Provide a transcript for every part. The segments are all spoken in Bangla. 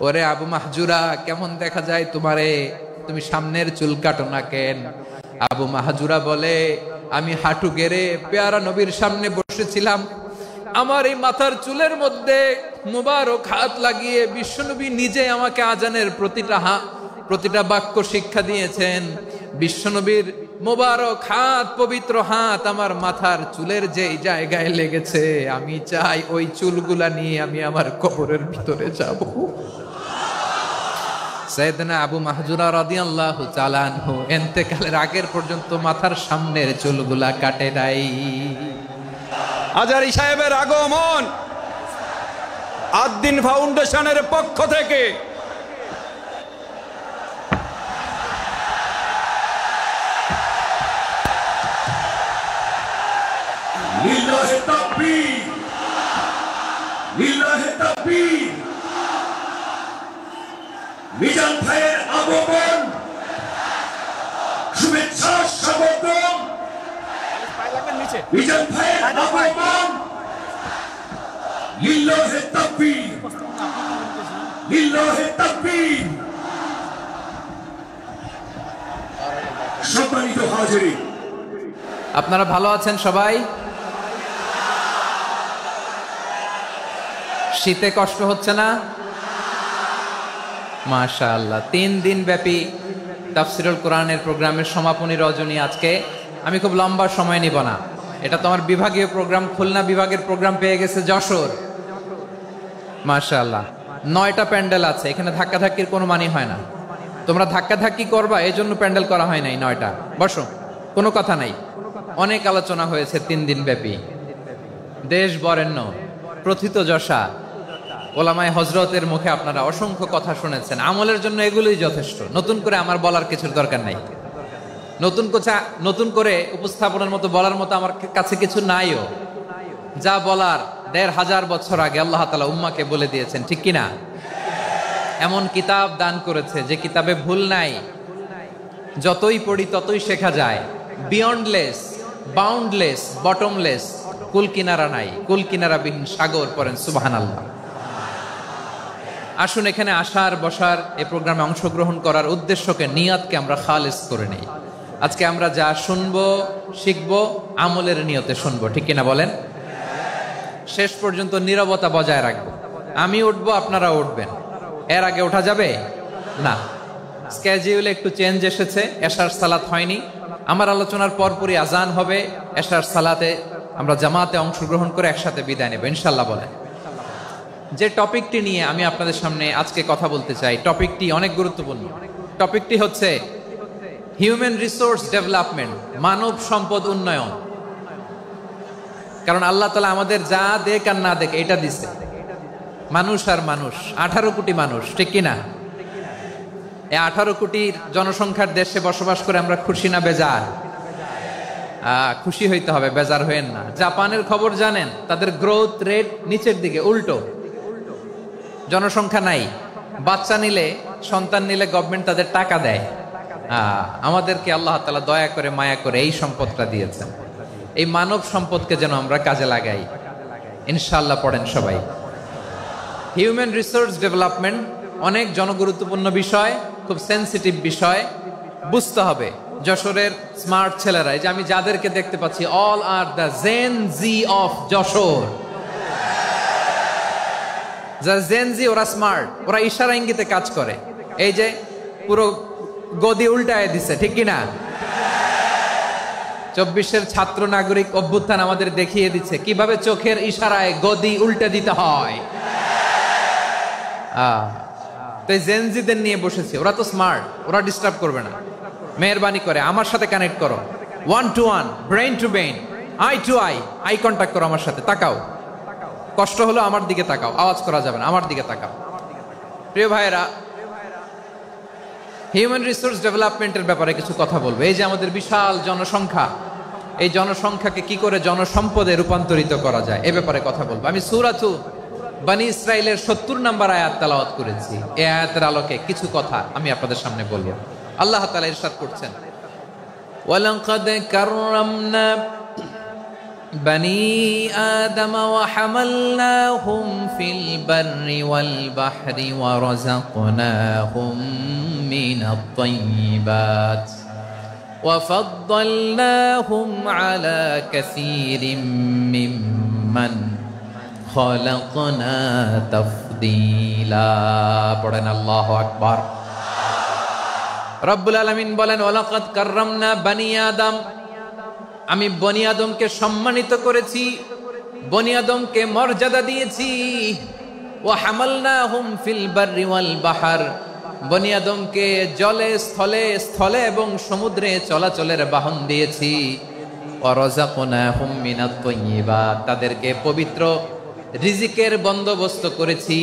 ওরে আবু মাহজুরা, কেমন দেখা যায় তোমারে, তুমি সামনের চুল কাটো না কেন? আবু মাহজুরা বলে, আমি হাঁটু গেড়ে পেয়ারা নবীর সামনে বসেছিলাম, আমার এই মাথার চুলের মধ্যে মুবারক হাত লাগিয়ে বিশ্বনবী নিজে আমাকে আজানের প্রতিটা বাক্য শিক্ষা দিয়েছেন। বিশ্বনবীর মুবারক হাত, পবিত্র হাত আমার মাথার চুলের যে জায়গায় লেগেছে, আমি চাই ওই চুলগুলা নিয়ে আমি আমার কবরের ভিতরে যাব। সাইয়েদনা আবু মাহজুরা রাদিয়াল্লাহু তাআলা আনহু ইন্তেকালের আগের পর্যন্ত মাথার সামনের চুলগুলা কাটে নাই। আজারি সাহেবের আগমন আদ-দ্বীন ফাউন্ডেশনের পক্ষ থেকে লিল্লাহে তাকবীর, লিল্লাহে তাকবীর। মিজান ভাইয়ের আগমন, শুভেচ্ছা স্বাগতম। মিজান ভাইয়ের আগমন, লিল্লাহে তাকবীর, লিল্লাহে তাকবীর। সম্মানিত হাজিরিন, আপনারা ভালো আছেন সবাই? শীতে কষ্ট হচ্ছে না? মাশাআল্লাহ। 3 দিন ব্যাপী তাফসীরুল কোরআনের প্রোগ্রামের সমাপনী রজনী আজকে। আমি খুব লম্বা সময় নিব না, এটা তোমার বিভাগীয় প্রোগ্রাম, খুলনা বিভাগের প্রোগ্রাম পেয়ে গেছে যশোর। মাশাআল্লাহ, 9টা প্যান্ডেল আছে, এখানে ধাক্কাধাক্কির কোনো মানি হয় না। তোমরা ধাক্কাধাক্কি করবা, এই জন্য প্যান্ডেল করা হয় নাই 9টা। বসো, কোনো কথা নাই। অনেক আলোচনা হয়েছে 3 দিন ব্যাপী, দেশ বরেণ্য প্রথিতযশা ওলামায়ে হযরতের মুখে আপনারা অসংখ্য কথা শুনেছেন। আমলের জন্য এগুলোই যথেষ্ট, নতুন করে আমার বলার কিছুর দরকার নাই। নতুন করে উপস্থাপনের মতো বলার মতো আমার কাছে কিছু নাইও। যা বলার 1500 বছর আগে আল্লাহ তাআলা উম্মাকে বলে দিয়েছেন, ঠিক কিনা? এমন কিতাব দান করেছে যে কিতাবে ভুল নাই, যতই পড়ি ততই শেখা যায়। বিয়ন্ডলেস, বাউন্ডলেস, বটমলেস, কুল কিনারা নাই, কুল কিনারাবিহীন সাগর। পড়েন সুবহানাল্লাহ। আসুন এখানে আসার বসার এই প্রোগ্রামে অংশগ্রহণ করার উদ্দেশ্যকে, নিয়তকে আমরা খালিস করে নেই। আজকে আমরা যা শুনবো শিখবো আমলের নিয়তে শুনবো, ঠিক কিনা বলেন? শেষ পর্যন্ত নীরবতা বজায় রাখবো। আমি উঠবো, আপনারা উঠবেন। এর আগে ওঠা যাবে না। স্কেডিউলে একটু চেঞ্জ এসেছে, এশার সালাত হয়নি। আমার আলোচনার পরপরই আজান হবে, এশার সালাতে আমরা জামাতে অংশগ্রহণ করে একসাথে বিদায় নেব ইনশাল্লাহ। বলেন, যে টপিকটি নিয়ে আমি আপনাদের সামনে আজকে কথা বলতে চাই, টপিকটি অনেক গুরুত্বপূর্ণ। টপিকটি হচ্ছে হিউম্যান রিসোর্স ডেভেলপমেন্ট, মানব সম্পদ উন্নয়ন। কারণ আল্লাহ তাআলা আমাদের যা দেখ আর না দেখ এটা দিছে। মানুষ আর মানুষ, 18 কোটি মানুষ, ঠিক কিনা? এই 18 কোটির জনসংখ্যার দেশে বসবাস করে আমরা খুশি না বেজার? খুশি হইতে হবে, বেজার হইেন না। জাপানের খবর জানেন? তাদের গ্রোথ রেট নিচের দিকে, উল্টো। জনসংখ্যা নাই, বাচ্চা নিলে, সন্তান নিলে গভর্নমেন্ট তাদের টাকা দেয়। আমাদেরকে আল্লাহ তাআলা দয়া করে মায়া করে এই সম্পদটা দিয়েছেন। এই মানব সম্পদকে যেন আমরা কাজে লাগাই ইনশাআল্লাহ। পড়েন সবাই। হিউম্যান রিসোর্স ডেভেলপমেন্ট অনেক জনগুরুত্বপূর্ণ বিষয়, খুব সেন্সিটিভ বিষয়, বুঝতে হবে। যশোরের স্মার্ট ছেলেরা, এই যে আমি যাদেরকে দেখতে পাচ্ছি, all are the Gen Z of Jessore. যারা জেন জি, ওরা স্মার্ট, ওরা ইশারা ইঙ্গিতে কাজ করে। এই যে পুরো গদি উল্টায় দিছে, ঠিক কিনা? 24-এর ছাত্র নাগরিক অভ্যুত্থান আমাদের দেখিয়ে দিচ্ছে কিভাবে চোখের ইশারায় গদি উল্টে দিতে হয়। তো এই জেনজিদের নিয়ে বসেছে, ওরা তো স্মার্ট, ওরা ডিস্টার্ব করবে না। মেহরবানি করে আমার সাথে কানেক্ট করো, 1 to 1, brain to brain, eye to eye contact করো আমার সাথে। তাকাও, কষ্ট হলো আমার দিকে তাকাও, আওয়াজ করা যাবে না, আমার দিকে তাকাও। প্রিয় ভাইয়েরা, হিউম্যান রিসোর্স ডেভেলপমেন্টের ব্যাপারে কিছু কথা বলবো। এই যে আমাদের বিশাল জনসংখ্যা, এই জনসংখ্যাকে কি করে জনসম্পদে রূপান্তরিত করা যায় এ ব্যাপারে কথা বলবো। আমি সূরাতু বনী ইসরাইলের 70 নম্বর আয়াত তেলাওয়াত করেছি। এই আয়াতের আলোকে কিছু কথা আমি আপনাদের সামনে বলবো। আল্লাহ তাআলা ইরশাদ করছেন, ওয়ালাকাদ কাররামনা بني آدم وحملناهم في البر والبحر ورزقناهم من الطيبات وفضلناهم على كثير ممن خلقنا تفضيلا পড়েন আল্লাহু আকবার। রব্বুল আলামিন বলেন ওয়ালাকাদ কাররামনা বানি আদম, আমি বনি আদমকে সম্মানিত করেছি, বনি আদমকে মর্যাদা দিয়েছি। ওয়া হামালনাহুম ফিল বাররি ওয়াল বাহর, বনি আদমকে জলে স্থলে স্থলে এবং সমুদ্রে চলাচলের বাহন দিয়েছি। ওয়া রাযাকনাহুম মিনাত তাইয়্যিবাত, তাদেরকে পবিত্র রিজিকের বন্দোবস্ত করেছি।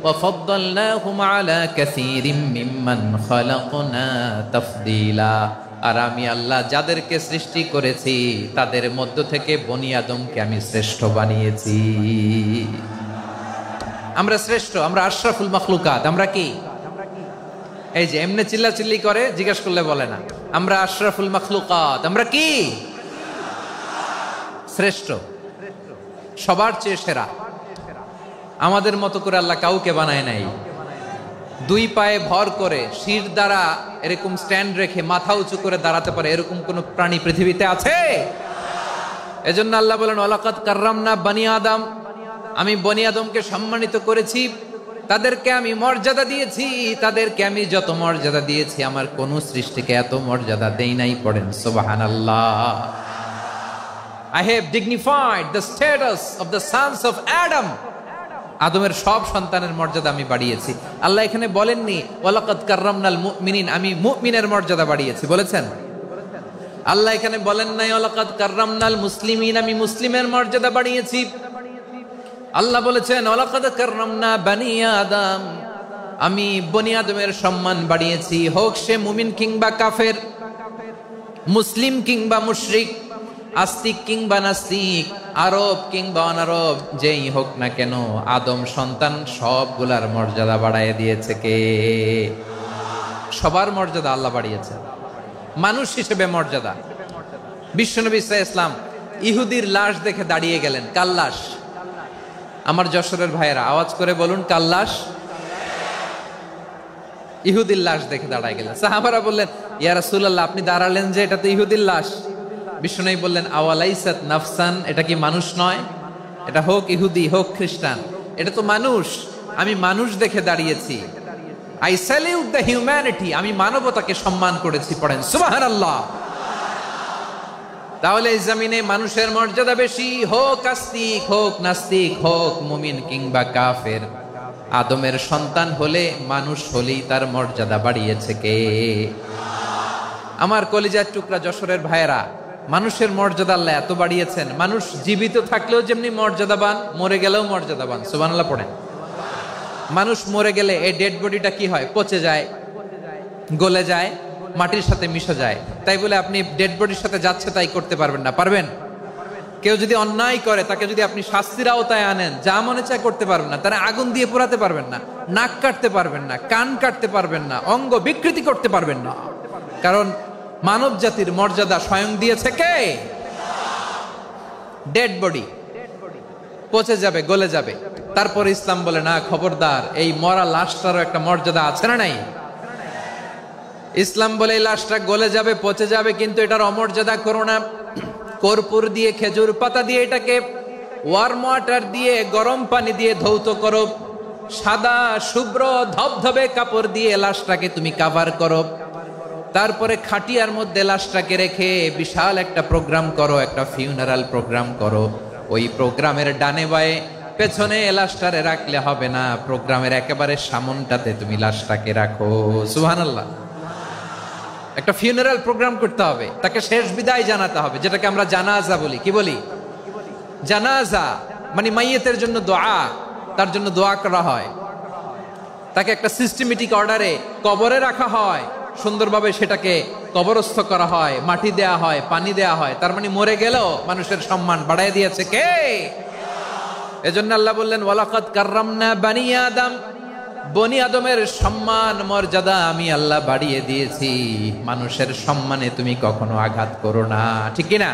ওয়া ফাদ্দালনাহুম আলা কাসীরিম মিম্মান খালাকনা তাফদীলা, আর আমি আল্লাহ যাদেরকে সৃষ্টি করেছি তাদের মধ্য থেকে বনি আদমকে আমি শ্রেষ্ঠ বানিয়েছি। আমরা শ্রেষ্ঠ, আমরা আশরাফুল মাখলুকাত। আমরা কি এই যে এমনি চিল্লাচিল্লি করে জিজ্ঞেস করলে বলে না, আমরা আশরাফুল মাখলুকাত। আমরা কি শ্রেষ্ঠ, সবার চেয়ে সেরা। আমাদের মতো করে আল্লাহ কাউকে বানায় নাই। দুই পায়ে ভর করে শির দ্বারা এরকম স্ট্যান্ড রেখে মাথা উঁচু করে দাঁড়াতে পারে এরকম কোন প্রাণী পৃথিবীতে আছে? এজন্য আল্লাহ বলেন ওয়ালাকাদ কাররামনা বানি আদম, আমি বনি আদমকে সম্মানিত করেছি, তাদেরকে আমি মর্যাদা দিয়েছি। তাদেরকে আমি যত মর্যাদা দিয়েছি আমার কোন সৃষ্টিকে এত মর্যাদা দেই নাই। পড়েন সুবহানাল্লাহ। I have dignified the status of the sons of Adam, আদমের সব সন্তানের মর্যাদা আমি বাড়িয়েছি। আল্লাহ এখানে বলেননি ওয়ালাকাদ কাররামনাল মুমিনিন, আমি মুমিনের মর্যাদা বাড়িয়েছি, বলেছেন? আল্লাহ এখানে বলেন নাই ওয়ালাকাদ কাররামনাল মুসলিমিন, আমি মুসলিমের মর্যাদা বাড়িয়েছি। আল্লাহ বলেছেন ওয়ালাকাদ কাররামনা বানি আদম, আমি বনি আদমের সম্মান বাড়িয়েছি। হোক সে মুমিন কিংবা কাফের, মুসলিম কিংবা মুশরিক, আস্তিক কিংবা নাস্তিক, আরব কিংবা অনারব, যেই হোক না কেন আদম সন্তান সবগুলার মর্যাদা বাড়ায় দিয়েছে কে? সবার মর্যাদা আল্লাহ বাড়িয়েছে। মানুষ হিসেবে মর্যাদা। বিশ্বনবী সাল্লাল্লাহু আলাইহি ওয়াসাল্লাম ইহুদির লাশ দেখে দাঁড়িয়ে গেলেন। কার লাশ? আমার যশোরের ভাইয়েরা আওয়াজ করে বলুন, কার লাশ? ইহুদির লাশ দেখে দাঁড়ায় গেলেন। সাহাবারা বললেন ইয়া রাসূলুল্লাহ, আপনি দাঁড়ালেন যে, এটা তো ইহুদির লাশ। বিশ্বনবী বললেন আওয়ালাইসাত নাফসান, এটা কি মানুষ নয়? এটা হোক ইহুদি হোক খ্রিস্টান, এটা তো মানুষ। আমি মানুষ দেখে দাঁড়িয়েছি। আই স্যালিউট দ্য হিউম্যানিটি, আমি মানবতাকে সম্মান করেছি। পড়েন সুবহানাল্লাহ। তাহলে এই জমিনে মানুষের মর্যাদা বেশি, হোক আস্তিক হোক নাস্তিক, হোক মুমিন কিংবা কাফের। আদমের সন্তান হলে, মানুষ হলেই তার মর্যাদা বাড়িয়েছে কে? আমার কলিজার টুকরা যশোরের ভাইয়েরা, মানুষের মর্যাদা আল্লাহ এত বাড়িয়েছেন। মানুষ জীবিত থাকলেও যেমনি মর্যাদাবান, মরে গেলেও মর্যাদাবান। সুবহানাল্লাহ পড়েন। মানুষ মরে গেলে এই ডেড বডিটা কি হয়? পচে যায়, গলে যায়, মাটির সাথে মিশে যায়। তাই বলে আপনি ডেড বডির সাথে যাচ্ছে তাই করতে পারবেন না। পারবেন? কেউ যদি অন্যায় করে তাকে যদি আপনি শাস্তির আওতায় আনেন, যা মনে চায় করতে পারবেন না। তারা আগুন দিয়ে পোড়াতে পারবেন না, নাক কাটতে পারবেন না, কান কাটতে পারবেন না, অঙ্গ বিকৃতি করতে পারবেন না। কারণ মানব জাতির মর্যাদা স্বয়ং দিয়েছে কে? ডেড বডি পচে যাবে, গলে যাবে। তারপর ইসলাম বলে না, খবরদার, এই মরা লাশটারও একটা মর্যাদা আছে না নাই? ইসলাম বলে এই লাশটা গলে যাবে, পচে যাবে, কিন্তু এটার অমর্যাদা করো না। কর্পূর দিয়ে, খেজুর পাতা দিয়ে এটাকে ওয়ার্ম ওয়াটার দিয়ে, গরম পানি দিয়ে ধৌত করো। সাদা শুভ্র ধবধবে কাপড় দিয়ে লাশটাকে তুমি কাভার করো। তারপরে খাটিয়ার মধ্যে লাশটাকে রেখে বিশাল একটা প্রোগ্রাম করো, একটা ফিউনারাল প্রোগ্রাম করো। ওই প্রোগ্রামের ডানে বায়ে পেছনে লাশটারে রাখলে হবে না, প্রোগ্রামের একেবারে সামনটাতে তুমি লাশটাকে রাখো। সুবহানাল্লাহ। একটা ফিউনারাল প্রোগ্রাম করতে হবে, তাকে শেষ বিদায় জানাতে হবে, যেটাকে আমরা জানাজা বলি। কি বলি? জানাজা মানে মাইয়েতের জন্য দোয়া, তার জন্য দোয়া করা হয়। তাকে একটা সিস্টেমেটিক অর্ডারে কবরে রাখা হয়, সুন্দরভাবে সেটাকে কবরস্থ করা হয়, মাটি দেয়া হয়, পানি দেয়া হয়। তার মানে মরে গেলেও মানুষের সম্মান বাড়ায় দিয়েছে কে? এজন্য আল্লাহ বললেন ওয়ালাকাদ কাররামনা বানি আদম, বনি আদমের সম্মান মর্যাদা আমি আল্লাহ বাড়িয়ে দিয়েছি। মানুষের সম্মানে তুমি কখনো আঘাত করো না, ঠিক কি না?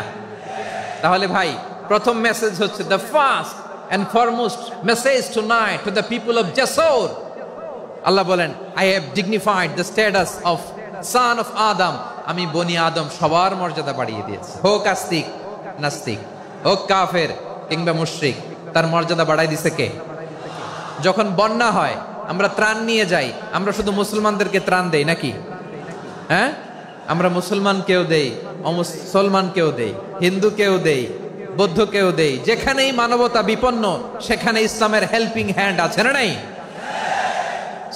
তাহলে ভাই, প্রথম মেসেজ হচ্ছে the first and foremost message tonight to the people of জাসর। আল্লাহ বলেন, I have dignified the status of son of Adam. আমি বনি আদম সবার মর্যাদা বাড়িয়ে দিয়েছি, হোক আস্তিক নাস্তিক, হোক কাফের কিংবা মুশরিক, তার মর্যাদা বাড়াই দিছে কে? যখন বন্যা হয় আমরা ত্রাণ নিয়ে যাই, আমরা শুধু মুসলমানদেরকে ত্রাণ দেই নাকি? হ্যাঁ, আমরা মুসলমানকেও দেই, অমুসলমানকেও দেই, হিন্দুকেও দেই, বৌদ্ধকেও দেই। যেখানেই মানবতা বিপন্ন সেখানে ইসলামের হেল্পিং হ্যান্ড আছে না নাই?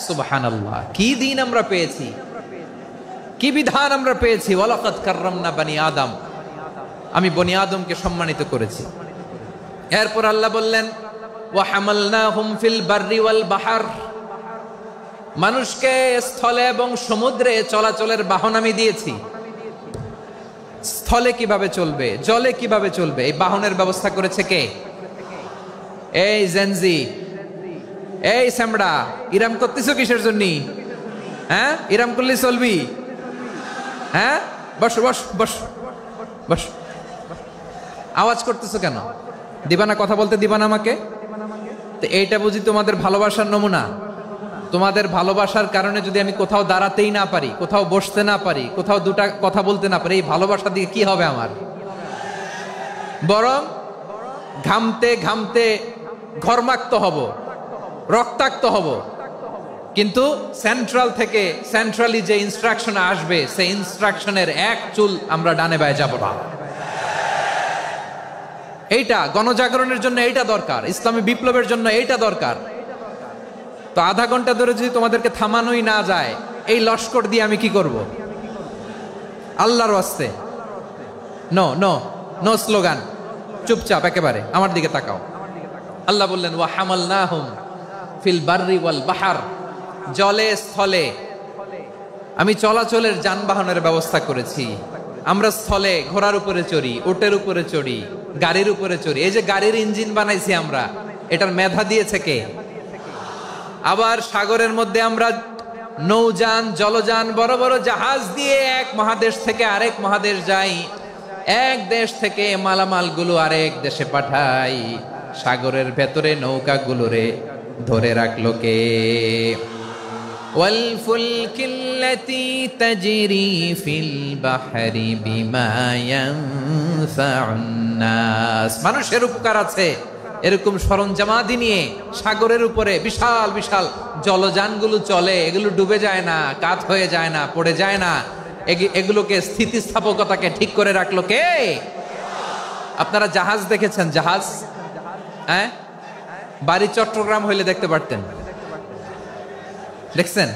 সুবহানাল্লাহ, কি দিন আমরা পেয়েছি, কি বিধান আমরা পেয়েছি। ওয়ালাকাদ কাররামনা বনি আদম, আমি বনি আদমকে সম্মানিত করেছি। এরপর আল্লাহ বললেন, ওয়া হামালনাহুম ফিল বাররি ওয়াল বাহর, মানুষকে স্থলে এবং সমুদ্রে চলাচলের বাহন আমি দিয়েছি। স্থলে কিভাবে চলবে, জলে কিভাবে চলবে, এই বাহনের ব্যবস্থা করেছে কে? এই জেনজি, এই স্যামড়া, ইরাম করতেছো কিসের জন্য? হ্যাঁ, ইরাম করলে চলবি? হ্যাঁ, বস বস বস বস, আওয়াজ করতেছো কেন? দিবা না, কথা বলতে দিবা না আমাকে? তো এইটা বুঝি তোমাদের ভালোবাসার নমুনা? তোমাদের ভালোবাসার কারণে যদি আমি কোথাও দাঁড়াতেই না পারি, কোথাও বসতে না পারি, কোথাও দুটা কথা বলতে না পারি, এই ভালোবাসা দিয়ে কি হবে আমার? বরং ঘামতে ঘামতে ঘর্মাক্ত হব, রক্তাক্ত হব। কিন্তু সেন্ট্রাল থেকে, সেন্ট্রালি যে ইনস্ট্রাকশন আসবে, সেই ইনস্ট্রাকশনের এক চুল আমরা ডানে বায়ে যাব না। এইটা গণজাগরণের জন্য এইটা দরকার, ইসলামী বিপ্লবের জন্য এইটা দরকার। তো আধা ঘন্টা ধরে যদি তোমাদেরকে থামানোই না যায়, এই লস্কর দিয়ে আমি কি করব? আল্লাহর ওয়াস্তে নো নো নো স্লোগান, চুপচাপ একেবারে আমার দিকে তাকাও। আল্লাহ বললেন, ওয়া হামালনাহুম ফিল বাররি ওয়াল বাহর, জলে স্থলে আমি চলাচলের যানবাহনের ব্যবস্থা করেছি। আমরা স্থলে ঘোড়ার উপরে চড়ি, উটের উপরে চড়ি, গাড়ির উপরে চড়ি। এই যে গাড়ির ইঞ্জিন বানাইছি আমরা, এটার মেধা দিয়েছে কে? আবার সাগরের মধ্যে আমরা নৌযান, জলযান, বড় বড় জাহাজ দিয়ে এক মহাদেশ থেকে আরেক মহাদেশ যাই, এক দেশ থেকে মালামালগুলো আরেক দেশে পাঠাই। সাগরের ভেতরে নৌকাগুলোরে ধরে রাখলো কে? ওয়াল ফুলকিল্লাতী তাজরি ফিল বাহরি বিমা ইয়ানফাউন নাস, মানুষের উপকার আছে এরকম সরঞ্জামাদি নিয়ে সাগরের উপরে বিশাল বিশাল জলযানগুলো চলে। এগুলো ডুবে যায় না, কাত হয়ে যায় না, পড়ে যায় না। এগুলোকে স্থিতিস্থাপকতাকে ঠিক করে রাখলো কে? আপনারা জাহাজ দেখেছেন? জাহাজ, হ্যাঁ, বাড়ি চট্টগ্রাম হইলে দেখতে পারতেন। দেখছেন?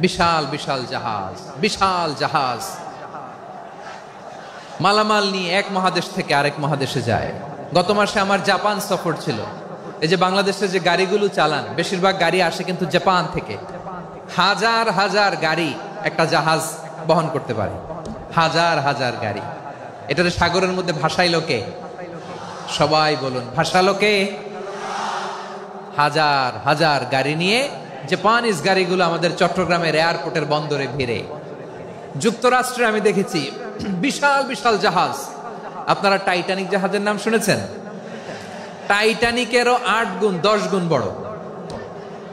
বিশাল বিশাল জাহাজ, বিশাল জাহাজ মালামাল নিয়ে এক মহাদেশ থেকে আরেক মহাদেশে যায়। গত মাসে আমার জাপান সফর ছিল। এই যে বাংলাদেশে যে গাড়িগুলো চালান, বেশিরভাগ গাড়ি আসে কিন্তু জাপান থেকে। হাজার হাজার গাড়ি একটা জাহাজ বহন করতে পারে, হাজার হাজার গাড়ি। এটাতে সাগরের মধ্যে ভাসাইলো কে? সবাই বলুন, ভাসালো কে? হাজার হাজার গাড়ি নিয়ে জাপানিজ গাড়িগুলো আমাদের চট্টগ্রামের এয়ারপোর্টের বন্দরে ভিড়ে। যুক্তরাষ্ট্রে আমি দেখেছি বিশাল বিশাল জাহাজ। আপনারা টাইটানিক জাহাজের নাম শুনেছেন? টাইটানিকেরও 8 গুণ 10 গুণ বড়।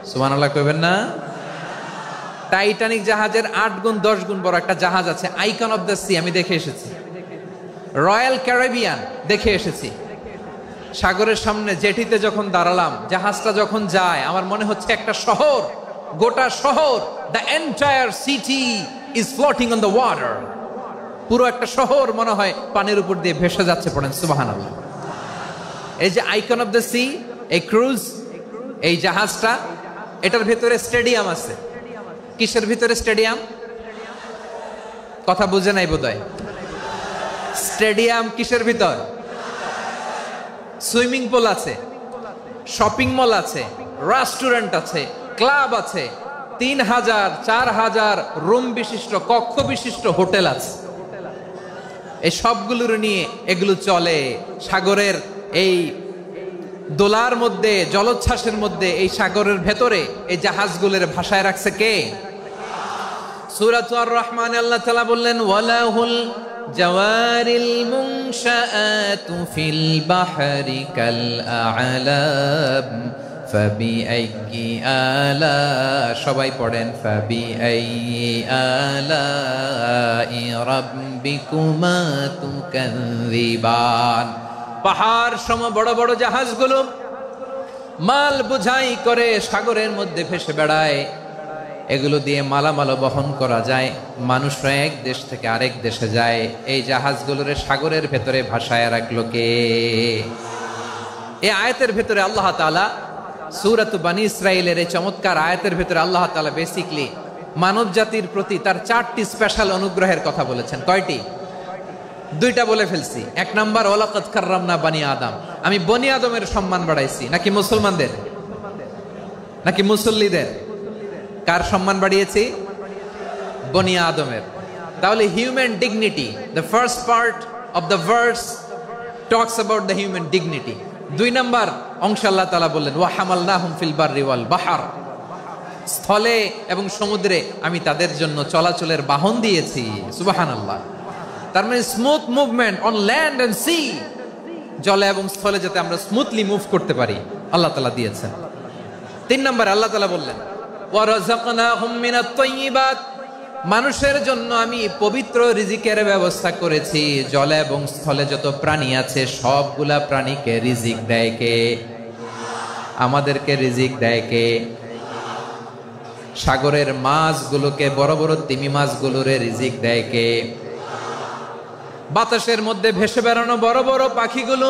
সুবহানাল্লাহ কইবেন না? টাইটানিক জাহাজের 8 গুণ 10 গুণ বড় একটা জাহাজ আছে, আইকন অফ দ্য সি। আমি দেখে এসেছি। রয়্যাল ক্যারিবিয়ান দেখে এসেছি। সাগরের সামনে জেটিতে যখন দাঁড়ালাম, জাহাজটা যখন যায়, আমার মনে হচ্ছে একটা শহর, গোটা শহর, the entire city is floating on the water. পুরো একটা শহর মনে হয় পানির উপর দিয়ে ভেসে যাচ্ছে। পড়েন সুবহানাল্লাহ। এই যে আইকন অফ দ্য সি, এই ক্রুজ, এই জাহাজটা, এটার ভিতরে স্টেডিয়াম আছে। কিসের ভিতরে স্টেডিয়াম? কথা বুঝে নাই বোধহয়। স্টেডিয়াম কিসের ভিতর? সুইমিং পুল আছে, শপিং মল আছে, রেস্টুরেন্ট আছে, ক্লাব আছে, 3000 4000 রুম বিশিষ্ট, কক্ষ বিশিষ্ট হোটেল আছে। এই সবগুলোর নিয়ে এগুলো চলে সাগরের এই দোলার মধ্যে, জলোচ্ছ্বাসের মধ্যে। এই সাগরের ভেতরে এই জাহাজগুলোর ভাষায় রাখছে কে? সূরা আর রহমানে আল্লাহ তাআলা বললেন, ওয়ালাহুল জাওয়ারিল মুনশাআতু ফিল বাহরি কাল আ'লাম ফাবিআইয়ি আলা, সবাই পড়েন ফাবিআইয়ি আলাই রাব্বিকুমা তুকাযযিবান। পাহাড় সম বড় বড় জাহাজগুলো মাল বোঝাই করে সাগরের মধ্যে ভেসে বেড়ায়, এগুলো দিয়ে মালামাল বহন করা যায়। মানুষরা এক দেশ থেকে আরেক দেশে যায়, এই জাহাজগুলোর সাগরের ভেতরে ভাসায় রাখলো কে? এই আয়াতের ভেতরে আল্লাহ তাআলা সূরাত বানী ইসরাঈলের এই চমৎকার আয়াতের ভেতরে আল্লাহ তাআলা বেসিক্যালি মানব জাতির প্রতি তার 4টি স্পেশাল অনুগ্রহের কথা বলেছেন। কয়টি? 2টা বলে ফেলছি। 1 নাম্বার ওয়ালাকাদ কাররামনা বানি আদম, আমি বনি আদমের সম্মান বাড়াইছি। নাকি মুসলমানদের? নাকি মুসল্লিদের? কার সম্মান বাড়িয়েছি? বনি আদমের। তাহলে human dignity, the first part of the verse talks about the human dignity. 2 number অংশে আল্লাহ তাআলা বললেন ওয়া হামালনাহুম ফিল বাররি ওয়াল বাহর, স্থলে এবং সমুদ্রে আমি তাদের জন্য চলাচলের বাহন দিয়েছি। সুবহানাল্লাহ। তার মানে smooth movement on land and sea, জলে এবং স্থলে যাতে আমরা স্মুথলি মুভ করতে পারি আল্লাহ তাআলা দিয়েছেন। 3 নম্বরে আল্লাহ তাআলা বললেন ওয়া রাযাকনাহুম মিনাত তাইয়্যিবাত, মানুষের জন্য আমি পবিত্র রিজিকের ব্যবস্থা করেছি। জলে এবং স্থলে যত প্রাণী আছে সবগুলা প্রাণীকে রিজিক দেয় কে? আমাদেরকে রিজিক দেয় কে? সাগরের মাছগুলোকে, বড় বড় তিমি মাছগুলোরে রিজিক দেয় কে? বাতাসের মধ্যে ভেসে বেড়ানো বড় বড় পাখিগুলো,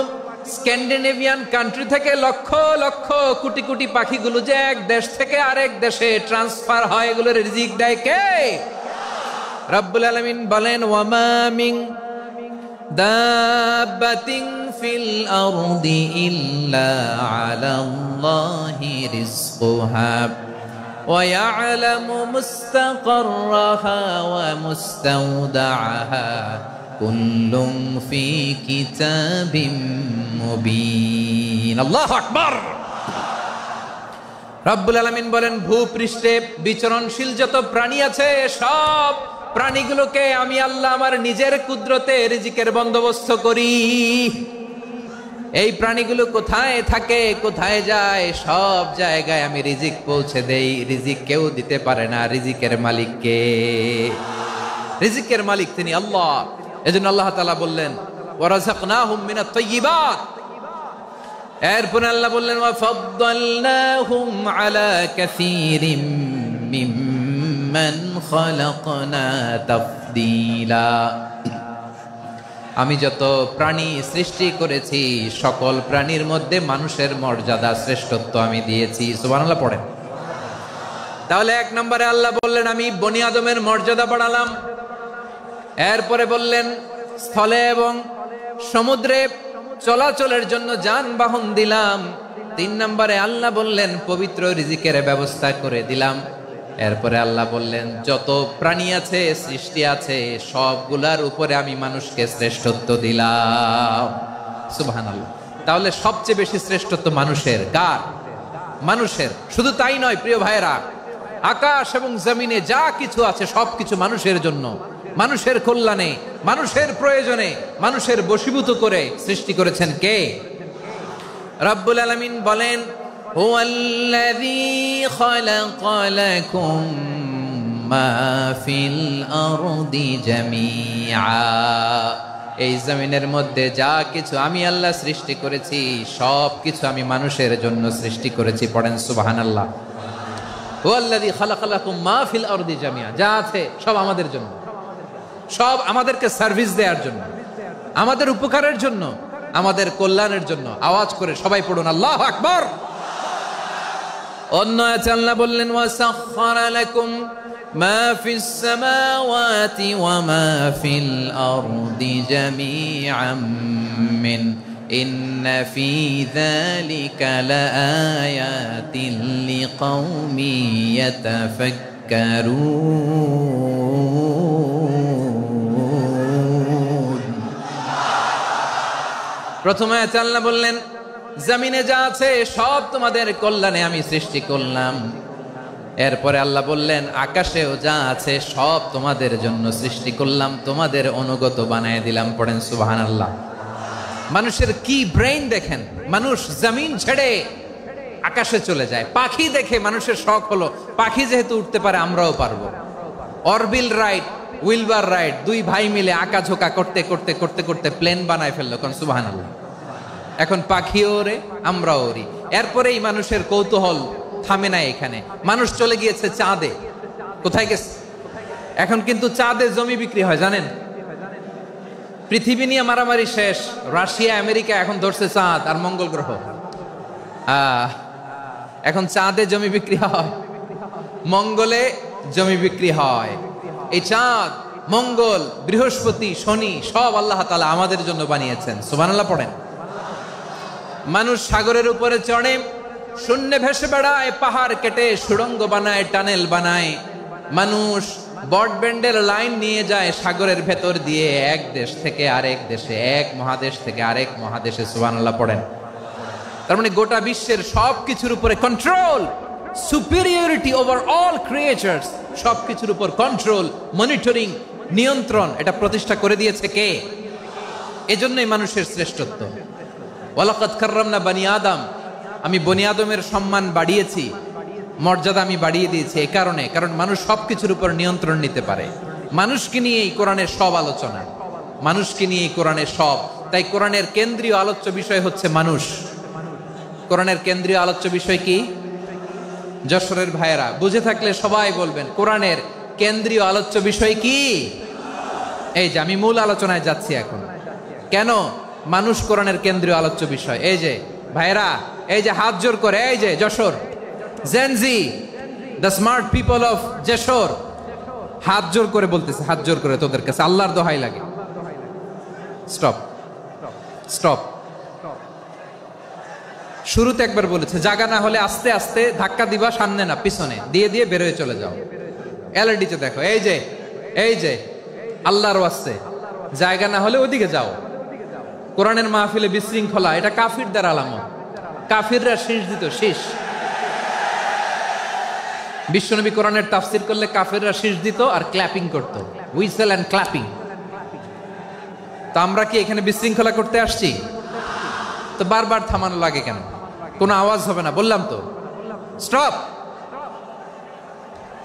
স্ক্যান্ডিনেভিয়ান কান্ট্রি থেকে লক্ষ লক্ষ কোটি কোটি পাখিগুলো যে এক দেশ থেকে আরেক দেশে ট্রান্সফার হয়, এগুলোর রিজিক দেয় কে? রব্বুল আলামিন বলেন ওয়ামা মিন দাব্বাতিন ফিল আরদি ইল্লা আলাল্লাহি রিজকুহা ওয়া ইয়ালামু মুস্তাকাররাহা ওয়া মুস্তাওদাআহা কুল্লুম ফি কিতাবিম মুবিন। আল্লাহু আকবার। রব্বুল আলামিন বলেন ভূপৃষ্ঠে বিচরণশীল যত প্রাণী আছে সব প্রাণীগুলোকে আমি আল্লাহ আমার নিজের কুদরতে রিজিকের বন্দোবস্ত করি। এই প্রাণীগুলো কোথায় থাকে, কোথায় যায়, সব জায়গায় আমি রিজিক পৌঁছে দেই। রিজিক কেউ দিতে পারে না, রিজিকের মালিক কে? রিজিকের মালিক তিনি আল্লাহ। এজন্য আল্লাহ তাআলা বললেন ওয়া রাযাকনাহুম মিনাত তাইয়্যিবাত। এরপর আল্লাহ বললেন ওয়া ফাদ্দালনাহুম আলা কাসীরিম মিম্মান খালাকনা তাফদীলা। আমি যত প্রাণী সৃষ্টি করেছি সকল প্রাণীর মধ্যে মানুষের মর্যাদা শ্রেষ্ঠত্ব আমি দিয়েছি। সুবহানাল্লাহ পড়েন। তাহলে 1 নম্বরে আল্লাহ বললেন আমি বনি আদমের মর্যাদা বাড়ালাম। এরপরে বললেন স্থলে এবং সমুদ্রে চলাচলের জন্য যানবাহন দিলাম। 3 নম্বরে আল্লাহ বললেন পবিত্র রিজিকের ব্যবস্থা করে দিলাম। এরপরে আল্লাহ বললেন যত প্রাণী আছে, সৃষ্টি আছে, সবগুলার উপরে আমি মানুষকে শ্রেষ্ঠত্ব দিলাম। সুবহানাল্লাহ। তাহলে সবচেয়ে বেশি শ্রেষ্ঠত্ব মানুষের। কার? মানুষের। শুধু তাই নয় প্রিয় ভাইরা, আকাশ এবং জমিনে যা কিছু আছে সবকিছু মানুষের জন্য, মানুষের কল্যাণে, মানুষের প্রয়োজনে, মানুষের বশীভূত করে সৃষ্টি করেছেন কে? রব্বুল আলামিন বলেন হুয়াল্লাযী খালাকা লাকুম মা ফিল আরদি জামিআ। এই জমিনের মধ্যে যা কিছু আমি আল্লাহ সৃষ্টি করেছি সব কিছু আমি মানুষের জন্য সৃষ্টি করেছি। পড়েন সুবহানাল্লাহ। হুয়াল্লাযী খালাকা লাকুম মা ফিল আরদি জামিআ, যা আছে সব আমাদের জন্য, সব আমাদেরকে সার্ভিস দেওয়ার জন্য, আমাদের উপকারের জন্য, আমাদের কল্যাণের জন্য। আওয়াজ করে সবাই পড়ুন আল্লাহু আকবার। অন্য আয়াতে আল্লাহ বললেন ওয়াসাখখারা লাকুম মা ফিস সামাওয়াতি ওয়া মা ফিল আরদি জামিআম মিন ইন্না ফি যালিকা লাআয়াতিন লিকাউমি ইয়াতাফাক্কারুন। প্রথমে আয়াতে আল্লাহ বললেন জমিনে যা আছে সব তোমাদের কল্যাণে আমি সৃষ্টি করলাম। এরপরে আল্লাহ বললেন, আকাশেও যা আছে সব তোমাদের জন্য সৃষ্টি করলাম, তোমাদের অনুগত বানায় দিলাম। পড়েন সুবহানাল্লাহ। মানুষের কি ব্রেইন দেখেন, মানুষ জমিন ছেড়ে আকাশে চলে যায়। পাখি দেখে মানুষের শখ হলো, পাখি যেহেতু উঠতে পারে আমরাও পারবো। অরবিল রাইট, উইলবার রাইট, দুই ভাই মিলে আঁকাঝোঁকা করতে করতে করতে করতে প্লেন বানায় ফেললো। কোন সুবহানাল্লাহ। এখন পাখিও ওরে, আমরাও ওরি। এরপরেই মানুষের কৌতূহল থামে না এখানে, মানুষ চলে গিয়েছে চাঁদে। কোথায় গেছে? এখন কিন্তু চাঁদে জমি বিক্রি হয় জানেন। পৃথিবী নিয়ে মারামারি শেষ, রাশিয়া আমেরিকা এখন ধরছে চাঁদ আর মঙ্গল গ্রহ। এখন চাঁদে জমি বিক্রি হয়, মঙ্গলে জমি বিক্রি হয়। এই চাঁদ, মঙ্গল, বৃহস্পতি, শনি সব আল্লাহ তাআলা আমাদের জন্য বানিয়েছেন। সুবহানাল্লাহ পড়েন। মানুষ সাগরের উপরে চড়ে, শূন্যে ভেসে বেড়ায়, পাহাড় কেটে সুড়ঙ্গ বানায়, টানেল বানায়। মানুষ ব্রডব্যান্ডের লাইন নিয়ে যায় সাগরের ভেতর দিয়ে, এক দেশ থেকে আরেক দেশে, এক মহাদেশ থেকে আরেক মহাদেশে। সুবহানাল্লাহ পড়েন। তার মানে গোটা বিশ্বের সবকিছুর উপরে control, superiority over all creatures, সবকিছুর উপর কন্ট্রোল, মনিটরিং, নিয়ন্ত্রণ, এটা প্রতিষ্ঠা করে দিয়েছে কে? এজন্যই মানুষের শ্রেষ্ঠত্ব। ওয়ালাকাদ কাররামনা বানি আদম, আমি বনি আদমের সম্মান বাড়িয়েছি, মর্যাদা আমি বাড়িয়ে দিয়েছি এই কারণে, কারণ মানুষ সবকিছুর উপর নিয়ন্ত্রণ নিতে পারে। মানুষকে নিয়ে এই কোরআনের সব আলোচনা, মানুষকে নিয়ে এই কোরআনের সব। তাই কোরআনের কেন্দ্রীয় আলোচ্য বিষয় হচ্ছে মানুষ। কোরআনের কেন্দ্রীয় আলোচ্য বিষয় কি? যশোরের ভাইয়েরা বুঝে থাকলে সবাই বলবেন, কোরআনের কেন্দ্রীয় আলোচ্য বিষয় কি? এই যে আমি মূল আলোচনায় যাচ্ছি এখন। কেন মানুষ কোরআনের কেন্দ্রীয় আলোচ্য বিষয়? এই যে ভাইয়েরা, এই যে হাত জোর করে, এই যে Jessore Gen Z, the smart people of Jessore, হাত জোর করে বলতেছে, হাত জোর করে তোদের কাছে আল্লাহর দোহাই লাগে, স্টপ স্টপ। শুরুতে একবার বলেছে, জায়গা না হলে আস্তে আস্তে ধাক্কা দিবা, সামনে না পিছনে, দিয়ে দিয়ে বেরোয় চলে যাও। এলইডিতে দেখো, এই যে এই যে আল্লাহর ওয়াস্তে জায়গা না হলে ওদিকে যাও। কোরআনের মাহফিলে বিশৃঙ্খলা, এটা কাফিরদের আলামত। কাফিররা শীষ দিত, শীষ। বিশ্বনবী কোরআনের তাফসির করলে কাফিররা শীষ দিত আর ক্ল্যাপিং করত, হুইসেল এন্ড ক্ল্যাপিং। তো আমরা কি এখানে বিশৃঙ্খলা করতে আসছি? তো বারবার থামানো লাগে কেন? কোনো আওয়াজ হবে না, বললাম তো, স্টপ।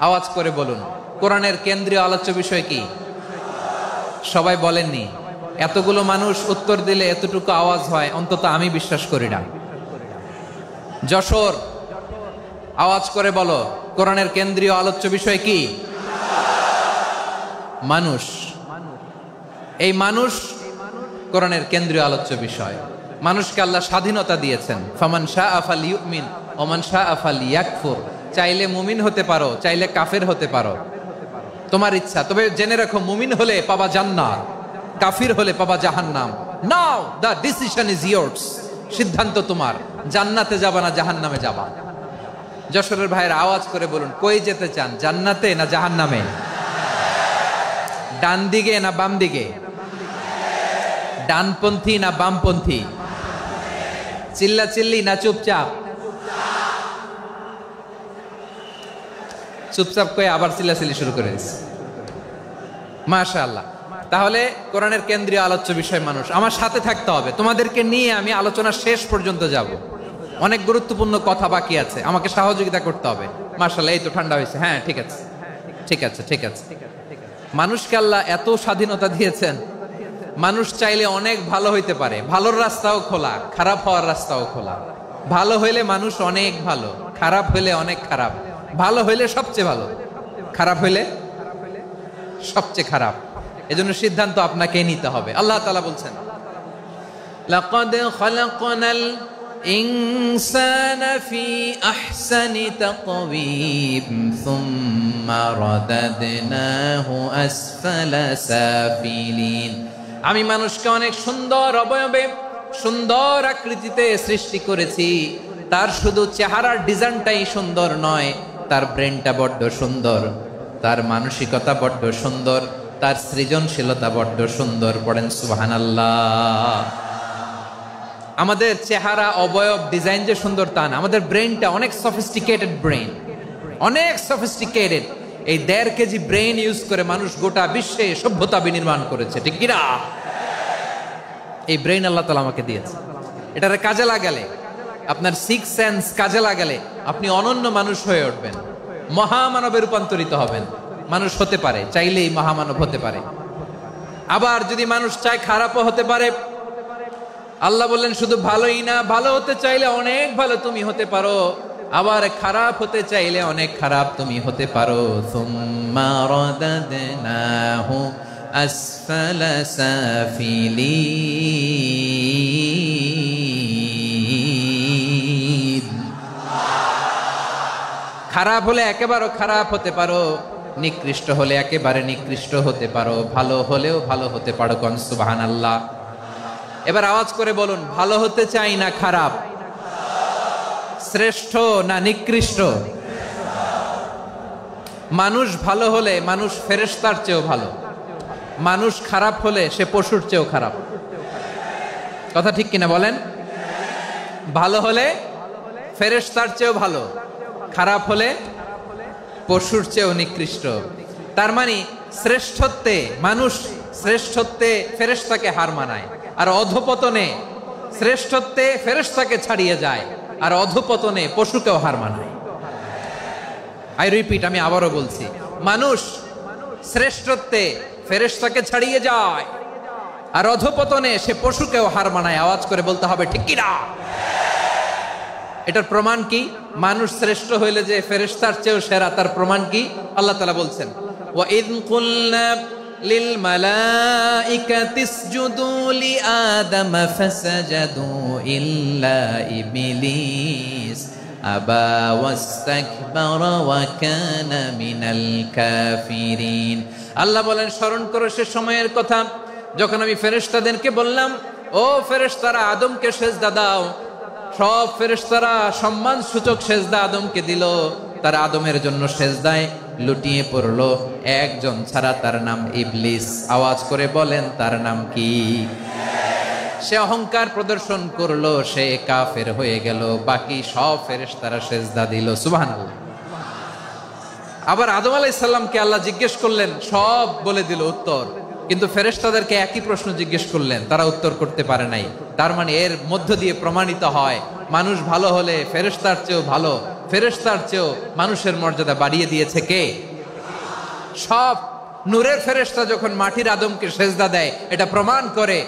আওয়াজ করে বলুন, কোরআনের কেন্দ্রীয় আলোচ্য বিষয় কি? সবাই বলেননি। এতগুলো মানুষ উত্তর দিলে এতটুকু আওয়াজ হয়, অন্তত আমি বিশ্বাস করি না। যশোর, আওয়াজ করে বলো, কোরআনের কেন্দ্রীয় আলোচ্য বিষয় কি? মানুষ। এই মানুষ কোরআনের কেন্দ্রীয় আলোচ্য বিষয়। মানুষকে আল্লাহ স্বাধীনতা দিয়েছেন। ফামান শাআ ফালইউমিন ওয়া মান শাআ ফালইয়াকফুর। চাইলে মুমিন হতে পারো, চাইলে কাফের হতে পারো, তোমার ইচ্ছা। তবে জেনে রাখো, মুমিন হলে পাবা জান্নাত, কাফির হলে পাবা জাহান্নাম। নাও দ্য ডিসিশন ইজ ইয়ার্স। সিদ্ধান্ত তোমার, জান্নাতে যাবা না জাহান্নামে যাবা। যশোরের ভাইয়ের আওয়াজ করে বলুন, কই যেতে চান, জান্নাতে না জাহান্নামে? ডান দিকে না বাম দিকে? ডানপন্থী না বামপন্থী? চিল্লা চিল্লি না চুপচাপ? চুপচাপ কয়ে আবার চিল্লাচিল্লি শুরু করে দিচ্ছে। মাশাআল্লাহ। তাহলে কোরআনের কেন্দ্রীয় আলোচ্য বিষয় মানুষ। আমার সাথে থাকতে হবে, তোমাদেরকে নিয়ে আমি আলোচনা শেষ পর্যন্ত যাব। অনেক গুরুত্বপূর্ণ কথা বাকি আছে, আমাকে সহযোগিতা করতে হবে। মাশাআল্লাহ, এই তো ঠান্ডা হয়েছে। হ্যাঁ, ঠিক আছে ঠিক আছে ঠিক আছে। মানুষকে আল্লাহ এত স্বাধীনতা দিয়েছেন, মানুষ চাইলে অনেক ভালো হইতে পারে। ভালোর রাস্তাও খোলা, খারাপ হওয়ার রাস্তাও খোলা। ভালো হইলে মানুষ অনেক ভালো, খারাপ হইলে অনেক খারাপ। ভালো হইলে সবচেয়ে ভালো, খারাপ হইলে সবচেয়ে খারাপ। এজন্য সিদ্ধান্ত আপনাকে নিতে হবে। আল্লাহ তাআলা বলছেন, লাকাদ খালাকনাল ইনসানা ফি আহসানি তাকওয়িম সুম্মা রাদাদনাহু আসফালা সাফিলিন। আমি মানুষকে অনেক সুন্দর অবয়বে, সুন্দর আকৃতিতে সৃষ্টি করেছি। তার শুধু চেহারার ডিজাইনটাই সুন্দর নয়, তার ব্রেনটা বড্ড সুন্দর, তার মানসিকতা বড্ড সুন্দর, তার সৃজনশীলতা বড্ড সুন্দর। পড়েন সুবহানাল্লাহ। আমাদের চেহারা, অবয়ব, ডিজাইন যে সুন্দর তা না, আমাদের ব্রেনটা অনেক সফিস্টিকেটেড ব্রেন। অনেক সফিস্টিকেটেড। এই 1.5 কেজি ব্রেন ইউজ করে মানুষ গোটা বিশ্বে সভ্যতা বিনির্মাণ করেছে, ঠিক কিনা? এই ব্রেন আল্লাহ তাআলা আমাকে দিয়েছে। এটারে কাজে লাগালে, আপনার 6 সেন্স কাজে লাগালে আপনি অনন্য মানুষ হয়ে উঠবেন, মহামানবে রূপান্তরিত হবেন। মানুষ হতে পারে, চাইলেই মহামানব হতে পারে। আবার যদি মানুষ চায় খারাপও হতে পারে। আল্লাহ বললেন শুধু ভালোই না, ভালো হতে চাইলে অনেক ভালো তুমি হতে পারো, আবার খারাপ হতে চাইলে অনেক খারাপ তুমি হতে পারো। সুম্মা রাদাদনাহু আসফালা সাফিলিন। খারাপ হলে একেবারে খারাপ হতে পারো, নিকৃষ্ট হলে একেবারে নিকৃষ্ট হতে পারো, ভালো হলেও ভালো হতে পারো। কোন সুবহানাল্লাহ। এবার আওয়াজ করে বলুন, ভালো হতে চাই না খারাপ? শ্রেষ্ঠ না নিকৃষ্ট? মানুষ ভালো হলে মানুষ ফেরেশতার চেয়েও ভালো, মানুষ খারাপ হলে সে পশুর চেয়েও খারাপ। কথা ঠিক কিনা বলেন? ভালো হলে ফেরেশতার চেয়েও ভালো, খারাপ হলে পশুর চেয়েও নিকৃষ্ট। তার মানে শ্রেষ্ঠত্বে মানুষ, শ্রেষ্ঠত্বে ফেরেশতাকে হার মানায়, আর অধপতনে শ্রেষ্ঠত্বে ফেরেশতাকে ছাড়িয়ে যায়, আর অধপতনে পশুকেও হার মানায়। আই রিপিট, আমি আবারও বলছি, মানুষ শ্রেষ্ঠত্বে ফেরেশতাকে ছাড়িয়ে যায়, আর অধপতনে সে পশুকেও হার মানায়। আওয়াজ করে বলতে হবে ঠিক কি না? এটার প্রমাণ কি? মানুষ শ্রেষ্ঠ হইলে যে ফেরেশতার চেয়েও সেরা, তার প্রমাণ কি? আল্লাহ তাআলা বলছেন, ওয়া ইয কুলনা লিল মালাইকাতি ইসজুদু লি আদম ফাসাজাদু ইল্লা ইবলিস আবা ওয়াস্তাকবারা ওয়া কানা মিনাল কাফিরিন। আল্লাহ বলেন, স্মরণ করো সে সময়ের কথা যখন আমি ফেরেশতাদেরকে বললাম, ও ফেরেশতারা আদমকে সিজদা দাও। সব ফেরেশতারা সম্মান সূচক সিজদা আদমকে দিল, তারা আদমের জন্য সিজদায় লুটিয়ে পড়লো, একজন ছাড়া, তার নাম ইবলিস। আওয়াজ করে বলেন, তার নাম কি? সে অহংকার প্রদর্শন করলো, সে কাফের হয়ে গেল, বাকি সব ফেরেশতারা সিজদা দিল। সুবহানাল্লাহ। আবার আদম আলাইহিস সালামকে আল্লাহ জিজ্ঞেস করলেন, সব বলে দিল উত্তর, কিন্তু ফেরেশতাদেরকে একই প্রশ্ন জিজ্ঞেস করলেন, তারা উত্তর করতে পারে নাই। তার মানে এর মধ্য দিয়ে প্রমাণিত হয়, মানুষ ভালো হলে ফেরেশতার চেয়েও ভালো, ফেরেশতার চেয়েও মানুষের মর্যাদা বাড়িয়ে দিয়েছে কে? সব নূরের ফেরেশতা যখন মাটির আদমকে সেজদা দেয়, এটা প্রমাণ করে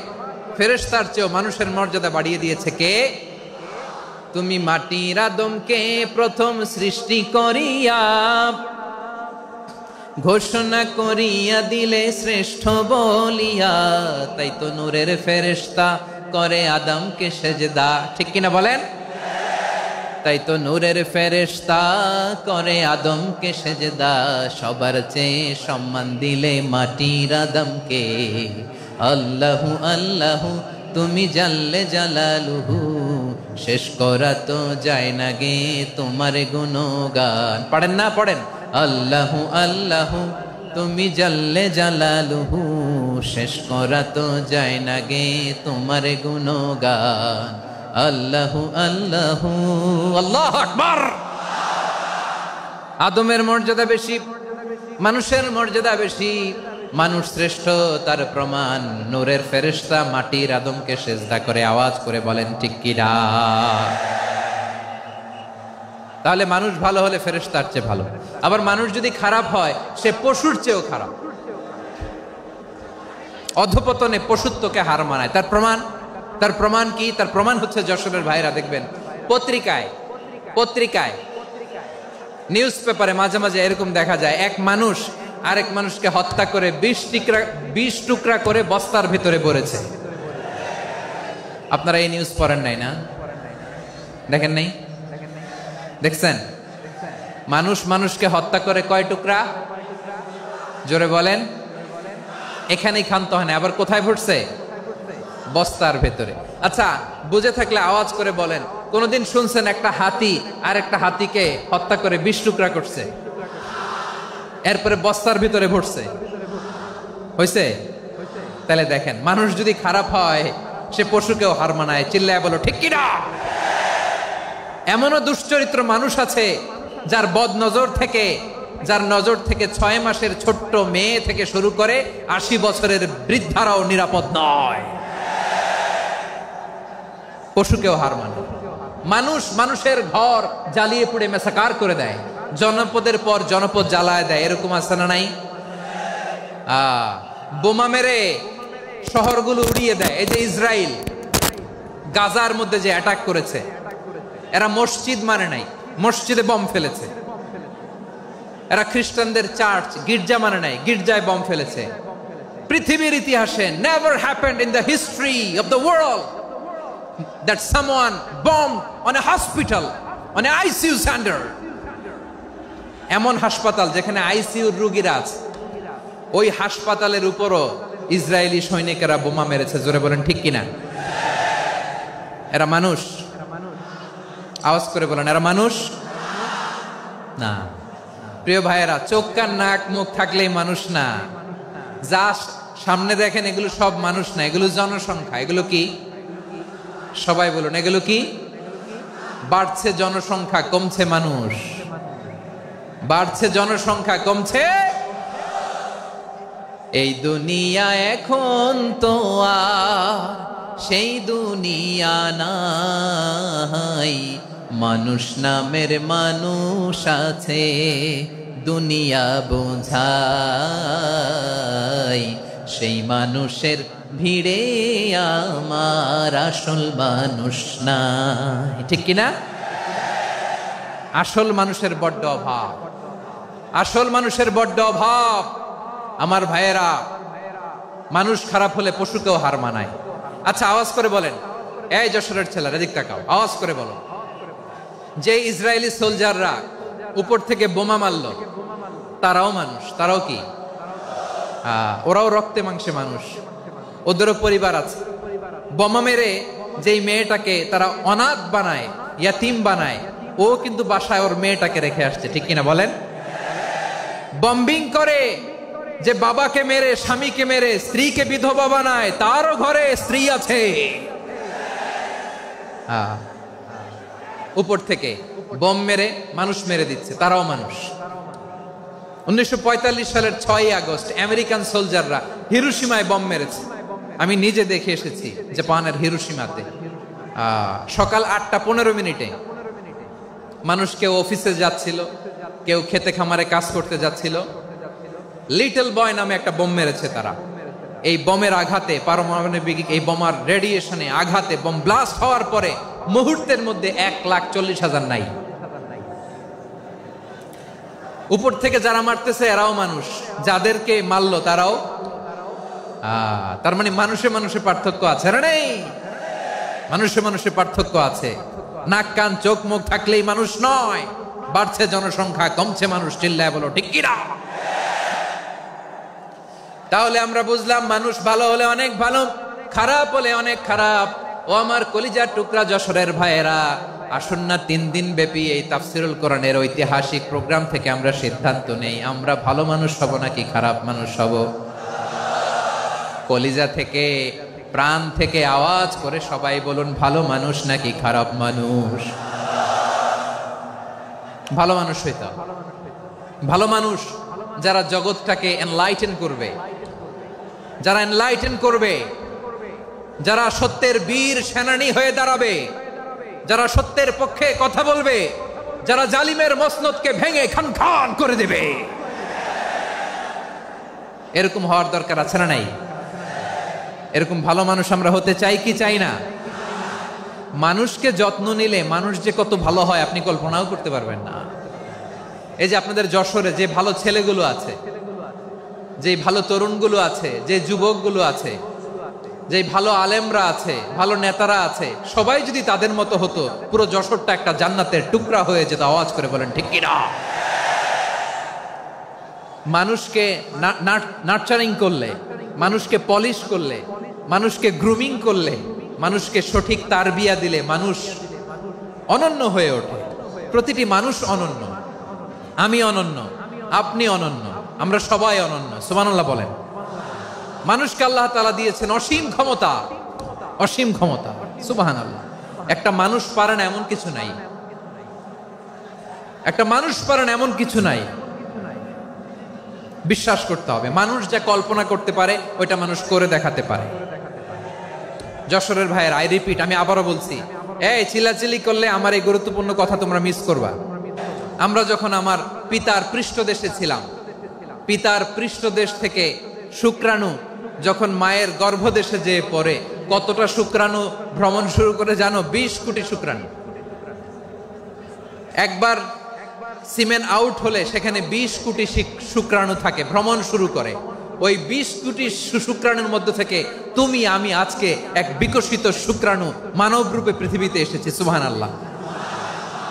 ফেরেশতার চেয়েও মানুষের মর্যাদা বাড়িয়ে দিয়েছে কে? তুমি মাটির আদমকে প্রথম সৃষ্টি করিয়া ঘোষণা করিয়া দিলে শ্রেষ্ঠ বলিয়া, তাই তো নূরের ফেরেশতা করে আদমকে সেজদা। ঠিক কিনা বলেন? তাই তো নূরের ফেরেশতা করে আদমকে সেজদা, সবার চেয়ে সম্মান দিলে মাটির আদমকে। আল্লাহু আল্লাহু তুমি জাল্লে জালালুহু, শেষ করা তো যায় না গে তোমার গুণগান। পড়েন না? পড়েন। আল্লাহু আল্লাহু তুমি জাল্লে জালালুহু, শেষ করা তো যায় না গে তোমার গুণগান। আল্লাহু আল্লাহু, আল্লাহু আকবার। আদমের মর্যাদা বেশি, মানুষের মর্যাদা বেশি, মানুষ শ্রেষ্ঠ, তার প্রমাণ নূরের ফেরেশতা মাটির আদমকে সেজদা করে। আওয়াজ করে বলেন ঠিক কি না? তাহলে মানুষ ভালো হলে ফেরেশতার চেয়ে ভালো, আবার মানুষ যদি খারাপ হয় সে পশুর চেয়েও খারাপ, অধপতনে পশুত্বকে হার মানায়। তার প্রমাণ, তার প্রমাণ কি? তার প্রমাণ হচ্ছে যশোরের ভাইরা দেখবেন পত্রিকায় নিউজ পেপারে মাঝে মাঝে এরকম দেখা যায়, এক মানুষ আরেক মানুষকে হত্যা করে 20 টুকরা করে বস্তার ভিতরে ভরেছে। আপনারা এই নিউজ পড়েন নাই না? দেখেন নাই? দেখছেন? মানুষ মানুষকে হত্যা করে কয় টুকরা? জোরে বলেন। এখানেই ক্ষান্ত হয় না, আবার কোথায় ভরছে? বস্তার ভেতরে। আচ্ছা, বুঝে থাকলে আওয়াজ করে বলেন, কোনদিন শুনছেন একটা হাতি আর একটা হাতিকে হত্যা করে 20 টুকরা করছে, এরপরে বস্তার ভিতরে ভরছে? হয়েছে? তাহলে দেখেন, মানুষ যদি খারাপ হয় সে পশুকেও হার মানায়। চিল্লায় বলো ঠিক কিনা? এমনও দুশ্চরিত্র মানুষ আছে যার যার নজর থেকে 6 মাসের ছোট্ট মেয়ে থেকে শুরু করে 80 বছরের বৃদ্ধারাও নিরাপদ নয়। পশুকেও হার মানে। মানুষের ঘর জ্বালিয়ে পুড়ে মেসাকার করে দেয়, জনপদের পর জনপদ জ্বালায় দেয়, এরকম আছে না নাই? বোমা মেরে শহরগুলো উড়িয়ে দেয়। এই যে ইসরায়েল গাজার মধ্যে যে অ্যাটাক করেছে, এরা মসজিদ মানে নাই, মসজিদে বম ফেলেছে। এরা খ্রিস্টানদের চার্চ গির্জা মানে নাই, গির্জায় বম ফেলেছে। পৃথিবীর ইতিহাসে never happened in the history of the world that someone bombed on a hospital, on a ICU center. এমন হাসপাতাল যেখানে আইসিইউর রোগীরা আছে, ওই হাসপাতালের উপরও ইসরায়েলি সৈনিকেরা বোমা মেরেছে। জোরে বলেন ঠিক কিনা? এরা মানুষ? আওয়াজ করে বলেন, এরা মানুষ না। প্রিয় ভাইয়েরা, চোখ কান নাক মুখ থাকলেই মানুষ না। যা সামনে দেখেন এগুলো সব মানুষ না, এগুলো জনসংখ্যা। এগুলো কি? সবাই বলুন, এগুলো কি? বাড়ছে জনসংখ্যা, কমছে মানুষ। বাড়ছে জনসংখ্যা, কমছে। এই দুনিয়া এখন তো আর সেই দুনিয়া নাই, মানুষ নামের মানুষ আছে দুনিয়া বোঝাই, সেই মানুষের ভিড়ে আমার আসল মানুষ নাই। ঠিক কিনা? আসল মানুষের বড্ড অভাব, আসল মানুষের বড্ড অভাব। আমার ভাইয়েরা, মানুষ খারাপ হলে পশুকেও হার মানায়। আচ্ছা, আওয়াজ করে বলেন, এই যশোরের ছেলেরা এদিক তাকাও, আওয়াজ করে বলো, যে ইসরায়েলি সোলজাররা উপর থেকে বোমা মারল, তারাও মানুষ? তারাও কি? ওরাও রক্তে মাংসে মানুষ, ওদেরও পরিবার আছে। বোমা মেরে যেই মেয়েটাকে তারা অনাথ বানায়, ইয়াতিম বানায়, ও কিন্তু বাসায় ওর মেয়েটাকে রেখে আসছে। ঠিক কিনা বলেন? বম্বিং করে যে বাবাকে মেরে, স্বামীকে মেরে স্ত্রীকে বিধবা বানায়, তারও ঘরে স্ত্রী আছে। উপর থেকে বম মেরে মানুষ মেরে দিচ্ছে, তারাও মানুষ। 1945 সালের 6 আগস্ট আমেরিকান সোলজাররা হিরোশিমায় বম মেরেছে। আমি নিজে দেখে এসেছি জাপানের হিরোশিমাতে। সকাল 8:15 মানুষ কেউ অফিসে যাচ্ছিল, কেউ খেতে খামারে কাজ করতে যাচ্ছিল। লিটল বয় নামে একটা বোম মেরেছে তারা। এই বোমের আঘাতে, পারমাণবিক এই বোমার রেডিয়েশনে আঘাতে, বোম ব্লাস্ট হওয়ার পরে মুহূর্তের মধ্যে 1,40,000 নাই। উপর থেকে যারা মারতেছে এরাও মানুষ, যাদেরকে মারলো তারাও। তার মানে মানুষে মানুষে পার্থক্য আছে না? নেই? মানুষে মানুষে পার্থক্য আছে। নাক কান চোখ মুখ থাকলেই মানুষ নয়। বাড়ছে জনসংখ্যা, কমছে মানুষ। চিল্লায় বলো ঠিক কিনা? তাহলে আমরা বুঝলাম, মানুষ ভালো হলে অনেক ভালো, খারাপ হলে অনেক খারাপ। ও আমার কলিজার টুকরা যশোরের ভাইয়েরা, আসুন না 3 দিন ব্যাপী এই তাফসিরুল কোরআনের ঐতিহাসিক প্রোগ্রাম থেকে আমরা সিদ্ধান্ত নেই, আমরা ভালো মানুষ হব নাকি খারাপ মানুষ হব। কলিজা থেকে, প্রাণ থেকে আওয়াজ করে সবাই বলুন, ভালো মানুষ নাকি খারাপ মানুষ? ভালো মানুষ হইতে হবে। ভালো মানুষ যারা জগৎটাকে এনলাইটেন করবে, যারা এনলাইটেন করবে, যারা সত্যের বীর সেনানী হয়ে দাঁড়াবে, যারা সত্যের পক্ষে কথা বলবে, যারা জালিমের মসনদকে ভেঙে খান খান করে দেবে, এরকম হওয়ার দরকার আছে না নাই? এরকম ভালো মানুষ আমরা হতে চাই কি চাই না? মানুষকে যত্ন নিলে মানুষ যে কত ভালো হয় আপনি কল্পনাও করতে পারবেন না। এই যে আপনাদের যশোরে যে ভালো ছেলেগুলো আছে, যে ভালো তরুণগুলো আছে, যে যুবকগুলো আছে, যে ভালো আলেমরা আছে, ভালো নেতারা আছে, সবাই যদি তাদের মতো হতো, পুরো যশোরটা একটা জান্নাতের টুকরা হয়ে যেত। আওয়াজ করে বলেন ঠিক কিনা? মানুষকে নার্চারিং করলে, মানুষকে পলিশ করলে, মানুষকে গ্রুমিং করলে, মানুষকে সঠিক তারবিয়া দিলে মানুষ অনন্য হয়ে ওঠে। প্রতিটি মানুষ অনন্য। আমি অনন্য, আপনি অনন্য, আমরা সবাই অনন্য। সুবহানাল্লাহ বলেন। মানুষকে আল্লাহ তাআলা দিয়েছেন অসীম ক্ষমতা, অসীম ক্ষমতা। সুবহানাল্লাহ। একটা মানুষ পারে না এমন কিছু নাই। একটা মানুষ পারেন এমন কিছু নাই, বিশ্বাস করতে হবে। মানুষ যা কল্পনা করতে পারে ওইটা মানুষ করে দেখাতে পারে। যশোরের ভাইয়ের, আই রিপিট, আমি আবারও বলছি, এই চিল্লাচিল্লি করলে আমার এই গুরুত্বপূর্ণ কথা তোমরা মিস করবা। আমরা যখন আমার পিতার পৃষ্ঠদেশে ছিলাম, পিতার পৃষ্ঠদেশ থেকে শুক্রাণু যখন মায়ের গর্ভদেশে যেয়ে পড়ে, কতটা শুক্রাণু ভ্রমণ শুরু করে জানো? 20 কোটি শুক্রাণু। একবার সিমেন আউট হলে সেখানে 20 কোটি শুক্রাণু থাকে, ভ্রমণ শুরু করে। ওই 20 কোটি শুক্রাণুর মধ্যে থেকে তুমি আমি আজকে এক বিকশিত শুক্রাণু মানব রূপে পৃথিবীতে এসেছি। সুবহানাল্লাহ।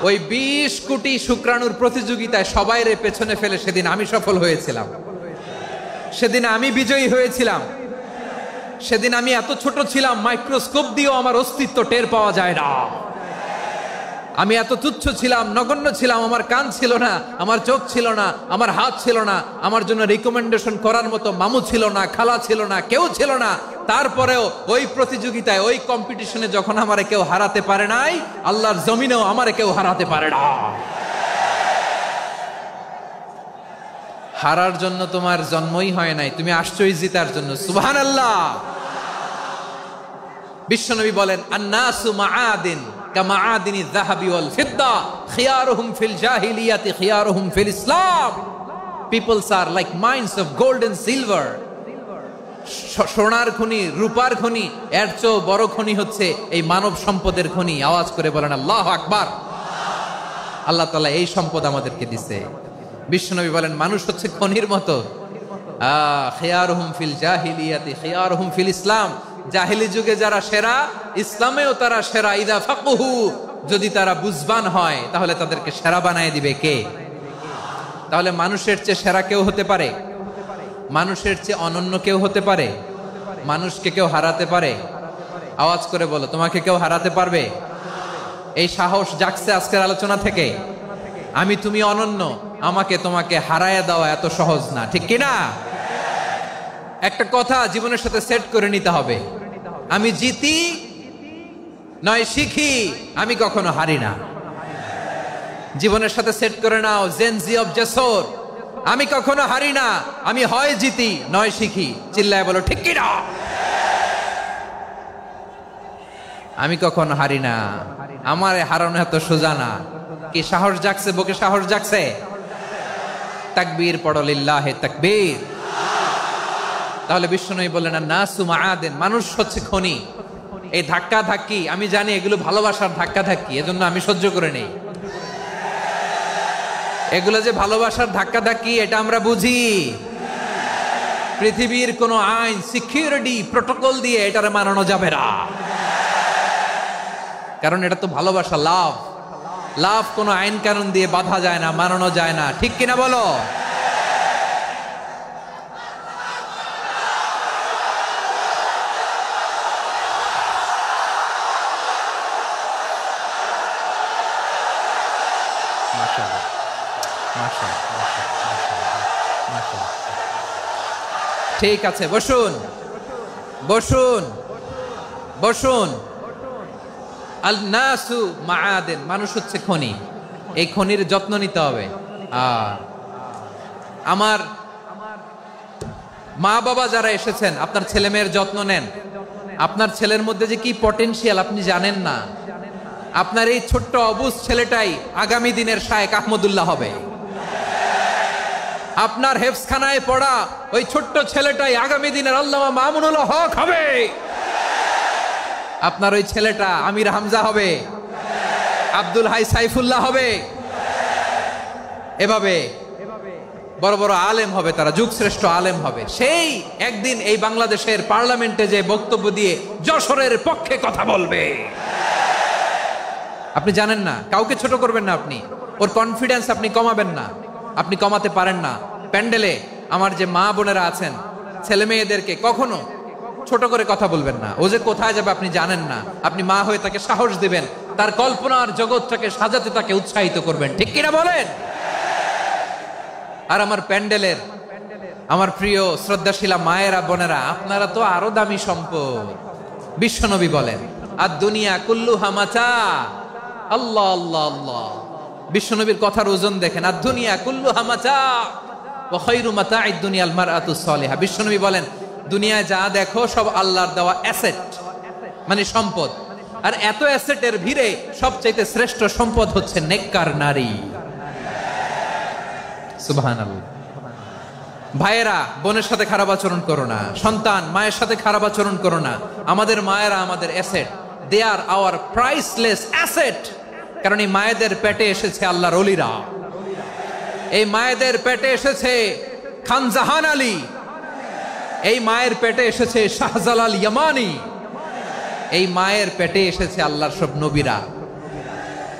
ওই 20 কোটি শুক্রাণুর প্রতিযোগিতায় সবাইরে পেছনে ফেলে সেদিন আমি সফল হয়েছিলাম, সেদিন আমি বিজয়ী হয়েছিলাম। সেদিন আমি এত ছোট ছিলাম, মাইক্রোস্কোপ দিয়েও আমার অস্তিত্ব টের পাওয়া যায় না। আমি এত তুচ্ছ ছিলাম, নগণ্য ছিলাম। আমার কান ছিল না, আমার চোখ ছিল না, আমার হাত ছিল না, আমার জন্য রিকমেন্ডেশন করার মতো মামু ছিল না, খালা ছিল না, কেউ ছিল না। তারপরেও ওই প্রতিযোগিতায়, ওই কম্পিটিশনে যখন আমারে কেউ হারাতে পারে নাই, আল্লাহর জমিনেও আমারে কেউ হারাতে পারে না। হারার জন্য তোমার জন্মই হয় নাই, তুমি আসছই জিতার জন্য। সুবহানাল্লাহ। বিশ্বনবী বলেন, আন্নাসু মাআদিন কামাআদিনি যাহাবি ওয়াল ফিদ্দা খিয়ারুহুম ফিল জাহিলিয়াতি খিয়ারুহুম ফিল ইসলাম। Peoples are like mines of gold and silver. সোনার খনি, রূপার খনি, এর চেয়েও বড় খনি হচ্ছে এই মানব সম্পদের খনি। আওয়াজ করে বলেন আল্লাহু আকবার। আল্লাহ তাআলা এই সম্পদ আমাদেরকে দিয়েছে। বিশ্বনবী বলেন, মানুষ হচ্ছে খনির মতো। খিয়ারুহুম ফিল জাহিলিয়াতি খিয়ারুহুম ফিল ইসলাম। জাহিলি যুগে যারা সেরা, ইসলামেও তারা সেরা। ইদা ফাকুহু, যদি তারা বুঝবান হয় তাহলে তাদেরকে সেরা বানায় দিবে কে? তাহলে মানুষের চেয়ে সেরা কেউ হতে পারে? মানুষের চেয়ে অনন্য কেউ হতে পারে? মানুষকে কেউ হারাতে পারে? আওয়াজ করে বলো, তোমাকে কেউ হারাতে পারবে? এই সাহস জাগছে আজকের আলোচনা থেকে। আমি তুমি অনন্য, আমাকে তোমাকে হারায় দেওয়া এত সহজ না, ঠিক কিনা? একটা কথা জীবনের সাথে সেট করে নিতে হবে, আমি জিতি নয় শিখি, আমি কখনো হারি না। জীবনের সাথে সেট করে নাও, জেনজি অফ যশোর, আমি কখনো হারি না, আমি হয় জিতি নয় শিখি। চিল্লায় বলো ঠিক কিনা? আমি কখনো হারি না, আমার হারানো এত সোজা না। কি সাহস জাগছে? বুকে সাহস জাগছে? তাকবীর পড়ো, লিল্লাহে তাকবীর। তাহলে বিশ্বনবী বললেন, নাসু মাআদিন, মানুষ হচ্ছে খনি। এই ধাক্কা ধাক্কি, আমি জানি এগুলো ভালোবাসার ধাক্কা ধাক্কি, এজন্য আমি সহ্য করে নেই। এগুলো যে ভালোবাসার ধাক্কা ধাক্কি, এটা আমরা বুঝি। পৃথিবীর কোন আইন, সিকিউরিটি প্রটোকল দিয়ে এটারে মানানো যাবে না, কারণ এটা তো ভালোবাসা, লাভ। লাভ কোনো আইন কানুন দিয়ে বাধা যায় না, মানানো যায় না, ঠিক কিনা বলো? ঠিক আছে, বসুন বসুন বসুন। আল নাসু মাআদিন, মানুষ হচ্ছে খনি। এই খনির যত্ন নিতে হবে। আমার মা বাবা যারা এসেছেন, আপনার ছেলে মেয়ের যত্ন নেন। আপনার ছেলের মধ্যে যে কি পটেনশিয়াল আপনি জানেন না। আপনার এই ছোট্ট অবুজ ছেলেটাই আগামী দিনের শায়েখ আহমদুল্লাহ হবে। আপনার হেফজখানায় পড়া ওই ছোট্ট ছেলেটাই আগামী দিনের আল্লামা মামুনুল হক হবে। আপনার ওই ছেলেটা আমির হামজা হবে, আব্দুল হাই সাইফুল্লাহ হবে। এভাবে বড় বড় আলেম হবে, তারা যুগশ্রেষ্ঠ আলেম হবে। সেই একদিন এই বাংলাদেশের পার্লামেন্টে যে বক্তব্য দিয়ে যশোরের পক্ষে কথা বলবে। আপনি জানেন না, কাউকে ছোট করবেন না, আপনি ওর কনফিডেন্স আপনি কমাবেন না, আপনি কমাতে পারেন না। প্যান্ডেলে আমার যে মা বোনেরা আছেন, ছেলে মেয়েদেরকে কখনো ছোট করে কথা বলবেন না। ও যে কোথায় যাবে আপনি জানেন না, আপনি মা হয়ে তাকে সাহস দিবেন, তার কল্পনার জগৎটাকে সাজাতে তাকে উৎসাহিত করবেন, ঠিক কিনা বলেন? আর আমার প্যান্ডেলের আমার প্রিয় শ্রদ্ধাশীলা মায়েরা বোনেরা, আপনারা তো আরো দামি সম্পদ। বিশ্বনবী বলেন, আর দুনিয়া কুল্লুহা মাতা। আল্লাহ আল্লাহ আল্লাহ, বিশ্বনবীর কথার ওজন দেখেন, আর দুনিয়া কুল্লুহা মাতা ওয়া খায়রু মাতা'আদ দুনিয়াল মারআতুস সালিহা। বিশ্বনবী বলেন, দুনিয়ায় যা দেখো সব আল্লাহর দেওয়া অ্যাসেট, মানে সম্পদ। আর এত অ্যাসেটের ভিড়ে সবচেয়ে শ্রেষ্ঠ সম্পদ হচ্ছে নেককার নারী। সুবহানাল্লাহ। ভাইয়েরা বোনের সাথে খারাপ আচরণ করো না, সন্তান মায়ের সাথে খারাপ আচরণ করো না। আমাদের মায়েরা আমাদের asset, they are our priceless asset. কারণ এই মায়েদের পেটে এসেছে আল্লাহর ওলিরা, এই মায়েদের পেটে এসেছে খান জাহান আলী, এই মায়ের পেটে এসেছে শাহজালাল ইয়ামানি, এই মায়ের পেটে এসেছে আল্লাহর সব নবীরা।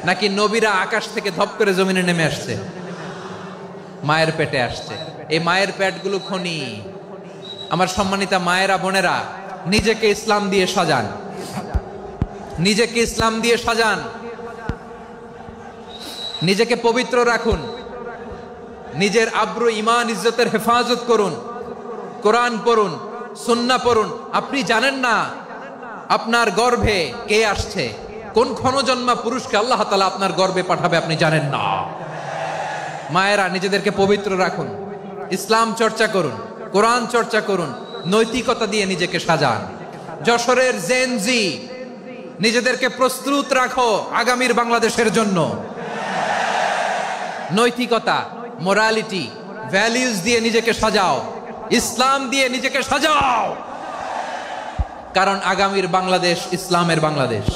নাকি নবীরা আকাশ থেকে ধপ করে জমিনে নেমে আসছে? মায়ের পেটে আসছে। এই মায়ের পেটগুলো খনি। আমার সম্মানিতা মায়েরা বোনেরা, নিজেকে ইসলাম দিয়ে সাজান, নিজেকে ইসলাম দিয়ে সাজান, নিজেকে পবিত্র রাখুন, নিজের আব্রু ইমান ইজ্জতের হেফাজত করুন, কোরআন পড়ুন, সুন্নাহ পড়ুন। আপনি জানেন না আপনার গর্ভে কে আসছে, কোন ক্ষণজন্মা পুরুষকে আল্লাহ তাআলা আপনার গর্ভে পাঠাবে আপনি জানেন না। মায়েরা নিজেদেরকে পবিত্র রাখুন, ইসলাম চর্চা করুন, কোরআন চর্চা করুন, নৈতিকতা দিয়ে নিজেকে সাজান। যশোরের জেনজি, নিজেদেরকে প্রস্তুত রাখো আগামীর বাংলাদেশের জন্য। নৈতিকতা, মোরালিটি, ভ্যালিউজ দিয়ে নিজেকে সাজাও, ইসলাম দিয়ে নিজেকে সাজাও। কারণ আগামীর বাংলাদেশ ইসলামের বাংলাদেশ।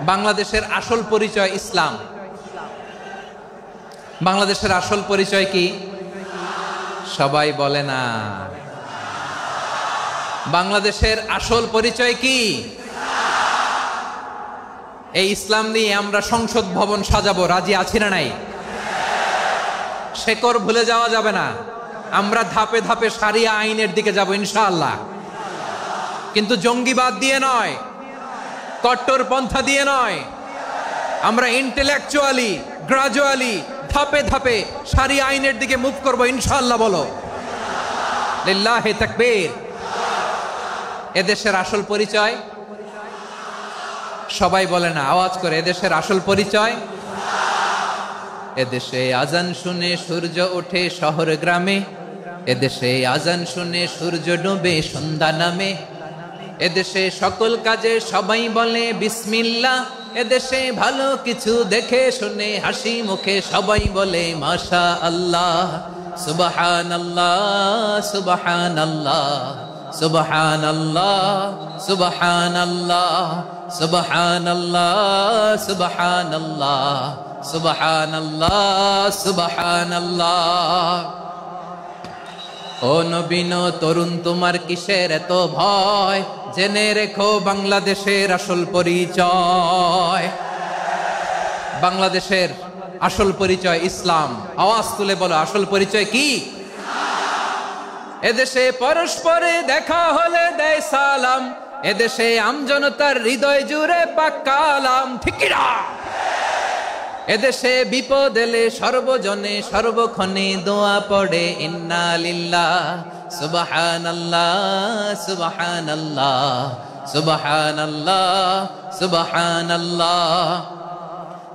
বাংলাদেশের আসল পরিচয় ইসলাম। বাংলাদেশের আসল পরিচয় কি? সবাই বলে না। বাংলাদেশের আসল পরিচয় কি? এই ইসলাম নিয়ে আমরা সংসদ ভবন সাজাবো, রাজি আছি না নাই? শেকড় ভুলে যাওয়া যাবে না। আমরা ধাপে ধাপে শারিয়া আইনের দিকে যাব ইনশাআল্লাহ, কিন্তু জঙ্গিবাদ দিয়ে নয়, কট্টর পন্থা দিয়ে নয়। আমরা ইন্টেলেকচুয়ালি, গ্রাজুয়ালি, ধাপে ধাপে শারিয়া আইনের দিকে মুভ করব ইনশাআল্লাহ। বলো লিল্লাহি তাকবীর। এদেশের আসল পরিচয় সবাই বলে না, আওয়াজ করে, এদেশের আসল পরিচয়। এদেশে আজান শুনে সূর্য ওঠে শহর গ্রামে, এদেশে আজান শুনে সূর্য ডুবে সন্ধ্যা নামে, এদেশে সকল কাজে সবাই বলে বিসমিল্লাহ, এদেশে ভালো কিছু দেখে শুনে হাসি মুখে সবাই বলে মাশা আল্লাহ। সুবহানাল্লাহ, সুবহানাল্লাহ, সুবহানাল্লাহ, সুবহানাল্লাহ, সুবহানাল্লাহ, সুবহানাল্লাহ, সুবহানাল্লাহ, সুবহানাল্লাহ। ও নবীন তরুণ, তোমার কিসের এত ভয়? জেনে রেখো বাংলাদেশের আসল পরিচয়। বাংলাদেশের আসল পরিচয় ইসলাম। আওয়াজ তুলে বলো, আসল পরিচয় কি? এদেশে পরস্পরে দেখা হলে দেয় সালাম, এদেশে আমজনতার হৃদয় জুড়ে পাক্কালাম। ঠিক না? এদেশে বিপদ এলে সর্বজনে সর্বক্ষণে দোয়া পড়ে ইন্না লিল্লাহ, সুবহানাল্লাহ, সুবহানাল্লাহ, সুবহানাল্লাহ, সুবহানাল্লাহ।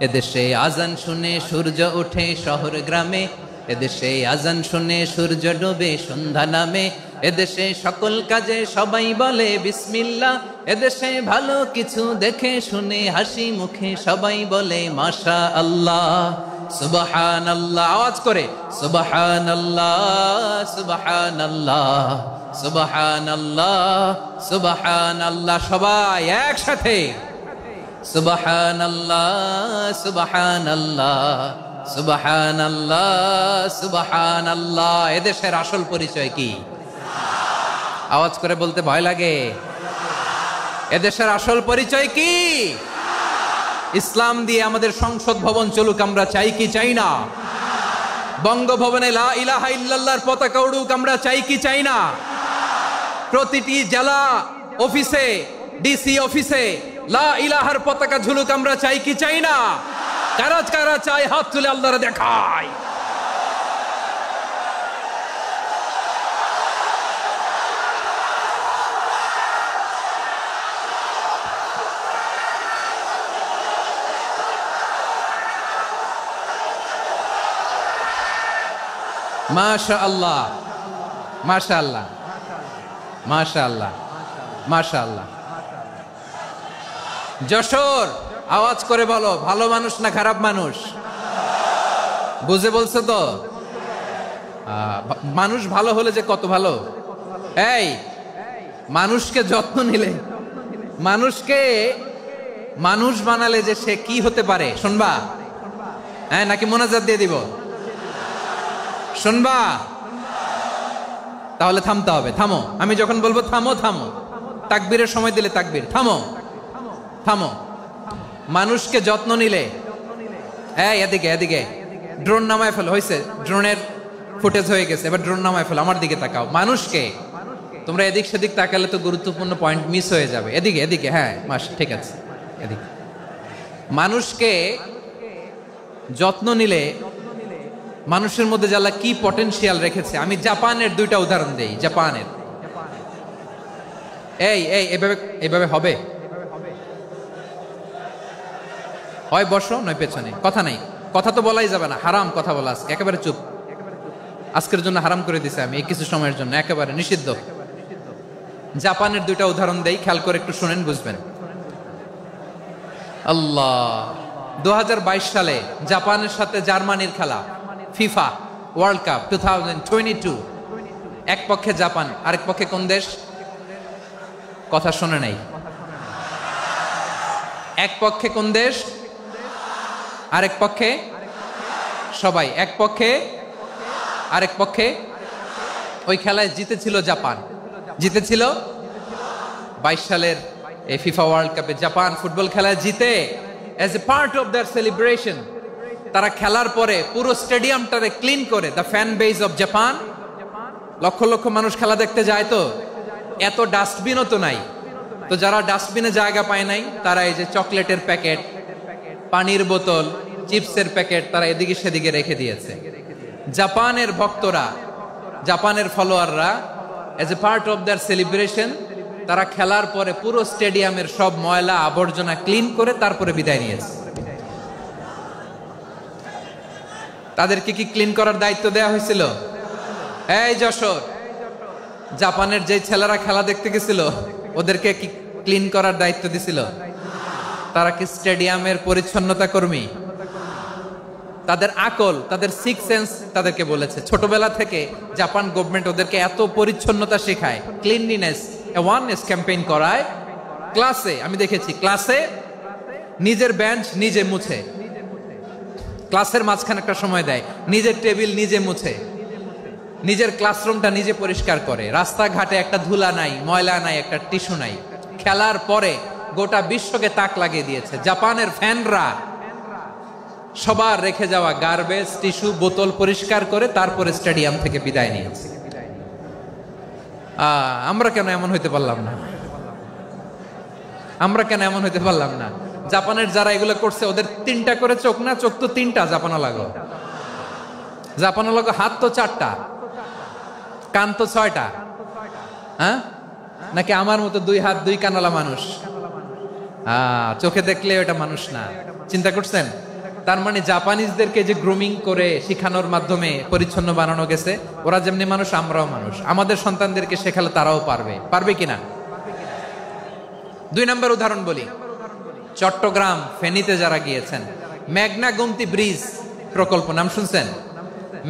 এদেশে আজান শুনে সূর্য ওঠে শহর গ্রামে, এদেশে আজান শুনে সূর্য ডুবে সন্ধ্যা নামে, এদেশে সকল কাজে সবাই বলে বিসমিল্লাহ, এদেশে ভালো কিছু দেখে শুনে হাসি মুখে সবাই বলে মাশা আল্লাহ। সুবহানাল্লাহ, আওয়াজ করে সুবহানাল্লাহ, সুবহানাল্লাহ, সুবহানাল্লাহ, সুবহানাল্লাহ। সবাই একসাথে সুবহানাল্লাহ, সুবহানাল্লাহ, সুবহানাল্লাহ, সুবহানাল্লাহ। এদেশের আসল পরিচয় কি? আওয়াজ করে বলতে ভয় লাগে। এদেশের আসল পরিচয় কি? ইসলাম দিয়ে আমাদের সংসদ ভবন চলুক, আমরা চাই কি চাই না? বঙ্গভবনে লা ইলাহা ইল্লাল্লাহর পতাকা উড়ুক, আমরা চাই কি চাই না? প্রতিটি জেলা অফিসে, ডিসি অফিসে লা ইলাহার পতাকা ঝুলুক, আমরা চাই কি চাই না? কারা কারা চাই হাত তুলে আল্লাহরে দেখায়। মাশাআল্লাহ, মাশাআল্লাহ, মাশাআল্লাহ, মাশাআল্লাহ। যশোর, আওয়াজ করে বলো, ভালো মানুষ না খারাপ মানুষ? বুঝে বলছো তো? মানুষ ভালো হলে যে কত ভালো। এই মানুষকে যত্ন নিলে, মানুষকে মানুষ বানালে যে সে কি হতে পারে শুনবা? হ্যাঁ, নাকি মোনাজাত দিয়ে দিব? শুনবা? তাহলে থামতে হবে। থামো, আমি যখন বলবো থামো থামো, তাকবীরের সময় দিলে তাকবীর। থামো থামো। মানুষকে যত্ন নিলে, এই এদিকে এদিকে, ড্রোন নামায় ফেলো। হয়েছে, ড্রোনের ফুটেজ হয়ে গেছে, এবার ড্রোন নামায় ফেলো। আমার দিকে তাকাও। মানুষকে, তোমরা এদিক সেদিক তাকালে তো গুরুত্বপূর্ণ পয়েন্ট মিস হয়ে যাবে। এদিকে এদিকে, হ্যাঁ মাস, ঠিক আছে, এদিকে। মানুষকে যত্ন নিলে মানুষের মধ্যে যারা কি পটেনশিয়াল রেখেছে। আমি জাপানের দুইটা উদাহরণ দেই। জাপানের, এই এই এভাবে এভাবে হবে, হয় বসো নয় পেছনে, কথা নাই, কথা তো বলাই যাবে না, হারাম কথা বলা। আজকে একেবারে চুপ, আজকের জন্য হারাম করে দিছে আমি, এই কিছু সময়ের জন্য একেবারে নিষিদ্ধ। জাপানের দুইটা উদাহরণ দেই, খেয়াল করে একটু শুনেন, বুঝবেন। আল্লাহ, 2022 সালে জাপানের সাথে জার্মানির খেলা, ফিফা ওয়ার্ল্ড কাপ 2022। এক পক্ষে জাপান, আরেক পক্ষে কোন দেশ? কথা শোনে নাই। এক পক্ষে কোন দেশ, আরেক পক্ষে সবাই। এক পক্ষে, আরেক পক্ষে। ওই খেলায় জিতেছিল জাপান, জিতেছিল 22 সালের এই ফিফা ওয়ার্ল্ড কাপে। জাপান ফুটবল খেলায় জিতে, as a part of their celebration তারা খেলার পরে পুরো স্টেডিয়ামটারে ক্লিন করে। The fan base of Japan, lakh lakh মানুষ খেলা দেখতে যায়, তো এত ডাস্টবিনও তো নাই। তো যারা ডাস্টবিনে জায়গা পায় নাই, তারা এই যে চকলেটের প্যাকেট, পানির বোতল, চিপসের প্যাকেট তারা এদিকে সেদিকে রেখে দিয়েছে। জাপানের ভক্তরা, জাপানের ফলোয়াররা, as a part of their celebration তারা খেলার পরে পুরো স্টেডিয়ামের সব ময়লা আবর্জনা ক্লিন করে তারপরে বিদায় নিয়েছে। তাদেরকে কি ক্লিন করার দায়িত্ব দেওয়া হয়েছিল? এই যশোর, জাপানের যে ছেলেরা খেলা দেখতে গেছিল ওদেরকে কি ক্লিন করার দায়িত্ব দিছিল? তারা কি স্টেডিয়ামের পরিচ্ছন্নতা কর্মী? তাদের আকল, তাদের সিক্স সেন্স তাদেরকে বলেছে। ছোটবেলা থেকে জাপান গভর্নমেন্ট ওদেরকে এত পরিচ্ছন্নতা শেখায়, ক্লিনলিনেস অ্যাওয়ারনেস ক্যাম্পেইন করায়। ক্লাসে আমি দেখেছি, ক্লাসে নিজের বেঞ্চ নিজে মুছে, ক্লাসের মাঝখানে একটা সময় দেয়, নিজের টেবিল নিজে মুছে, নিজের ক্লাসরুমটা নিজে পরিষ্কার করে। রাস্তাঘাটে একটা ধুলা নাই, ময়লা নাই, একটা টিস্যু নাই। খেলার পরে গোটা বিশ্বকে তাক লাগিয়ে দিয়েছে। জাপানের ফ্যানরা সবার রেখে যাওয়া গার্বেজ, টিস্যু, বোতল পরিষ্কার করে তারপরে স্টেডিয়াম থেকে বিদায় নিয়েছে। আমরা কেন এমন হইতে পারলাম না? আমরা কেন এমন হইতে পারলাম না? জাপানের যারা এগুলো করছে ওদের 3টা করে চোখ না? চোখ তো 3টা, জাপানা লাগো, জাপানা লাগো। হাত তো 4টা, কান তো 6টা। হ্যাঁ, নাকি আমার মতো 2 হাত 2 কানালা মানুষ? চোখে দেখলে ওটা মানুষ না। চিন্তা করছেন? তার মানে জাপানিজদেরকে যে গ্রুমিং করে শিখানোর মাধ্যমে পরিচ্ছন্ন বানানো গেছে, ওরা যেমনি মানুষ আমরাও মানুষ। আমাদের সন্তানদেরকে শেখালে তারাও পারবে, পারবে কিনা? 2 নম্বর উদাহরণ বলি। চট্টগ্রাম ফেনীতে যারা গিয়েছেন, মেঘনা গোমতী ব্রিজ প্রকল্প নাম শুনছেন?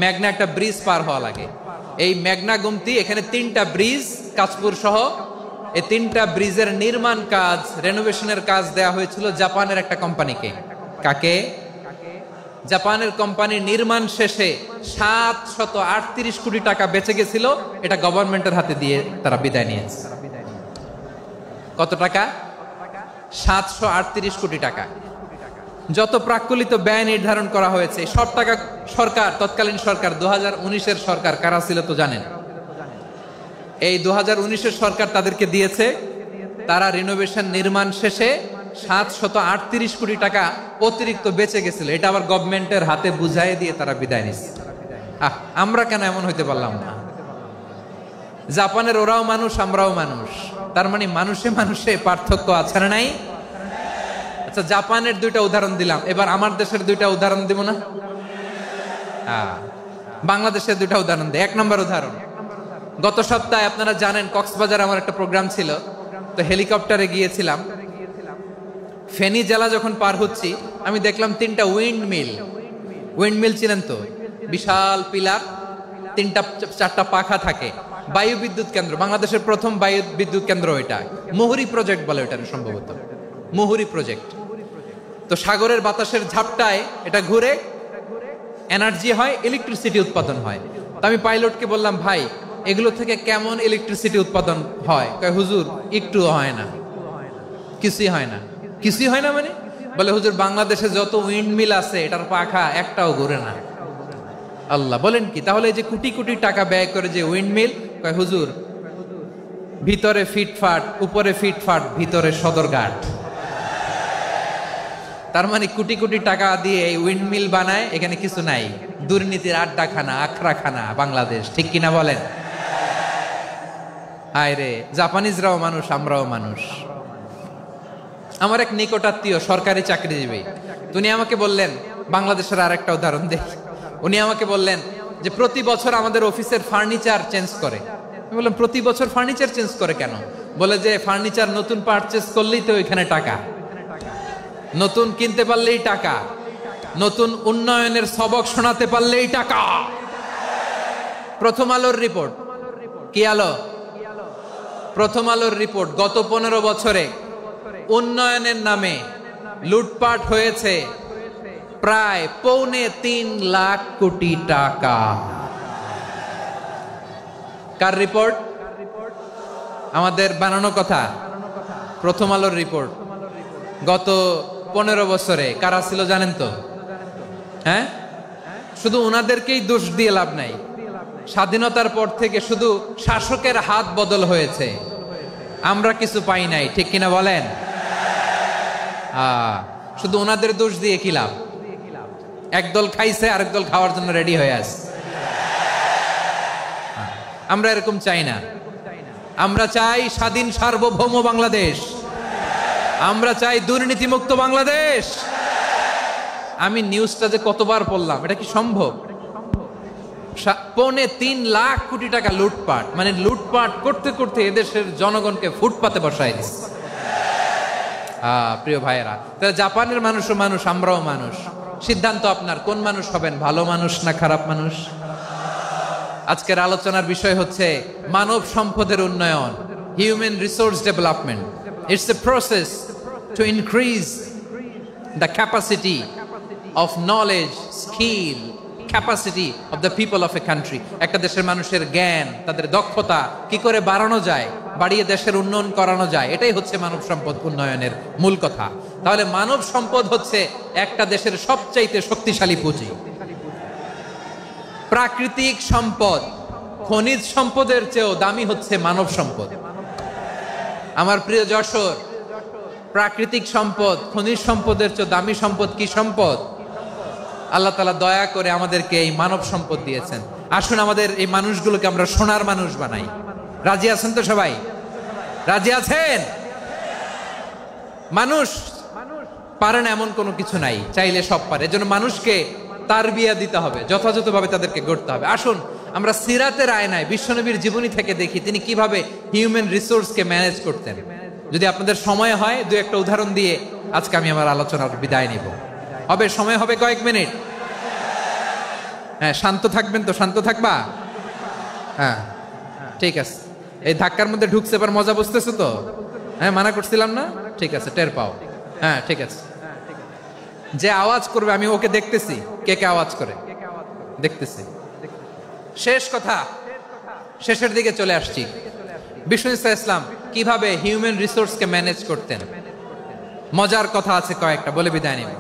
মেঘনা একটা ব্রিজ পার হওয়া লাগে। এই মেঘনা গোমতী, এখানে 3টা ব্রিজ কাঁচপুর সহ, এই 3টা ব্রিজের নির্মাণ কাজ, রেনোভেশনের কাজ দেয়া হয়েছিল জাপানের একটা কোম্পানিকে। কাকে? জাপানের কোম্পানির নির্মাণ শেষে 738 কোটি টাকা বেঁচে গেছিল, এটা গভর্নমেন্টের হাতে দিয়ে তারা বিদায় নিয়েছে। কত টাকা? 738 কোটি টাকা। যত প্রাক্কলিত ব্যয় নির্ধারণ করা হয়েছে সব টাকা সরকার, তৎকালীন সরকার 2019-এর সরকার, কারা ছিল তো জানেন? এই 2019-এর সরকার তাদেরকে দিয়েছে। তারা রিনোভেশন নির্মাণ শেষে 738 কোটি টাকা অতিরিক্ত বেঁচে গেছিল, এটা আবার গভর্নমেন্টের হাতে বুঝাই দিয়ে তারা বিদায় নিচ্ছে। আমরা কেন এমন হইতে পারলাম না? জাপানের ওরাও মানুষ, আমরাও মানুষ। তার মানে মানুষে মানুষে পার্থক্য আছে না নাই? আচ্ছা, জাপানের 2টা উদাহরণ দিলাম, এবার আমার দেশের 2টা উদাহরণ দিব না? বাংলাদেশের দুটা উদাহরণ দেয়। 1 নম্বর উদাহরণ, গত সপ্তাহে আপনারা জানেন কক্সবাজার আমার একটা প্রোগ্রাম ছিল, তো হেলিকপ্টারে গিয়েছিলাম। ফেনী জেলা যখন পার হচ্ছি আমি দেখলাম 3টা উইন্ডমিল চিনেন তো, বিশাল পিলার, 3টা-4টা পাখা থাকে, বায়ু বিদ্যুৎ কেন্দ্র, বাংলাদেশের প্রথম বায়ু বিদ্যুৎ কেন্দ্র এটা, মুহুরী প্রজেক্ট বলে এটা সম্ভবত, মুহুরী প্রজেক্ট। তো সাগরের বাতাসের ঝাপটায় এটা ঘুরে এনার্জি হয়, ইলেকট্রিসিটি উৎপাদন হয়। তো আমি পাইলটকে বললাম, ভাই এগুলো থেকে কেমন ইলেকট্রিসিটি উৎপাদন হয়? কয় হুজুর একটুও হয় না, কিছুই হয় না। কিছুই হয় না মানে? বলে হুজুর বাংলাদেশে যত উইন্ডমিল আছে এটার পাখা একটাও ঘুরে না। আল্লাহ, বলেন কি? তাহলে এই যে কোটি কোটি টাকা ব্যয় করে যে উইন্ডমিল, কয় হুজুর ভিতরে ফিটফাট, উপরে ফিটফাট, ভিতরে সদরঘাট। তার মানে কোটি কোটি টাকা দিয়ে এই উইন্ডমিল বানায়, এখানে কিছু নাই। দুর্নীতির আড্ডাখানা, আখড়াখানা বাংলাদেশ, ঠিক কিনা বলেন? হায় রে, জাপানিজরাও মানুষ, আমরাও মানুষ। আমার এক নিকটাত্মীয় সরকারি চাকরিজীবী, উনি আমাকে বললেন, বাংলাদেশের আর একটা উদাহরণ দেখ, উনি আমাকে বললেন যে প্রতি বছর আমাদের অফিসের ফার্নিচার চেঞ্জ করে। আমি বললাম প্রতি বছর ফার্নিচার চেঞ্জ করে কেন? বলে যে ফার্নিচার নতুন পারচেজ করলেই তো ওইখানে টাকা, নতুন কিনতে পারলেই টাকা, নতুন উন্নয়নের সবক শোনাতে পারলেই টাকা। প্রথম আলোর রিপোর্ট, কি আলো? প্রথম আলোর রিপোর্ট, গত 15 বছরে উন্নয়নের নামে লুটপাট হয়েছে প্রায় 3.25 লাখ কোটি টাকা। কার রিপোর্ট? আমাদের বানানো কথা, প্রথম আলোর রিপোর্ট। গত 15 বছরে কারা ছিল জানেন তো? হ্যাঁ, শুধু ওনাদেরকেই দোষ দিয়ে লাভ নাই। স্বাধীনতার পর থেকে শুধু শাসকের হাত বদল হয়েছে, আমরা কিছু পাই নাই, ঠিক কিনা বলেন? শুধু ওনাদের দোষ দিয়ে কি লাভ? একদল খাইছে, আরেক দল খাওয়ার জন্য রেডি হয়ে আছে। আমরা এরকম চাই না। আমরা চাই স্বাধীন সার্বভৌম বাংলাদেশ, আমরা চাই দুর্নীতিমুক্ত বাংলাদেশ। আমি নিউজটা যে কতবার পড়লাম, এটা কি সম্ভব? 3.25 লাখ কোটি টাকা লুটপাট, মানে লুটপাট করতে করতে এদেশের জনগণকে ফুটপাতে বসায় দিচ্ছে। প্রিয় ভাইয়েরা, তাহলে জাপানের মানুষও মানুষ, আমরাও মানুষ। সিদ্ধান্ত আপনার, কোন মানুষ হবেন, ভালো মানুষ না খারাপ মানুষ? আজকের আলোচনার বিষয় হচ্ছে মানব সম্পদের উন্নয়ন, human resource development. It's a process to increase the capacity of knowledge, skill, capacity of the people of a country. একটা দেশের মানুষের জ্ঞান, তাদের দক্ষতা কি করে বাড়ানো যায়, বাড়িয়ে দেশের উন্নয়ন করানো যায়, এটাই হচ্ছে মানব সম্পদ উন্নয়নের মূল কথা। তাহলে মানব সম্পদ হচ্ছে একটা দেশের সবচাইতে শক্তিশালী পুঁজি। প্রাকৃতিক সম্পদ, খনিজ সম্পদের চেয়েও দামি হচ্ছে মানব সম্পদ। আমার প্রিয় যশোর, প্রাকৃতিক সম্পদ, খনিজ সম্পদের চেয়ে দামি সম্পদ কি সম্পদ? আল্লাহ তাআলা দয়া করে আমাদেরকে এই মানব সম্পদ দিয়েছেন। আসুন আমাদের এই মানুষগুলোকে আমরা সোনার মানুষ বানাই। রাজি আছেন তো সবাই? রাজি আছেন? মানুষ পারে না এমন কোনো কিছু নাই, চাইলে সব পারে। এজন্য মানুষকে তারবিয়া দিতে হবে, যথাযথভাবে তাদেরকে গড়তে হবে। আসুন আমরা সিরাতের আয়নায় বিশ্বনবীর জীবনী থেকে দেখি তিনি কিভাবে হিউম্যান রিসোর্সকে ম্যানেজ করতেন। যদি আপনাদের সময় হয়, 2-1টা উদাহরণ দিয়ে আজকে আমি আমার আলোচনার বিদায় নিব। হবে সময় হবে কয়েক মিনিট? হ্যাঁ, শান্ত থাকবেন তো? শান্ত থাকবা? হ্যাঁ, ঠিক আছে। এই ধাক্কার মধ্যে ঢুকছে, এবার মজা বুঝতেছো তো? হ্যাঁ, মানা করছিলাম না? ঠিক আছে, টের পাও। হ্যাঁ, ঠিক আছে। যে আওয়াজ করবে আমি ওকে দেখতেছি, কে কে আওয়াজ করে দেখতেছি। শেষ কথা, শেষের দিকে চলে আসছি। বিষ্ণু ইসলাম কিভাবে হিউম্যান রিসোর্সকে ম্যানেজ করতেন, মজার কথা আছে কয়েকটা, বলে বিদায় নিব।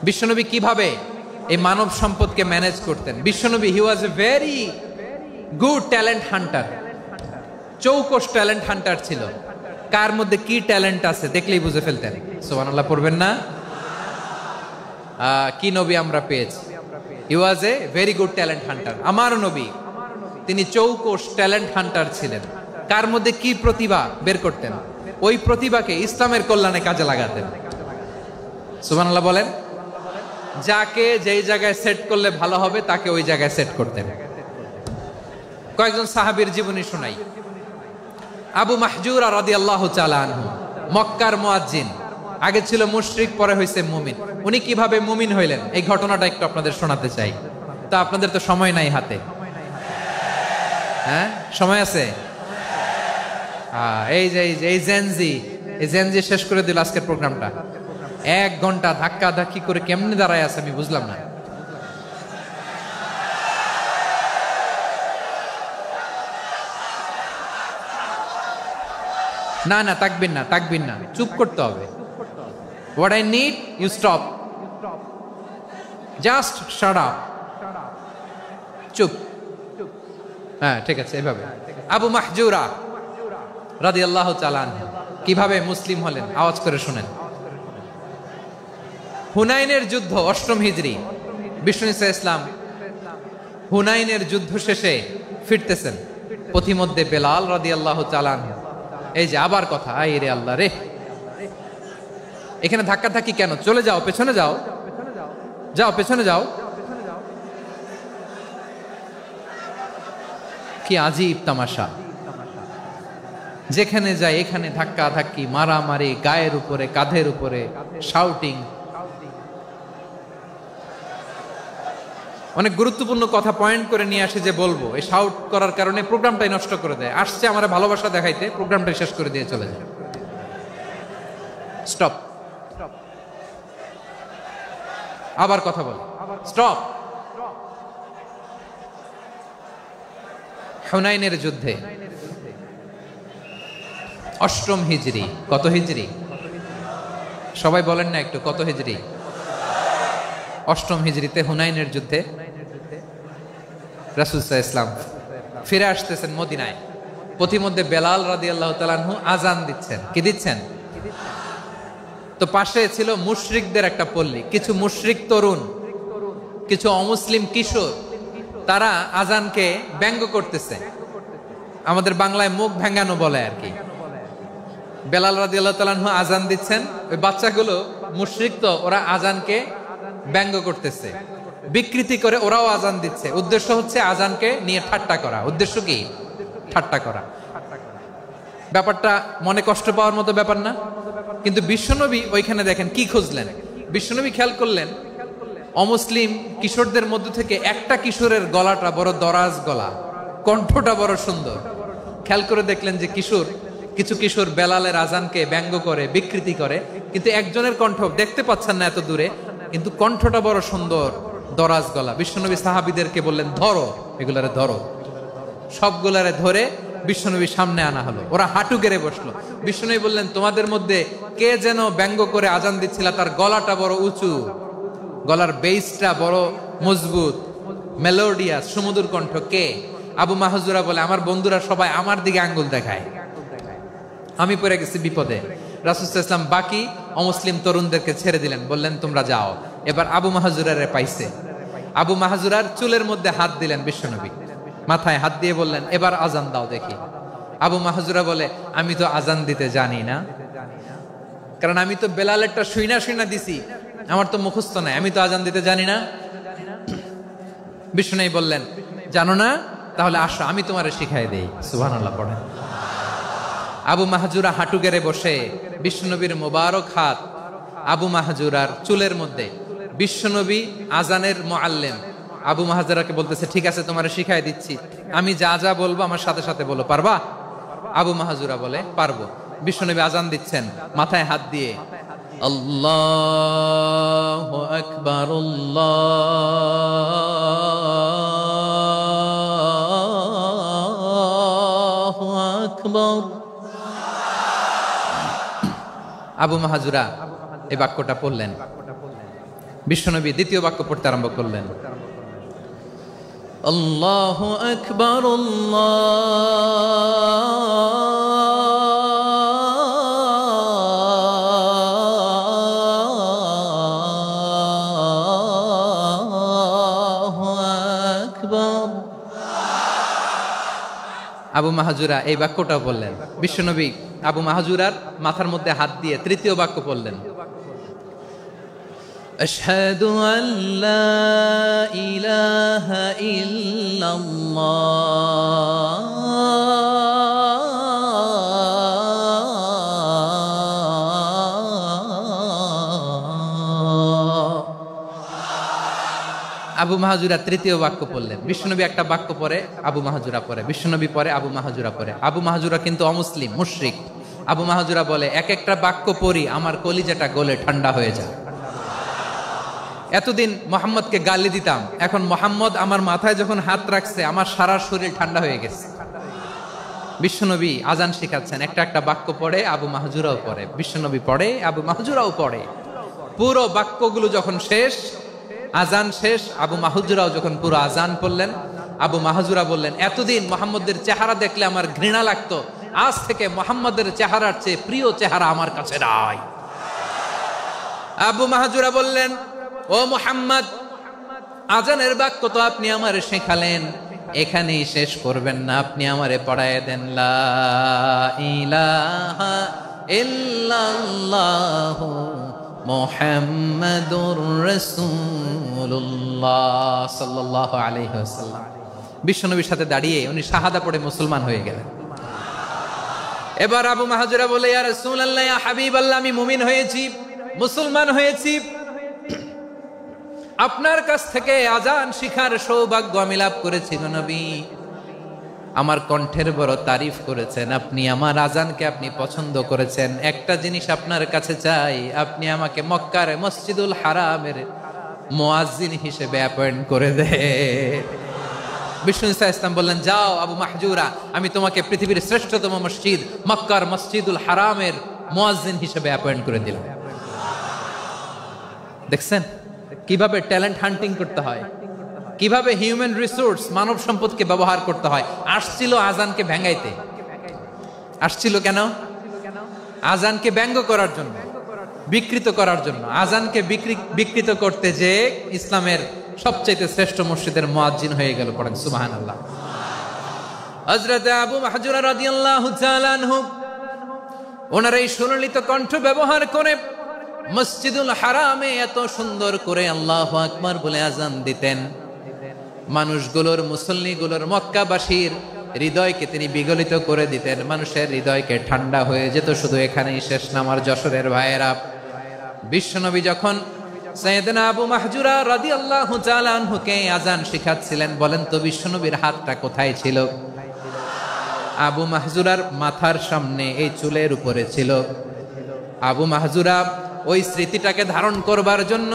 বিশ্বনবী কিভাবে এই মানব সম্পদকে ম্যানেজ করতেন। বিশ্বনবী, he was a very good talent hunter, চৌকস ট্যালেন্ট হান্টার ছিল। কার মধ্যে কি ট্যালেন্ট আছে দেখলেই বুঝে ফেলতেন। সুবহানাল্লাহ পড়বেন না? কি নবী আমরা পেয়েছি! He was a very good talent hunter. আমার নবী তিনি চৌকস ট্যালেন্ট হান্টার ছিলেন। কার মধ্যে কি প্রতিভা বের করতেন, ওই প্রতিভাকে ইসলামের কল্যাণে কাজে লাগাতেন। সুবহানাল্লাহ বলেন। যাকে যেই জায়গায় সেট করলে ভালো হবে তাকে ওই জায়গায় সেট করতেন। কয়েকজন সাহাবীর জীবনী শোনাই। আবু মাহজুরা রাদিয়াল্লাহু তাআলা আনহু, মক্কার মুয়াজ্জিন, আগে ছিল মুশরিক, পরে হয়েছে মুমিন। উনি কিভাবে মুমিন হইলেন এই ঘটনাটা একটু আপনাদের শোনাতে চাই। তা আপনাদের তো সময় নাই হাতে, হ্যাঁ সময় আছে? এই জেনজি শেষ করে দিল আজকের প্রোগ্রামটা। 1 ঘন্টা ধাক্কা ধাক্কি করে কেমনে দাঁড়ায় আছে আমি বুঝলাম না। না তাকবির না, চুপ করতে হবে। What I need, you stop. Just shut up. চুপ। হ্যাঁ ঠিক আছে, এভাবে। আবু মাহজুরা রাদিয়াল্লাহু তাআলা আনহু কিভাবে মুসলিম হলেন আওয়াজ করে শুনেন। হুনাইনের যুদ্ধ 8ম হিজরি, বিষ্ণু ইসলাম হুনাইনের যুদ্ধ শেষে ফিরতেছেন। পথিমধ্যে বেলাল রাদিয়াল্লাহু তাআলা আনহু, এই যে আবার কথা, আই রে আল্লাহ রে, এখানে ধাক্কা ধাক্কি কেন? চলে যাও, পেছনে যাও, পেছনে যাও। কি আজীব তামাশা! যেখানে যায় এখানে ধাক্কা ধাক্কি, মারামারি, গায়ের উপরে কাঁধের উপরে শাউটিং। অনেক গুরুত্বপূর্ণ কথা পয়েন্ট করে নিয়ে আসে যে বলবো, এই শাউট করার কারণে প্রোগ্রামটাই নষ্ট করে দেয়। আসছে আমার ভালোবাসা দেখাইতে, প্রোগ্রামটাই শেষ করে দিয়ে চলে যায়। স্টপ। আবার কথা বল, স্টপ। হুনাইনের যুদ্ধে 8ম হিজরি, কত হিজরি সবাই বলেন না একটু, কত হিজরি? 8ম হিজরিতে হুনাইনের যুদ্ধে রাসূল সাল্লাল্লাহু আলাইহি ওয়াসাল্লাম ফিরে আসতেছেন মদিনায়। পথিমধ্যে বেলাল রাদিয়াল্লাহু তাআলা আনহু আজান দিচ্ছেন। কি দিচ্ছেন? তো পাশে ছিল মুশরিকদের একটা পল্লী, কিছু মুশরিক তরুণ, কিছু অমুসলিম কিশোর, তারা আজানকে ব্যঙ্গ করতেছে। আমাদের বাংলায় মুখ ভেঙ্গানো বলে আর কি। বেলাল রাদিয়াল্লাহু তাআলা আনহু আজান দিচ্ছেন, ওই বাচ্চাগুলো মুশরিক, তো ওরা আজানকে ব্যঙ্গ করতেছে, বিকৃতি করে ওরাও আজান দিচ্ছে। উদ্দেশ্য হচ্ছে আজানকে নিয়ে ঠাট্টা করা। উদ্দেশ্য কি? ঠাট্টা করা। ব্যাপারটা মনে কষ্ট পাওয়ার মতো ব্যাপার না? কিন্তু বিশ্বনবী ওইখানে দেখেন কি খুঁজলেন। বিশ্বনবী খেয়াল করলেন অমুসলিম কিশোরদের মধ্য থেকে একটা কিশোরের গলাটা বড় দরাজ গলা, কণ্ঠটা বড় সুন্দর। খেয়াল করে দেখলেন যে কিছু কিশোর বেলালের আজানকে ব্যঙ্গ করে, বিকৃতি করে, কিন্তু একজনের কণ্ঠ দেখতে পাচ্ছেন না এত দূরে, কিন্তু কণ্ঠটা বড় সুন্দর, দরাজ গলা। বিশ্বনবী সাহাবীদেরকে বললেন, ধরো এগুলারে, ধরো। সবগুলারে ধরে বিশ্বনবীর সামনে আনা হলো। ওরা হাঁটু গেড়ে বসলো। বিশ্বনবী বললেন, তোমাদের মধ্যে কে যেন ব্যঙ্গ করে আজান দিচ্ছিল, তার গলাটা বড় উঁচু, গলার বেসটা বড় মজবুত, মেলোডিয়াস, সুমধুর কণ্ঠ। কে? আবু মাহজুরা বলে, আমার বন্ধুরা সবাই আমার দিকে আঙ্গুল দেখায়, আমি পড়ে গেছি বিপদে। রাসূল সাল্লাল্লাহু আলাইহি ওয়াসাল্লাম বাকি অমুসলিম তরুণদেরকে ছেড়ে দিলেন, বললেন তোমরা যাও। এবার আবু মাহজুরারে পাইছে। আবু মাহজুরার চুলের মধ্যে হাত দিলেন বিশ্বনবী, মাথায় হাত দিয়ে বললেন, এবার আজান দাও দেখি। আবু মাহজুরা বলে, আমি তো আজান দিতে জানি না, কারণ আমি তো বেলালেরটা শুইনা দিছি, আমার তো মুখস্থ নাই, আমি তো আজান দিতে জানি না। বিশ্বনবী বললেন, জানো না? তাহলে আসো, আমি তোমারে শিখাই দেই। সুবহানাল্লাহ পড়েন। আবু মাহজুরা হাঁটু গেড়ে বসে, বিশ্বনবীর মোবারক হাত আবু মাহজুরার চুলের মধ্যে। বিশ্বনবী আজানের মুআল্লিম আবু মাহজুরাকে বলতেছে, ঠিক আছে তোমারে শিখাই দিচ্ছি, আমি যা যা বলবো আমার সাথে সাথে বলো, পারবা? আবু মাহজুরা বলে, পারবো। বিশ্বনবী আজান দিচ্ছেন, মাথায় হাত দিয়ে, আল্লাহু আকবার, আল্লাহু আকবার। আবু মাহজুরা এই বাক্যটা পড়লেন। বিশ্বনবী দ্বিতীয় বাক্য পড়তে আরম্ভ করলেন, আল্লাহু আকবার, আল্লাহু আকবার। আবু মাহজুরা এই বাক্যটা বললেন। বিশ্বনবী আবু মাহজুরার মাথার মধ্যে হাত দিয়ে তৃতীয় বাক্য বললেন, أشهد أن لا إله إلا الله আবু মাহাজুরা তৃতীয় বাক্য পড়লেন। বিশ্বনবী একটা বাক্য পরে আবু মাহাজুরা পরে, বিশ্বনবী পরে আবু মাহাজুরা পরে। আবু মাহাজুরা কিন্তু অমুসলিম, মুশরিক। আবু মাহাজুরা বলে, এক একটা বাক্য পড়ি আমার কলিজাটা গলে ঠান্ডা হয়ে যায়। এতদিন মোহাম্মদকে গালি দিতাম, এখন মোহাম্মদ আমার মাথায় যখন হাত রাখছে আমার সারা শরীর ঠান্ডা হয়ে গেছে। বিশ্বনবী আজান শিখাচ্ছেন, একটা একটা বাক্য পড়ে আবু মাহাজুরাও পড়ে, বিশ্বনবী পড়ে আবু মাহাজুরাও পড়ে। পুরো বাক্যগুলো যখন শেষ, আজান শেষ, আবু মাহাজুরাও যখন পুরো আজান পড়লেন, আবু মাহাজুরা বললেন, এতদিন মোহাম্মদের চেহারা দেখলে আমার ঘৃণা লাগতো, আজ থেকে মোহাম্মদের চেহারার চেয়ে প্রিয় চেহারা আমার কাছে নাই। আবু মাহাজুরা বললেন, ও মুহাম্মদ, আজানের বাক্য তো আপনি আমারে শেখালেন, এখানেই শেষ করবেন না, আপনি আমারে পড়ায় দেন লা ইলাহা ইল্লাল্লাহু মুহাম্মাদুর রাসূলুল্লাহ সাল্লাল্লাহু আলাইহি ওয়াসাল্লাম। বিশ্বনবীর সাথে দাঁড়িয়ে উনি শাহাদা পড়ে মুসলমান হয়ে গেলেন। এবার আবু মাহাজুরা বলে, ইয়া রাসূলুল্লাহ, ইয়া হাবিবাল্লাহ, আমি মুমিন হয়েছি, মুসলমান হয়েছি, আপনার কাছ থেকে আজান শিখার সৌভাগ্য আমি লাভ করেছি গো নবী। আমার কণ্ঠের বড় তারিফ করেছেন, আপনি আমার আজানকে আপনি পছন্দ করেছেন। একটা জিনিস আপনার কাছে চাই, আপনি আমাকে মক্কার মসজিদুল হারামের মুয়াজ্জিন হিসেবে অ্যাপয়েন্ট করে দেন। বিষ্ণু ইসলাম বললেন, যাও আবু মাহজুরা, আমি তোমাকে পৃথিবীর শ্রেষ্ঠতম মসজিদ মক্কার মসজিদুল হারামের মুয়াজ্জিন হিসেবে অ্যাপয়েন্ট করে দিলাম। দেখছেন কিভাবে ট্যালেন্ট হান্টিং করতে হয়, কিভাবে হিউম্যান রিসোর্স মানব সম্পদকে ব্যবহার করতে হয়। আসছিল আজানকে ভেঙাইতে, আসছিল কেন? আজানকে ব্যঙ্গ করার জন্য, বিকৃত করার জন্য। আজানকে বিকৃত করতে যে ইসলামের সবচেয়ে শ্রেষ্ঠ মসজিদের মুয়াজ্জিন হয়ে গেল। পড়েন সুবহানাল্লাহ। হযরত আবু মাহজুরা রাদিয়াল্লাহু তাআলা আনহু ওনার এই সুললিত কণ্ঠ ব্যবহার করে মসজিদুল হারামে এত সুন্দর করে আল্লাহু আকবার বলে আজান দিতেন, মানুষগুলোর, মুসল্লিগুলোর, মক্কাবাসীর হৃদয়কে তিনি বিগলিত করে দিতেন, মানুষের হৃদয়কে ঠান্ডা হয়ে যেত। শুধু এখানেই শেষ না আমার যশোরের ভাইয়েরা। বিশ্বনবী যখন সাইয়েদনা আবু মাহজুরা রাদিয়াল্লাহু তাআলা আনহুকে আজান শিখাচ্ছিলেন, বলেন তো বিশ্বনবীর হাতটা কোথায় ছিল? আবু মাহজুরার মাথার সামনে, এই চুলের উপরে ছিল। আবু মাহজুরা ওই স্মৃতিটাকে ধারণ করবার জন্য,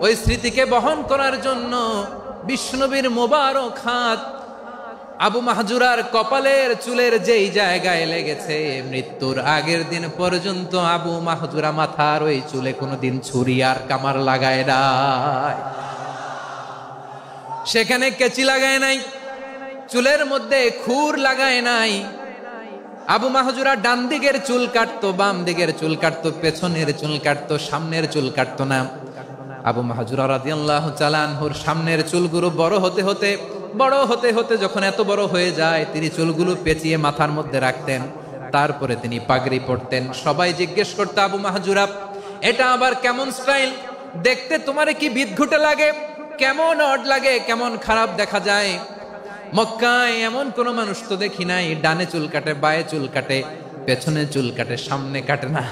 ওই স্মৃতিকে বহন করার জন্য বিশ্বনবীর মোবারক হাত আবু মাহজুরার কপালের চুলের যেই জায়গায় লেগেছে, মৃত্যুর আগের দিন পর্যন্ত আবু মাহজুরা মাথার ওই চুলে কোনোদিন ছুরি আর কামার লাগায় নাই, সেখানে কেচি লাগায় নাই, চুলের মধ্যে খুর লাগায় নাই। আবু মাহজুরা ডান দিকের চুল কাটতো, বাম দিকের চুল কাটতো, পেছনের চুল কাটতো, সামনের চুল কাটতো না। আবু মাহজুরা রাদিয়াল্লাহু তাআলা আনহুর সামনের চুলগুলো বড় হতে হতে যখন এত বড় হয়ে যায়, তিনি চুলগুলো পেঁচিয়ে মাথার মধ্যে রাখতেন, তারপরে তিনি পাগড়ি পরতেন। সবাই জিজ্ঞেস করতো, আবু মাহজুরা, এটা আবার কেমন স্টাইল? দেখতে তোমার কি বিদঘুটে লাগে? কেমন অড লাগে? কেমন খারাপ দেখা যায়? মক্কায় এমন কোন মানুষ তো দেখি নাই, ডানে চুল কাটে, বায়ে চুল কাটে, পেছনে চুল কাটে, সামনে কাটে না।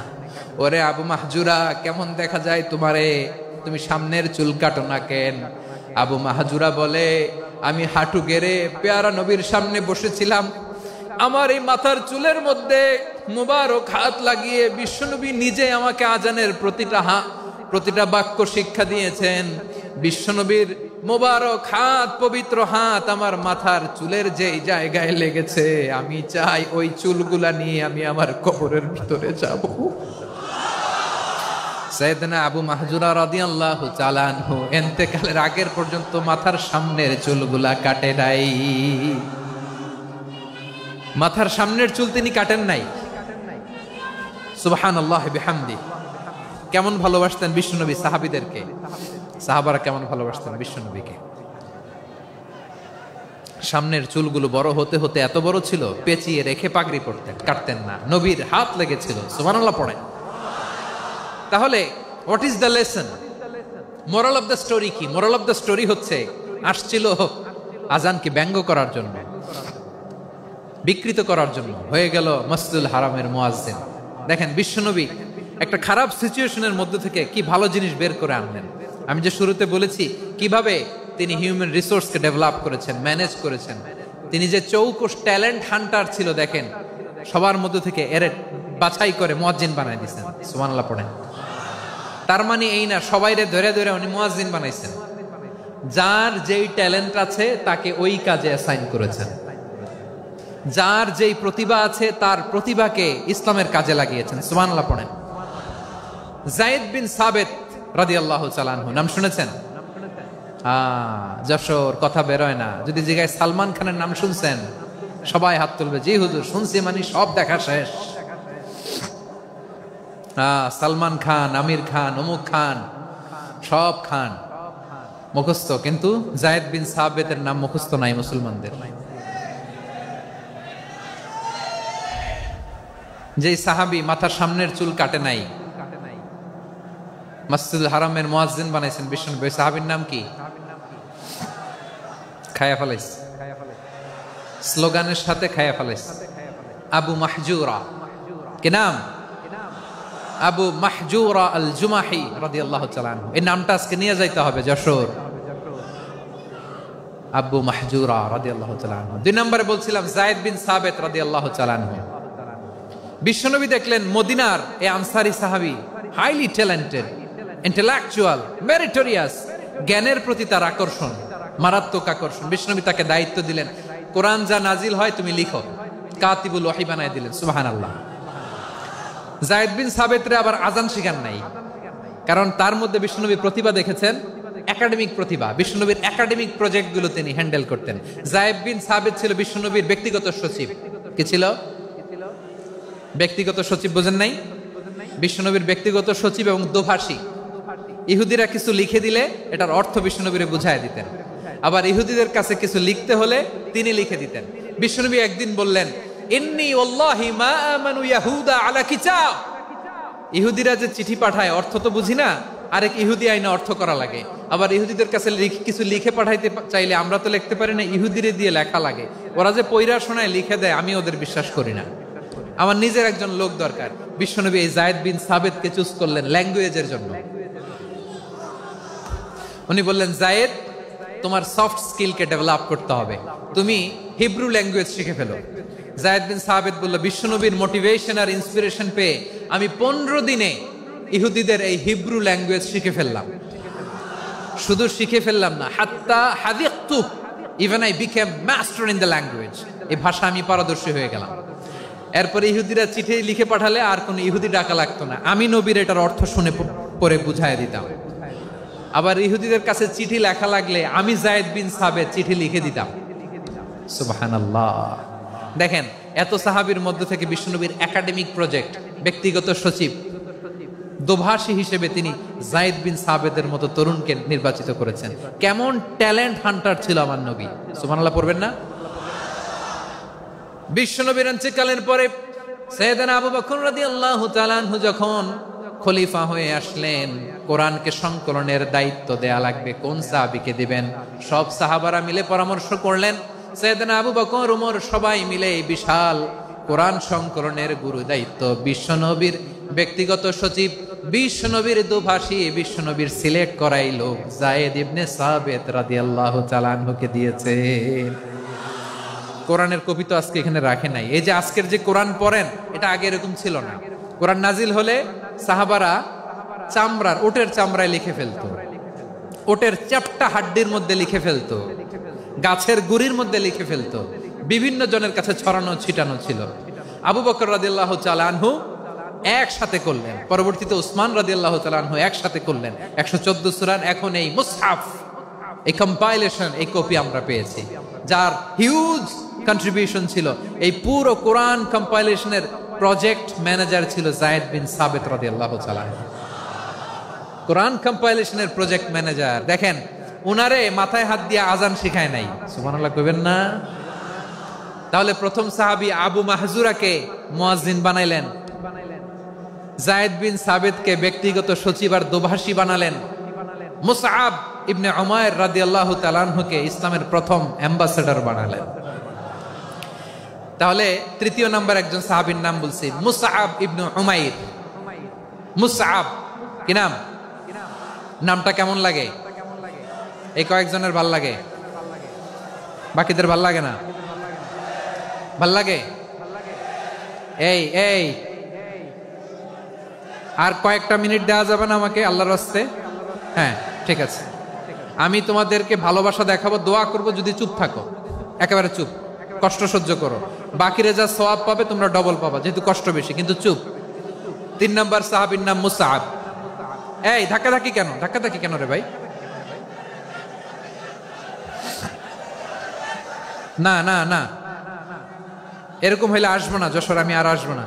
ওরে আবু মাহজুরা, কেমন দেখা যায় তোমারে? তুমি সামনের চুল কাটো না কেন? আবু মাহজুরা বলে, আমি হাঁটু গেড়ে পেয়ারা নবীর সামনে বসেছিলাম, আমার এই মাথার চুলের মধ্যে মুবারক হাত লাগিয়ে বিশ্বনবী নিজে আমাকে আজানের প্রতিটা বাক্য শিক্ষা দিয়েছেন। বিশ্বনবীর মোবারক হাত, পবিত্র হাত আমার মাথার চুলের যেই জায়গায় লেগেছে, আমি চাই ওই চুলগুলা নিয়ে আমি আমার কবরের ভিতরে যাব। সাইয়েদনা আবু মাহজুরা রাদিয়াল্লাহু তাআলা আনহু ইন্তেকালের আগের পর্যন্ত মাথার সামনের চুলগুলা কাটে নাই। মাথার সামনের চুল তিনি কাটেন নাই। সুবহানাল্লাহি বিহামদি। কেমন ভালোবাসতেন বিশ্বনবী সাহাবীদেরকে, সাহাবারা কেমন ভালোবাসতেন বিশ্বনবীকে। সামনের চুলগুলো বড় হতে হতে এত বড় ছিল, পেঁচিয়ে রেখে পাগড়ি পরতেন, কাটতেন না। নবীর হাত লেগেছিল। সুবহানাল্লাহ পড়েন। তাহলে what is the lesson? Moral of the story কি? মোরাল অফ দ্য স্টোরি হচ্ছে, আসছিল আজানকে ব্যঙ্গ করার জন্য, বিকৃত করার জন্য, হয়ে গেল মসজিদুল হারামের মুয়াজ্জিন। দেখেন বিশ্বনবী একটা খারাপ সিচুয়েশনের মধ্যে থেকে কি ভালো জিনিস বের করে আনলেন। আমি যে শুরুতে বলেছি কিভাবে তিনি হিউম্যান রিসোর্সকে ডেভেলপ করেছেন, ম্যানেজ করেছেন। তিনি যে চৌকস ট্যালেন্ট হান্টার ছিল, দেখেন সবার মধ্যে থেকে এর বাছাই করে মুয়াজ্জিন বানাই দিয়েছেন। সুবহানাল্লাহ পড়েন। তার মানে এই না সবাইরে ধরে ধরে উনি মুয়াজ্জিন বানাইছেন। যার যেই ট্যালেন্ট আছে তাকে ওই কাজে অ্যাসাইন করেছেন। যার যেই প্রতিভা আছে তার প্রতিভাকে ইসলামের কাজে লাগিয়েছেন। সুবহানাল্লাহ পড়েন। যায়েদ বিন সাবিত রাদিয়াল্লাহু তাআলা আনহু নাম শুনেছেন? যশোর কথা বেরোয় না। যদি জিজ্ঞাসা সালমান খানের নাম শুনছেন, সবাই হাত তুলবে, জি হুজুর শুনছি, মানে সব দেখা শেষ। সালমান খান, আমির খান, অমুক খান, সব খান মুখস্থ, কিন্তু যায়েদ বিন সাবিতের নাম মুখস্থ নাই মুসলমানদের। যে সাহাবী মাথার সামনের চুল কাটে নাই, মসজিদুল হারামের মুয়াজ্জিন বানাইছেন বিশ্বনবী, সাহাবীর নাম কি? খায়া ফেলাইস, স্লোগানের সাথে খায়া ফেলাইস। আবু মাহজুরা। কি নাম? আবু মাহজুরা আল জুমাহি রাদিয়াল্লাহু তাআলা আনহু। এই নামটা আজকে নিয়ে যাইতে হবে যশোর। আবু মাহজুরা রাদিয়াল্লাহু তাআলা আনহু। 2 নম্বরে বলছিলাম যায়েদ বিন সাবিত রাদিয়াল্লাহু তাআলা আনহু। বিশ্বনবী দেখলেন মদিনার এই আনসারী সাহাবী হাইলি ট্যালেন্টেড, ইন্টেলেকচুয়াল, মেরিটোরিয়াস, জ্ঞানের প্রতি তার আকর্ষণ, মারাত্মক আকর্ষণ। বিশ্বনবী তাকে দায়িত্ব দিলেন, কোরআন যা নাজিল হয় তুমি লিখো, কাতিবুল ওয়াহি বানায় দিলেন। সুবহানাল্লাহ। যায়েদ বিন সাবিতরে আবার আজান শিখান নাই, কারণ তার মধ্যে বিশ্বনবী প্রতিভা দেখেছেন, একাডেমিক প্রতিভা। বিশ্বনবীর একাডেমিক প্রজেক্টগুলো তিনি হ্যান্ডেল করতেন। যায়েদ বিন সাবিত ছিল বিশ্বনবীর ব্যক্তিগত সচিব। কি ছিল? ব্যক্তিগত সচিব। বোঝেন নাই? বিশ্বনবীর ব্যক্তিগত সচিব এবং দোভাষী। ইহুদিরা কিছু লিখে দিলে এটার অর্থ বিশ্বনবীরে বুঝায় দিতেন, আবার ইহুদিদের কাছে কিছু লিখতে হলে তিনি লিখে দিতেন। বিশ্বনবী একদিন বললেন, ইন্নী ওয়াল্লাহি মা আমানু ইয়াহুদা আলা কিতাব। ইহুদিরা যে চিঠি পাঠায় অর্থ তো বুঝি না, আরেক ইহুদি আইনা অর্থ করা লাগে। আবার ইহুদিদের কাছে কিছু লিখে পাঠাইতে চাইলে আমরা তো লিখতে পারি না, ইহুদিরে দিয়ে লেখা লাগে। ওরা যে পয়রা শোনায় লিখে দেয়, আমি ওদের বিশ্বাস করি না। আমার নিজের একজন লোক দরকার। বিশ্বনবী এই যায়েদ বিন সাবিতকে চুজ করলেন ল্যাঙ্গুয়েজের জন্য। উনি বললেন, যায়েদ তোমার সফট স্কিলকে ডেভেলপ করতে হবে, তুমি হিব্রু ল্যাঙ্গুয়েজ শিখে ফেলো। যায়েদ বিন সাবিত বলল, বিশ্বনবীর মোটিভেশন আর ইন্সপিরেশন পেয়ে আমি 15 দিনে ইহুদিদের এই হিব্রু ল্যাঙ্গুয়েজ শিখে ফেললাম। শুধু শিখে ফেললাম না, হাত্তা হাদিকতু, even I became master in the language. এই ভাষা আমি পারদর্শী হয়ে গেলাম। এরপরে ইহুদিরা চিঠি লিখে পাঠালে আর কোন ইহুদি ডাকা লাগতো না, আমি নবীর এটার অর্থ শুনে পরে বুঝাই দিতাম। আবার ইহুদিদের কাছে চিঠি লেখা লাগলে আমি যায়েদ বিন সাবিত চিঠি লিখে দিতাম। সুবহানাল্লাহ। দেখেন এত সাহাবীর মধ্য থেকে বিশ্বনবীর একাডেমিক প্রজেক্ট, ব্যক্তিগত সচিব, দোভাষী হিসেবে তিনি যায়েদ বিন সাবিতের মতো তরুণকে নির্বাচিত করেছেন। কেমন ট্যালেন্ট হান্টার ছিল আমার নবী। সুবহানাল্লাহ পড়বেন না? বিশ্বনবীর ইন্তেকালের পরে সাইয়েদনা আবু বকর রাদিয়াল্লাহু তাআলা আনহু যখন খলিফা হয়ে আসলেন, কোরআনকে সংকলনের দায়িত্ব দেয়া লাগবে, কোন সাহাবীকে দিবেন? সব সাহাবারা মিলে পরামর্শ করলেন। সাইয়েদনা আবু বকর, ওমর সবাই মিলে এই বিশাল কোরআন সংকলনের গুরু দায়িত্ব বিশ্বনবীর ব্যক্তিগত সচিব, বিশ্বনবীর দোভাষী, বিশ্বনবীর সিলেক্ট করাই লোক যায়েদ ইবনে সাবিত রাদিয়াল্লাহু তাআলা আনহুকে দিয়েছে। কোরআনের কপি তো আজকে এখানে রাখে নাই। এই যে আজকের যে কোরআন পড়েন, এটা আগে এরকম ছিল না। কোরআন নাজিল হলে সাহাবারা চামড়ার, ওটের চামড়ায় লিখে ফেলতো, ওটের চ্যাপ্টা হাড্ডির মধ্যে লিখে ফেলতো, গাছের গুড়ির মধ্যে লিখে ফেলতো, বিভিন্ন জনের কাছে ছড়ানো ছিটানো ছিল। আবু বকর রাদিয়াল্লাহু তাআলা আনহু একসাথে করলেন, পরবর্তীতে উসমান রাদিয়াল্লাহু তাআলা আনহু একসাথে করলেন 114 সূরার। এখন এই মুসহাফ, এই কম্পাইলেশন, এই কপি আমরা পেয়েছি, যার হিউজ কন্ট্রিবিউশন ছিল। এই পুরো কোরআন কম্পাইলেশনের প্রজেক্ট ম্যানেজার ছিল যায়েদ বিন সাবিত রাদিয়াল্লাহু তাআলা। কোরআন কম্পাইলেশনের প্রজেক্ট ম্যানেজার। দেখেন উনারে মাথায় হাত দিয়ে আজান শিখায় নাই। সুবহানাল্লাহ কইবেন না? তাহলে প্রথম সাহাবী আবু মাহজুরাকে মুয়াজ্জিন বানাইলেন, যায়েদ বিন সাবিতকে ব্যক্তিগত সচিব আর দোভাষী বানালেন, মুসআব ইবনে উমাইর রাদিয়াল্লাহু তাআলা আনহুকে ইসলামের প্রথম অ্যাম্বাসেডর বানালেন। তাহলে তৃতীয় নাম্বার একজন সাহাবীর নাম বলছি, মুসআব ইবনে উমাইর। মুসআব কি নাম? নামটা কেমন লাগে? এই কয়েকজনের ভাল লাগে, বাকিদের ভাল লাগে না? ভাল লাগে? এই এই আর কয়েকটা মিনিট দেওয়া যাবে না আমাকে আল্লাহর রাস্তে? হ্যাঁ ঠিক আছে, আমি তোমাদেরকে ভালোবাসা দেখাবো, দোয়া করব যদি চুপ থাকো, একেবারে চুপ, কষ্ট সহ্য করো, বাকিরা যা সওয়াব পাবে তোমরা ডবল পাবা, যেহেতু কষ্ট বেশি, কিন্তু চুপ। 3 নম্বর সাহাবীর নাম মুসআব। এই ধাক্কাধাক্কি কেন? ধাক্কাধাক্কি কেন রে ভাই? না না না, এরকম হইলে আসবো না যশোর, আমি আর আসবো না।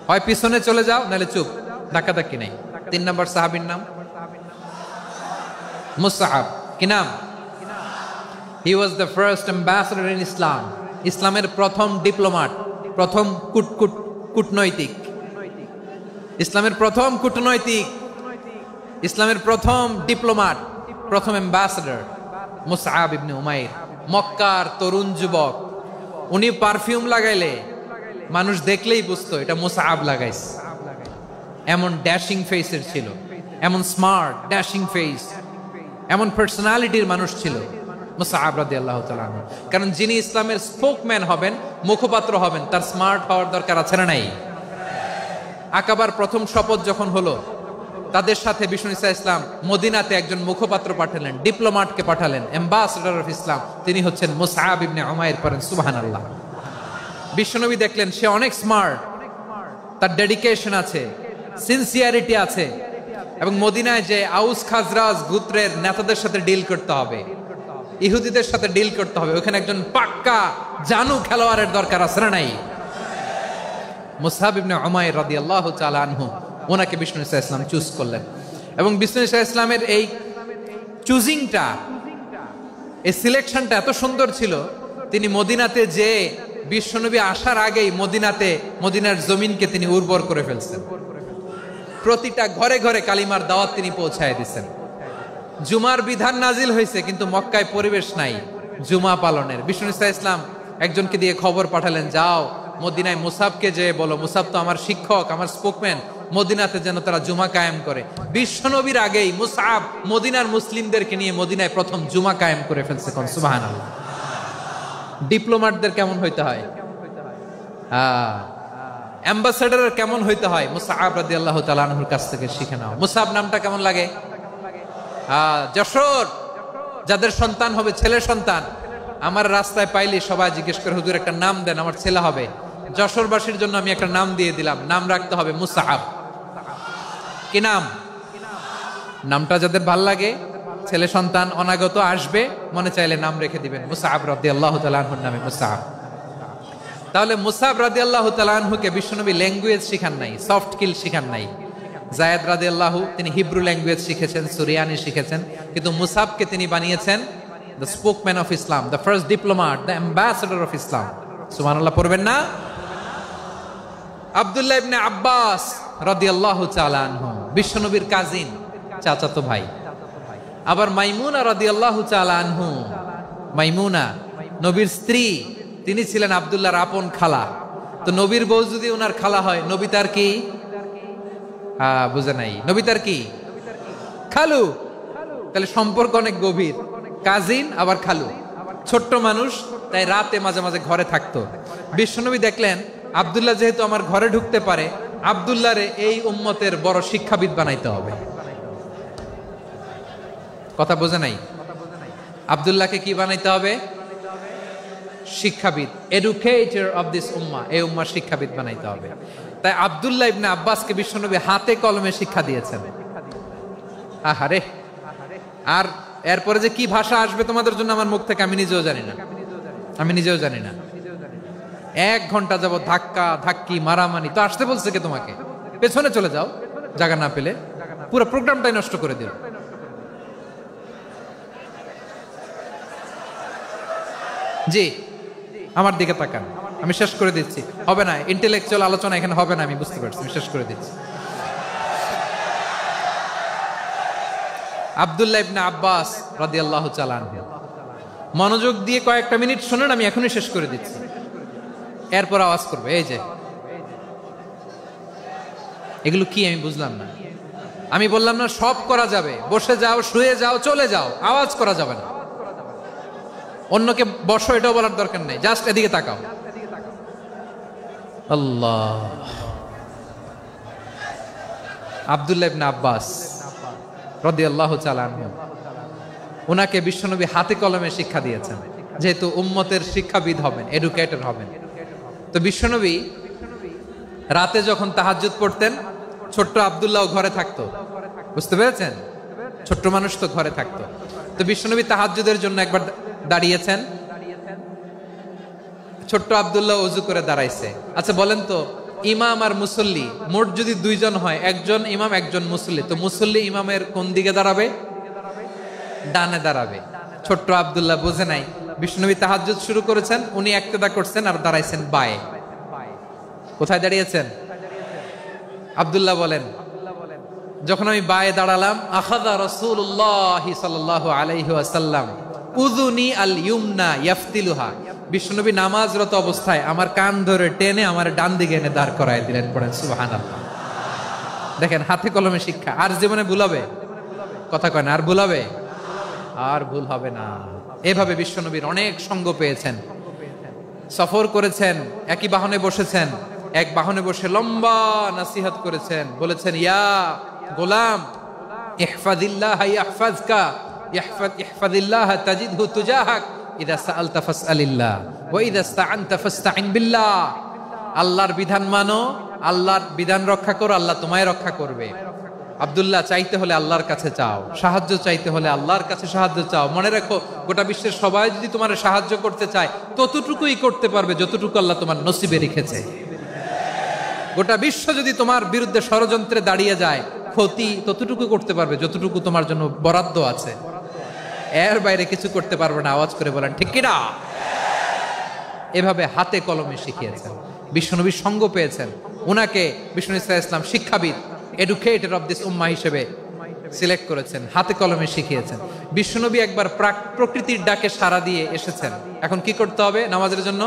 হয় পিছনে চলে যাও, নাহলে চুপ, ধাক্কাধাক্কি নাই। 3 নম্বর সাহাবীর নাম মুসআব। কি নাম? He was the first ambassador in Islam. ইসলামের প্রথম ডিপ্লোম্যাট, প্রথম কূটনৈতিক, ইসলামের প্রথম কূটনৈতিক, ইসলামের প্রথম ডিপ্লোম্যাট, প্রথম অ্যাম্বাসেডর মুসআব ইবনে উমাইর। মক্কার তরুণ যুবক, উনি পারফিউম লাগাইলে মানুষ দেখলেই বুঝতো এটা মুসআব লাগাইছে। এমন ড্যাশিং ফেসের ছিল, এমন স্মার্ট ড্যাশিং ফেস, এমন পার্সোনালিটির মানুষ ছিল মুসআব রাদিয়াল্লাহু তাআলা আনহু। কারণ যিনি ইসলামের স্পোকম্যান হবেন, মুখপাত্র হবেন, তার স্মার্ট হওয়ার দরকার আছে না নাই? আকাবার প্রথম শপথ যখন হলো, তাদের সাথে বিষ্ণু ঈসা ইসলাম মদিনাতে একজন মুখপাত্র পাঠালেন, ডিপ্লোম্যাটকে পাঠালেন, অ্যাম্বাসেডর অফ ইসলাম, তিনি হচ্ছেন মুসআব ইবনে উমাইর। পড়েন সুবহানাল্লাহ। বিশ্বনবী দেখলেন সে অনেক স্মার্ট, তার ডেডিকেশন আছে, সিনসিয়ারিটি আছে, এবং মদিনায় যে আউস খাজরাজ গোত্রের নেতাদের সাথে ডিল করতে হবে, ইহুদিদের সাথে ডিল করতে হবে, ওখানে একজন পাক্কা জানু খেলোয়াড়ের দরকার আছে না নাই? মুসআব ইবনে উমাইর রাদিয়াল্লাহু তাআলা আনহু, ওনাকে বিষ্ণু ঈসা ইসলাম চুজ করলেন। এবং বিষ্ণু ঈসা ইসলামের এই চুজিংটা, এই সিলেকশনটা এত সুন্দর ছিল, তিনি মদিনাতে যে বিশ্বনবী আসার আগেই মদিনার জমিনকে তিনি উর্বর করে ফেলছেন। প্রতিটা ঘরে ঘরে কালিমার দাওয়াত তিনি পৌঁছায় দিচ্ছেন। জুমার বিধান নাজিল হয়েছে, কিন্তু মক্কায় পরিবেশ নাই জুমা পালনের। বিষ্ণু ঈসা ইসলাম একজনকে দিয়ে খবর পাঠালেন, যাও মদিনায় মুসাবকে যে বলো, মুসাব তো আমার শিক্ষক, আমার স্পোকম্যান, মদিনাতে যেন তারা জুমা কায়েম করে। বিশ্বনবীর আগেই মুসআব মদিনার মুসলিমদেরকে নিয়ে মদিনায় প্রথম জুমা কায়েম করে ফেলছে। কোন সুবহানাল্লাহ। ডিপ্লোম্যাটদের কেমন হইতে হয়, অ্যাম্বাসেডরের কেমন হইতে হয়, মুসআব রাদিয়াল্লাহু তাআলা আনহুর কাছ থেকে শিখে নাও। মুসআব নামটা কেমন লাগে? যশোর যাদের সন্তান হবে, ছেলে সন্তান, আমার রাস্তায় পাইলে সবাই জিজ্ঞেস করে, হুজুর একটা নাম দেন, আমার ছেলে হবে। যশোরবাসীর জন্য আমি একটা নাম দিয়ে দিলাম, নাম রাখতে হবে মুসআব। কি নাম? নামটা যাদের ভাল লাগে, ছেলে সন্তান অনাগত আসবে, মনে চাইলে নাম রেখে দিবেন মুসআব রাদিয়াল্লাহু তাআলা আনহুর নামে মুসআব। তাহলে মুসআব রাদিয়াল্লাহু তাআলা আনহুকে বিশ্বনবী ল্যাঙ্গুয়েজ শিখান নাই, সফট স্কিল শিখান নাই। যায়েদ রাদিয়াল্লাহু, তিনি হিব্রু ল্যাঙ্গুয়েজ শিখেছেন, সুরিয়ানি শিখেছেন, কিন্তু মুসআবকে তিনি বানিয়েছেন the spokesman of Islam, the first diplomat, the ambassador of Islam. সুবহানাল্লাহ পড়বেন না? আব্দুল্লাহ ইবনে আব্বাস রাদিয়াল্লাহু তাআলা আনহু, বিশ্বনবীর কাজিন, চাচাতো ভাই। আবার মাইমুনা রাদিয়াল্লাহু তাআলা আনহু, মাইমুনা নবীর স্ত্রী, তিনি ছিলেন আব্দুল্লাহর আপন খালা। তো নবীর বউ যদি ওনার খালা হয়, নবী তার কি? বুঝে নাই, নবী তার কি? খালু। তাহলে সম্পর্ক অনেক গভীর, কাজিন আবার খালু। ছোট্ট মানুষ, তাই রাতে মাঝে মাঝে ঘরে থাকতো। বিশ্বনবী দেখলেন আব্দুল্লাহ যেহেতু আমার ঘরে ঢুকতে পারে, আব্দুল্লাহরে এই উম্মতের বড় শিক্ষাবিদ বানাইতে হবে। কথা বোঝে নাই? আব্দুল্লাহকে কি বানাইতে হবে? শিক্ষাবিদ, এডুকেটর অফ দিস উম্মাহ, এই উম্মার শিক্ষাবিদ বানাইতে হবে। তাই আব্দুল্লাহ ইবনে আব্বাসকে বিশ্বনবী হাতে কলমে শিক্ষা দিয়েছেন। আহারে, আর এরপরে যে কি ভাষা আসবে তোমাদের জন্য আমার মুখ থেকে আমি নিজেও জানি না, আমি নিজেও জানি না। 1 ঘন্টা যাবত ধাক্কা ধাক্কি মারামারি। তো আসতে বলছে কে তোমাকে? পেছনে চলে যাও, জায়গা না পেলে। পুরো প্রোগ্রামটাই নষ্ট করে দিল। জি, আমার দিকে তাকান, আমি শেষ করে দিচ্ছি। হবে না, ইন্টেলেকচুয়াল আলোচনা এখানে হবে না, আমি বুঝতে পারছি, আমি শেষ করে দিচ্ছি। আব্দুল্লাহ ইবনে আব্বাস রাদিয়াল্লাহু তাআলা আনহু। মনোযোগ দিয়ে কয়েকটা মিনিট শুনুন, আমি এখনই শেষ করে দিচ্ছি, এরপর আওয়াজ করবে। এই যে এগুলো কি আমি বুঝলাম না। আমি বললাম না সব করা যাবে, বসে যাও, শুয়ে যাও, চলে যাও, আওয়াজ করা যাবে না। অন্যকে বসো এটাও বলার দরকার নেই, জাস্ট এদিকে তাকাও। আল্লাহ। আব্দুল্লাহ ইবনে আব্বাস রাদিয়াল্লাহু তাআলা আনহু, ওনাকে বিশ্বনবী হাতে কলমে শিক্ষা দিয়েছেন, যেহেতু উম্মতের শিক্ষাবিদ হবেন, এডুকেটর হবেন। তো বিশ্বনবী রাতে যখন তাহাজ্জুদ পড়তেন, ছোট্ট আব্দুল্লাহ ঘরে থাকতো, বুঝতে পেরেছেন? ছোট্ট মানুষ তো ঘরে থাকতো। তো বিশ্বনবী তাহাজ্জুদের জন্য একবার দাঁড়িয়েছেন, ছোট্ট আব্দুল্লাহ ওযু করে দাঁড়াইছে। আচ্ছা বলেন তো, ইমাম আর মুসল্লি মোট যদি দুইজন হয়, একজন ইমাম একজন মুসল্লি, তো মুসল্লি ইমামের কোন দিকে দাঁড়াবে? ডানে দাঁড়াবে। ছোট্ট আব্দুল্লাহ বুঝে নাই, বিশ্বনবী তাহাজ্জুদ শুরু করেছেন, উনি ইক্তেদা করছেন আর দাঁড়াইছেন বায়ে। কোথায় দাঁড়িয়েছেন? আব্দুল্লাহ বলেন, যখন আমি বায়ে দাঁড়ালাম, আখাযা রাসূলুল্লাহ সাল্লাল্লাহু আলাইহি ওয়াসাল্লাম উযুনি আল ইউমনা ইয়াফতিলুহা, বিশ্বনবী নামাজরত অবস্থায় আমার কান ধরে টেনে আমার ডান দিকে এনে দাঁড় করায় দিলেন। পড়েন সুবহানাল্লাহ। দেখেন হাতে কলমে শিক্ষা। আর জীবনে ভুল হবে? কথা কয় না, আর ভুল হবে? আর ভুল হবে না। এভাবে বিশ্বনবীর অনেক সঙ্গ পেয়েছেন, সফর করেছেন, একই বাহনে বসেছেন, এক বাহনে বসে লম্বা নাসিহত করেছেন, বলেছেন, ইয়া গোলাম ইহফাজিল্লাহ ইয়াহফাজকা, ইহফাজিল্লাহ তাজিদহু তুজাহাক, ইযা সাআলতা ফাসআলিল্লাহ ওয়া ইযা ইসতাআনতা ফাসতাইন বিল্লাহ। আল্লাহর বিধান মানো, আল্লাহর বিধান রক্ষা করো, আল্লাহ তোমায় রক্ষা করবে। আব্দুল্লাহ, চাইতে হলে আল্লাহর কাছে চাও, সাহায্য চাইতে হলে আল্লাহর কাছে সাহায্য চাও। মনে রাখো, গোটা বিশ্বের সবাই যদি তোমার সাহায্য করতে চায়, ততটুকুই করতে পারবে যতটুকু আল্লাহ তোমার নসিবে রেখেছে। গোটা বিশ্ব যদি তোমার বিরুদ্ধে ষড়যন্ত্রে দাঁড়িয়ে যায়, ক্ষতি ততটুকু করতে পারবে যতটুকু তোমার জন্য বরাদ্দ আছে, এর বাইরে কিছু করতে পারবে না। আওয়াজ করে বলেন ঠিক কিনা? এভাবে হাতে কলমে শিখিয়েছেন, বিশ্বনবীর সঙ্গ পেয়েছেন। ওনাকে বিষ্ণু ইসলাম শিক্ষাবিদ, এডুকেটর অফ দিস উম্মাহ হিসেবে সিলেক্ট করেছেন, হাতে কলমে শিখিয়েছেন। বিশ্বনবী একবার প্রকৃতির ডাকে সাড়া দিয়ে এসেছেন। এখন কি করতে হবে? নামাজের জন্য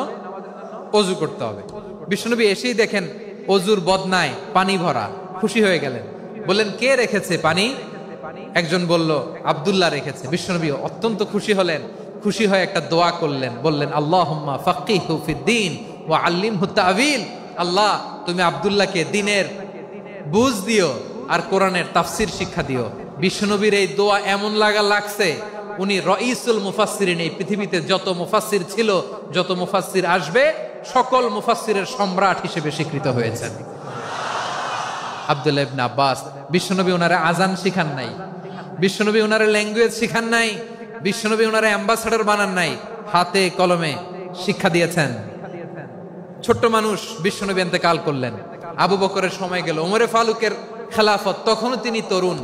ওযু করতে হবে। বিশ্বনবী এসেই দেখেন ওযুর বদনায় পানি ভরা, খুশি হয়ে গেলেন, বললেন, কে রেখেছে পানি? একজন বলল, আব্দুল্লাহ রেখেছে। বিশ্বনবী অত্যন্ত খুশি হলেন, খুশি হয়ে একটা দোয়া করলেন, বললেন, আল্লাহুম্মা ফাক্কিহু ফিদ্দীন ওয়া আল্লিমহু তা'ওয়ীল। আল্লাহ, তুমি আব্দুল্লাহকে দ্বীনের বুঝ দিও আর কোরআনের তাফসীর শিক্ষা দিও। বিশ্বনবীর এই দোয়া এমন লাগছে, উনি রাইসুল মুফাসসিরিন, এই পৃথিবীতে যত মুফাসসির ছিল, যত মুফাসসির আসবে, সকল মুফাসসিরের সম্রাট হিসেবে স্বীকৃত হয়েছেন। আব্দুল্লাহ ইবনে আব্বাস, বিশ্বনবী ওনারে আজান শিখান নাই, বিশ্বনবী ওনারে ল্যাঙ্গুয়েজ শিখান নাই, বিশ্বনবী ওনারে অ্যাম্বাসাডর বানান নাই, হাতে কলমে শিক্ষা দিয়েছেন। ছোট্ট মানুষ, বিশ্বনবী ইন্তেকাল করলেন, আবু বকরের সময় গেল, ওমরে ফারুকের খেলাফত, তখনও তিনি তরুণ।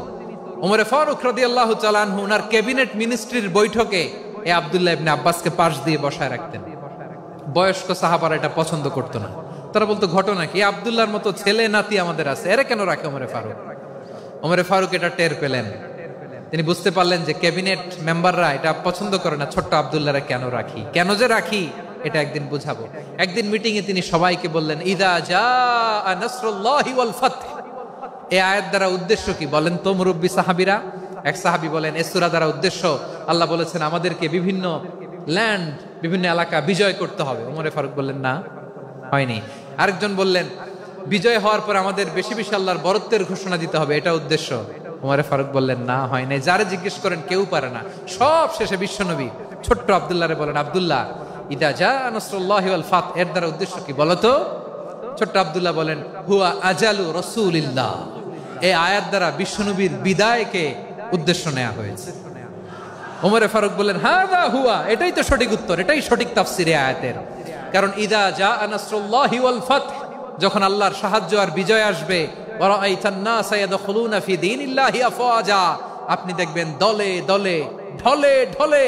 ওমরে ফারুক রাদিয়াল্লাহু তাআলা আনহু ওনার ক্যাবিনেট মিনিস্ট্রির বৈঠকে এই আব্দুল্লাহ ইবনে আব্বাসকে পাশ দিয়ে বসায় রাখতেন। বয়স্ক সাহাবারা এটা পছন্দ করতো না, তারা বলতো, ঘটনা কি? আব্দুল্লাহর মতো ছেলে নাতি আমাদের আছে, এরা কেন রাখে ওমরে ফারুক? ওমরে ফারুক এটা টের পেলেন, তিনি বুঝতে পারলেন যে ক্যাবিনেট মেম্বাররা এটা পছন্দ করে না, ছোট্ট আব্দুল্লাহরা কেন রাখি, কেন যে রাখি, এটা একদিন বুঝাবো। একদিন মিটিং এ তিনি সবাইকে বললেন, ইযা জাআ নাসরুল্লাহি ওয়াল ফাতহ। এই আয়াত দ্বারা উদ্দেশ্য কি বলেন তো মুরব্বী সাহাবীরা? এক সাহাবী বলেন, এই সূরা দ্বারা উদ্দেশ্য, আল্লাহ বলেছেন আমাদেরকে বিভিন্ন ল্যান্ড, বিভিন্ন এলাকা বিজয় করতে হবে। ওমরে ফারুক বললেন, না, হয়নি। আরেকজন বললেন, বিজয় হওয়ার পর আমাদের বেশি বেশি আল্লাহর বরত্বের ঘোষণা দিতে হবে, এটা উদ্দেশ্য। ওমরে ফারুক বললেন, না, হয় নাই। যারা জিজ্ঞেস করেন কেউ পারে না। সব শেষে বিশ্বনবী ছোট্ট আব্দুল্লাহরে বলেন, আব্দুল্লাহ, ইদা জাআ নাসরুল্লাহি ওয়াল ফাতহ, এর দ্বারা উদ্দেশ্য কি বলতো? ছোট্ট আব্দুল্লাহ বলেন, হুয়া আজালু রাসূলিল্লাহ। এই আয়াত দ্বারা বিশ্বনবীর বিদায়কে উদ্দেশ্য নেওয়া হয়েছে। ওমরে ফারুক বললেন, হাযা হুয়া, এটাই তো সঠিক উত্তর, এটাই সঠিক তাফসীর এই আয়াতের। কারণ ইদা জাআ নাসরুল্লাহি ওয়াল ফাতহ, যখন আল্লাহর সাহায্য আর বিজয় আসবে, ওয়া রাআইতান নাসা ইয়াদখুলুনা ফি দীনিল্লাহি আফওয়াজা, আপনি দেখবেন দলে দলে, ঢলে ঢলে,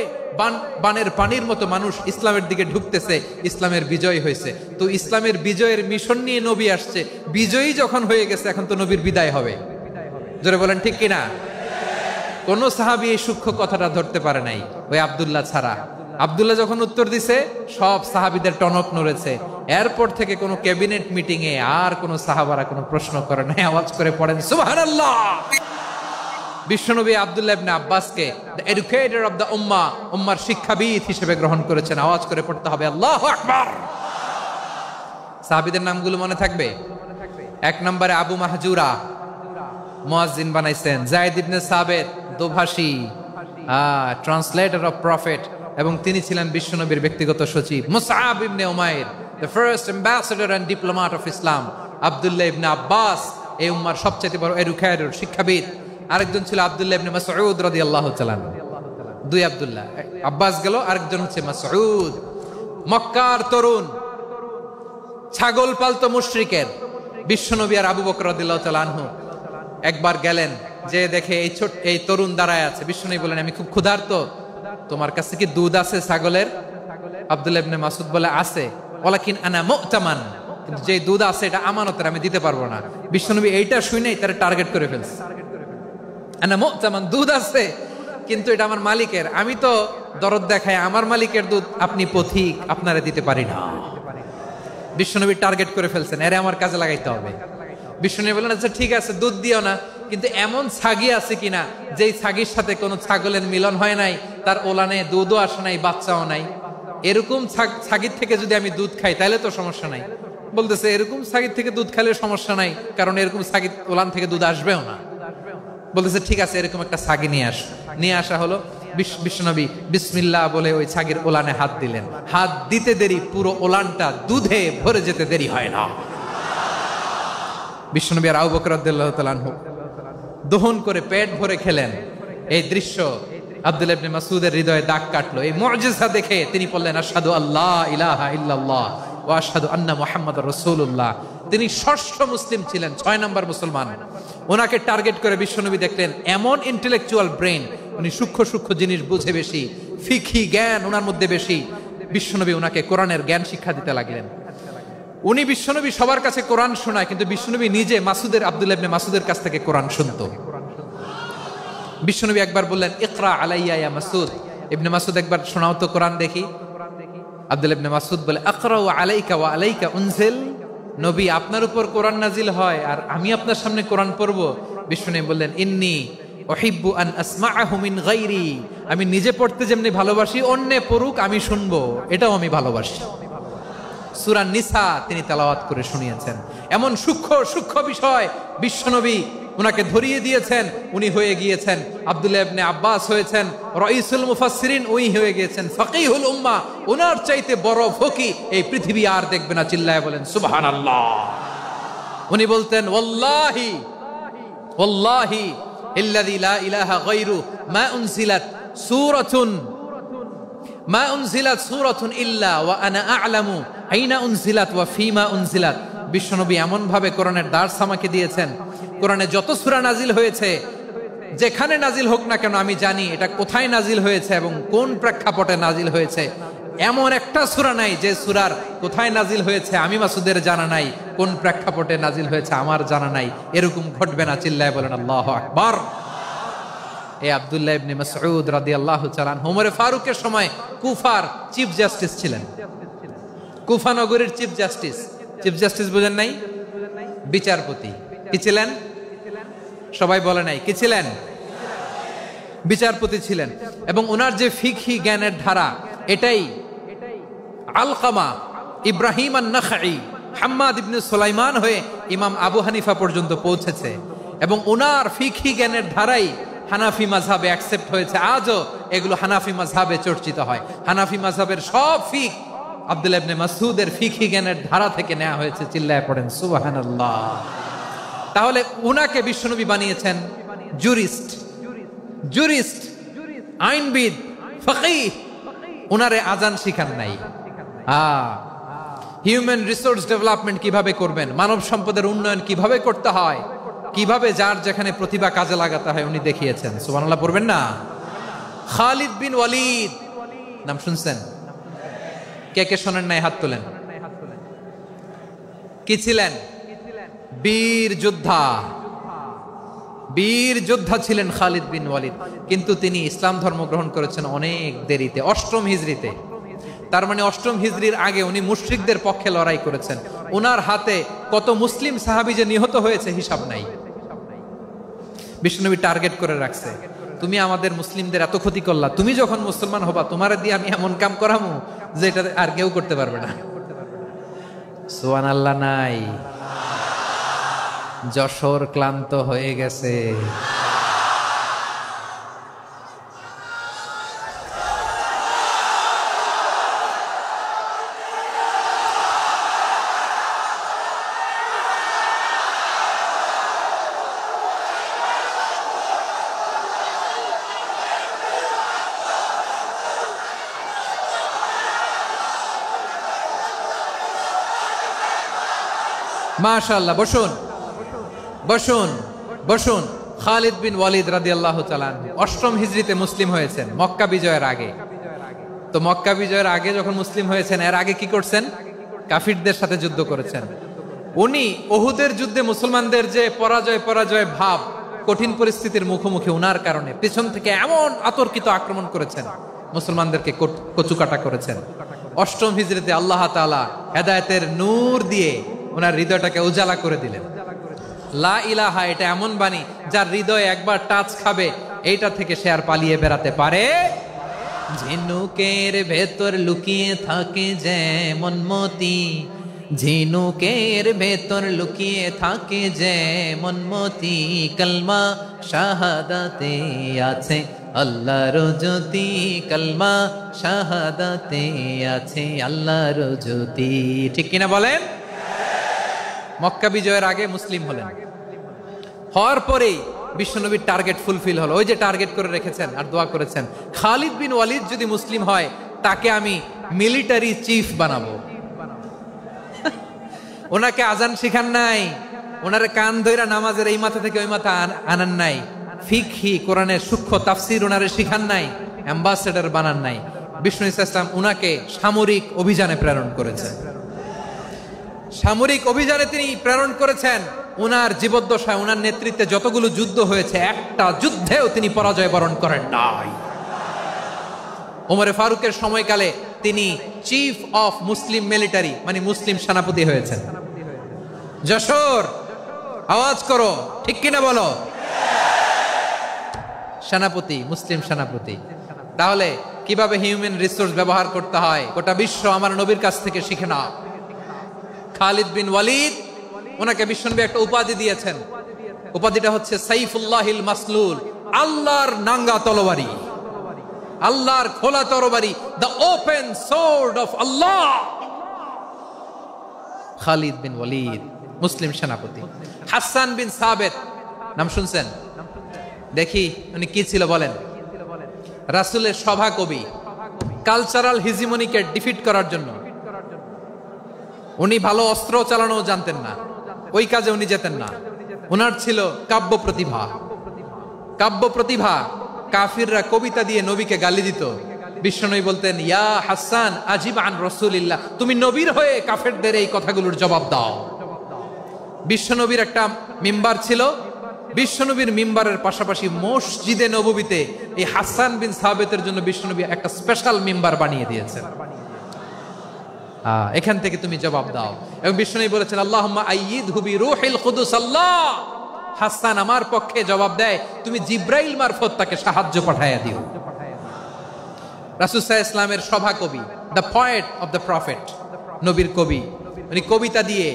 বানের পানির মতো মানুষ ইসলামের দিকে ঢুকতেছে, ইসলামের বিজয় হয়েছে। তো ইসলামের বিজয়ের মিশন নিয়ে নবী আসছে, বিজয়ী যখন হয়ে গেছে, এখন তো নবীর বিদায় হবে। জোরে বলেন ঠিক কিনা? কোন সাহাবী এই সূক্ষ্ম কথাটা ধরতে পারে নাই, ওই আব্দুল্লাহ ছাড়া। আব্দুল্লাহ যখন উত্তর দিছে সব সাহাবীদের টনক নড়েছে। এরপর থেকে কোনো ক্যাবিনেট মিটিং এ আর কোন সাহাবারা কোনো প্রশ্ন করে নাই, আওয়াজ করে পড়েন সুবহানাল্লাহ। বিশ্বনবী আব্দুল্লাহ ইবনে আব্বাসকে দ্য এডুকেটর অফ দ্য উম্মাহ, উম্মার শিক্ষাবিদ হিসেবে গ্রহণ করেছেন। আওয়াজ করে পড়তে হবে আল্লাহু আকবার। সাহাবীদের নামগুলো মনে থাকবে? 1 নম্বরে আবু মাহজুরা, মুয়াজ্জিন বানাইছেন। যায়েদ ইবনে সাবিত, দোভাষী, ট্রান্সলেটর অফ প্রফেট, এবং তিনি ছিলেন বিশ্বনবীর ব্যক্তিগত সচিব। মুসআব ইবনে উমাইর, the first ambassador and diplomat of Islam. আব্দুল্লাহ ইবনে আব্বাস, এই উম্মার সবচেয়ে বড় এডুকেটর, শিক্ষাবিদ। আরেকজন ছিল আব্দুল্লাহ ইবনে মাসউদ রাদিয়াল্লাহু তাআলা। 2 আব্দুল্লাহ, আব্বাস গেল, আরেকজন হচ্ছে মাসউদ। মক্কার তরুণ, ছাগল পালতো মুশরিকের বিশ্বনবী আর আবু বকর রাদিয়াল্লাহু তাআলা আনহু একবার গেলেন, যে দেখে এই তরুণ দাঁড়ায় আছে। বিশ্বনবী বলেন, আমি খুব ক্ষুধার্ত, তোমার কাছে কি দুধ আছে ছাগলের? আব্দুল্লাহ ইবনে মাসউদ বলে, আছে। ওয়ালাকিন আনা মুতামান, কিন্তু যে দুধ আছে এটা আমানতের, আমি দিতে পারবো না। বিশ্বনবী এইটা শুনেই তার টার্গেট করে ফেলছে। আনা মুতামান, দুধ আছে কিন্তু এটা আমার মালিকের, আমি তো দরদ দেখাই, আমার মালিকের দুধ আপনি পথিক, আপনারে দিতে পারি না। বিশ্বনবী টার্গেট করে ফেলছেন, এরে আমার কাজে লাগাইতে হবে। বিশ্বনবী বলেন, আচ্ছা ঠিক আছে, দুধ দিও না, কিন্তু এমন ছাগি আছে কিনা যেই ছাগির সাথে কোনো ছাগলের মিলন হয় নাই, তার ওলানে দুধও আসে নাই, বাচ্চাও নাই, এরকম ছাগির থেকে যদি আমি দুধ খাই তাহলে তো সমস্যা নাই। বলতেছে, এরকম ছাগির থেকে দুধ খাইলে সমস্যা নাই, কারণ এরকম ছাগির ওলান থেকে দুধ আসবেও না। বলতেছে, ঠিক আছে, এরকম একটা ছাগি নিয়ে আসা হলো। বিশ্বনবী বিসমিল্লাহ বলে ওই ছাগির ওলানে হাত দিলেন। হাত দিতে দেরি, পুরো ওলানটা দুধে ভরে যেতে দেরি হয় না। বিশ্বনবী আর আবু বকর রাদিয়াল্লাহু তাআলা আনহু দহন করে পেট ভরে খেলেন। এই দৃশ্য আব্দুল্লাহ ইবনে মাসউদের হৃদয়ে দাগ কাটলো। এই মুজিজা দেখে তিনি বললেন, আশহাদু আল্লা ইলাহা ইল্লাল্লাহ ওয়া আশহাদু আন্না মুহাম্মাদুর রাসূলুল্লাহ। তিনি ষষ্ঠ মুসলিম ছিলেন, 6 নম্বর মুসলমান। ওনাকে টার্গেট করে বিশ্বনবী দেখলেন এমন ইন্টেলেকচুয়াল ব্রেন, উনি সূক্ষ্ম সূক্ষ্ম জিনিস বুঝে বেশি, ফিকহি জ্ঞান ওনার মধ্যে বেশি। বিশ্বনবী ওনাকে কোরআনের জ্ঞান শিক্ষা দিতে লাগলেন। উনি বিশ্বনবী সবার কাছে কোরআন শোনায়, কিন্তু বিশ্বনবী নিজে আব্দুল্লাহ ইবনে মাসউদের কাছ থেকে কোরআন শুনতো। বিশ্বনবী একবার বললেন, ইকরা আলাইয়া ইয়া মাসউদ। ইবনে মাসউদ, একবার শোনাও তো কোরআন দেখি। আব্দুল্লাহ ইবনে মাসউদ বলে, আকরাউ আলাইকা ওয়া আলাইকা উনজিল। নবী, আপনার উপর কোরআন নাজিল হয় আর আমি আপনার সামনে কোরআন পড়ব। বিশ্বনবী বললেন, ইন্নী উহিব্বু আন আসমাআহু মিন গায়রি। আমি নিজে পড়তে যেমনি ভালোবাসি, অন্য পড়ুক আমি শুনবো, এটাও আমি ভালোবাসি। সূরা নিসা তিনি তেলাওয়াত করে শুনিয়েছেন। এমন সূক্ষ্ম সূক্ষ্ম বিষয় বিশ্বনবী উনাকে ধরিয়ে দিয়েছেন। উনি হয়ে গিয়েছেন, আব্দুল্লাহ ইবনে আব্বাস হয়েছেন রাইসুল মুফাসসিরিন, উনি হয়ে গিয়েছেন ফাকিহুল উম্মাহ। ওনার চাইতে বড় ফকি এই পৃথিবী আর দেখবে না। চিল্লায় বলেন সুবহানাল্লাহ। উনি বলতেন, ওয়াল্লাহি ওয়াল্লাহি ইল্লাযী লা ইলাহা গায়রু মা উনজিলাত সূরাতুন ইল্লা ওয়া আনা আ'লামু আইনা উনজিলাত ওয়া ফিমা উনজিলাত। বিশ্বনবী এমন ভাবে কোরআনের দার্স আমাকে দিয়েছেন, কোরআনে যত সূরা নাজিল হয়েছে, যেখানে নাজিল হোক না কেন আমি জানি এটা কোথায় নাজিল হয়েছে এবং কোন প্রেক্ষাপটে নাজিল হয়েছে। এমন একটা সূরা নাই যে সূরার কোথায় নাজিল হয়েছে আমি মাসুদের জানা নাই, কোন প্রেক্ষাপটে নাজিল হয়েছে আমার জানা নাই। এরকম ঘটবে না। চিল্লায় বলেন আল্লাহু আকবার। এই আব্দুল্লাহ ইবনে মাসউদ রাদিয়াল্লাহু তাআলা আনহু ওমর ফারুকের সময় কুফার চিফ জাস্টিস ছিলেন। কুফা নগরীর চিফ জাস্টিস। চিফ জাস্টিস বুঝেন নাই? বিচারপতি। কি ছিলেন? সবাই বলে নাই, কি ছিলেন? বিচারপতি ছিলেন। এবং ওনার যে ফিকহি জ্ঞানের ধারা, এটাই আলকামা, ইব্রাহিম আন-নাখাই, হাম্মাদ ইবনে সুলাইমান হয়ে ইমাম আবু হানিফা পর্যন্ত পৌঁছেছে। এবং ওনার ফিকহি জ্ঞানের ধারাই হানাফি মাযহাবে অ্যাকসেপ্ট হয়েছে। আজও এগুলো হানাফি মাযহাবে চর্চিত হয়। হানাফি মাযহাবের সব ফিক আব্দুল্লাহ ইবনে মাসউদের ফিকহি জ্ঞানের ধারা থেকে নেওয়া হয়েছে। চিল্লায় পড়েন সুবহানাল্লাহ। তাহলে উনাকে বিশ্বনবী বানিয়েছেন জুরিস্ট, আইনবিদ, ফকিহ। উনারে আজান শিখান নাই। হিউম্যান রিসোর্স ডেভেলপমেন্ট কিভাবে করবেন, মানব সম্পদের উন্নয়ন কিভাবে করতে হয়, কিভাবে যার যেখানে প্রতিভা কাজে লাগাতে হয় উনি দেখিয়েছেন। সুবহানাল্লাহ পড়বেন না? খালিদ বিন ওয়ালিদ নাম শুনছেন? কে কে শোনেন নাই হাত তোলেন। কি ছিলেন? বীর যোদ্ধা। বীর যোদ্ধা ছিলেন খালিদ বিন ওয়ালিদ, কিন্তু তিনি ইসলাম ধর্ম গ্রহণ করেছেন অনেক দেরিতে, 8ম হিজরিতে। তার মানে 8ম হিজরির আগে উনি মুশরিকদের পক্ষে লড়াই করেছেন। ওনার হাতে কত মুসলিম সাহাবী যে নিহত হয়েছে হিসাব নাই। বিশ্বনবী টার্গেট করে রাখছে, তুমি আমাদের মুসলিমদের এত ক্ষতি করলা, তুমি যখন মুসলমান হবা তোমার দিয়ে আমি এমন কাম করামু যে এটা আর কেউ করতে পারবে না। সুবহানাল্লাহ নাই? যশোর ক্লান্ত হয়ে গেছে। মাশাআল্লাহ, বসুন বসুন বসুন। খালিদ বিন ওয়ালিদ রাদিয়াল্লাহু তাআলা আনহু 8ম হিজরিতে মুসলিম হয়েছেন, মক্কা বিজয়ের আগে। তো মক্কা বিজয়ের আগে যখন মুসলিম হয়েছেন, এর আগে কি করছেন? কাফিরদের সাথে যুদ্ধ করেছেন। উনি উহুদের যুদ্ধে মুসলমানদের যে পরাজয় ভাব, কঠিন পরিস্থিতির মুখোমুখি উনার কারণে পেছন থেকে এমন আতর্কিত আক্রমণ করেছেন, মুসলমানদেরকে কচুকাটা করেছেন। 8ম হিজরিতে আল্লাহ তাআলা হেদায়েতের নূর দিয়ে ওনার হৃদয়টাকে উজালা করে দিলেন। লা ইলাহা, এটা এমন বাণী যার হৃদয়ে একবার টাচ খাবে, এইটা থেকে সে আর পালিয়ে বেড়াতে পারে। ঝিনুকের ভেতর লুকিয়ে থাকে যেমন মতি, ঝিনুকের ভেতর লুকিয়ে থাকে যেমন মতি, কলমা শাহাদাতে আছে আল্লাহর জ্যোতি, কলমা শাহাদাতে আছে আল্লাহর জ্যোতি। ঠিক কিনা বলেন? মক্কা বিজয়ের আগে মুসলিম হলেন, হওয়ার পরেই বিশ্বনবীর টার্গেট ফুলফিল হলো। ওই যে টার্গেট করে রেখেছেন আর দোয়া করেছেন, খালিদ বিন ওয়ালিদ যদি মুসলিম হয় তাকে আমি মিলিটারি চিফ বানাবো। ওনাকে আজান শিখান নাই, ওনারে কান ধইরা নামাজের এই মাথা থেকে ওই মাথা আনান নাই, ফিকহি কোরআনের সূক্ষ্ম তাফসীর ওনারে শিখান নাই, অ্যাম্বাসেডর বানান নাই। বিষ্ণু ইসলাম উনাকে সামরিক অভিযানে প্রেরণ করেছেন। সামরিক অভিযানে তিনি প্রেরণ করেছেন। উনার জীবদ্দশায় উনার নেতৃত্বে যতগুলো যুদ্ধ হয়েছে, একটা যুদ্ধেও তিনি পরাজয় বরণ করেন নাই। ওমরে ফারুকের সময়কালে তিনি চিফ অফ মুসলিম মিলিটারি, মানে মুসলিম সেনাপতি হয়েছেন। যশোর আওয়াজ করো, ঠিক কিনা বলো? সেনাপতি, মুসলিম সেনাপতি। তাহলে কিভাবে হিউম্যান রিসোর্স ব্যবহার করতে হয় গোটা বিশ্ব আমার নবীর কাছ থেকে শিখে নাও। খালিদ বিন ওয়ালিদ, ওনাকে বিশ্বনবী একটা উপাধি দিয়েছেন। উপাধিটা হচ্ছে সাইফুল্লাহিল মাসলুল, আল্লাহর নাঙ্গা তরবারি, আল্লাহর খোলা তরবারি, দ্য ওপেন সোর্ড অফ আল্লাহ। খালিদ বিন ওয়ালিদ মুসলিম সেনাপতি। হাসান বিন সাবেত নাম শুনছেন? দেখি উনি কি ছিল বলেন। রাসূলের সভা কবি, কালচারাল হিজিমনিকে ডিফিট করার জন্য উনি ভালো অস্ত্র চালানো জানতেন না, ওই কাজে উনি যেতেন না। ওনার ছিল কাব্য প্রতিভা। কাব্য প্রতিভা, কাফিররা কবিতা দিয়ে নবীকে গালি দিত। বিশ্বনবী বলতেন, ইয়া হাসান আজিব আন রাসূলিল্লাহ, তুমি নবীর হয়ে কাফেরদের এই কথাগুলোর জবাব দাও। বিশ্বনবীর একটা মিম্বার ছিল, বিশ্বনবীর মিম্বারের পাশাপাশি মসজিদে নববীতে এই হাসান বিন সাবেতের জন্য বিশ্বনবী একটা স্পেশাল মিম্বার বানিয়ে দিয়েছেন। এখান থেকে তুমি জবাব দাও। এবং বিশ্বনবী বলেছেন, আল্লাহুম্মা আইয়িদহু বিরূহিল কুদুস, আল্লাহ হাসান আমার পক্ষে জবাব দেয়, তুমি জিব্রাইল মারফত তাকে সাহায্য পাঠাইয়া দিও। রাসূল সাল্লাল্লাহু আলাইহি ওয়াসাল্লামের সভা কবি, the poet of the prophet, নবীর কবি। উনি কবিতা দিয়ে,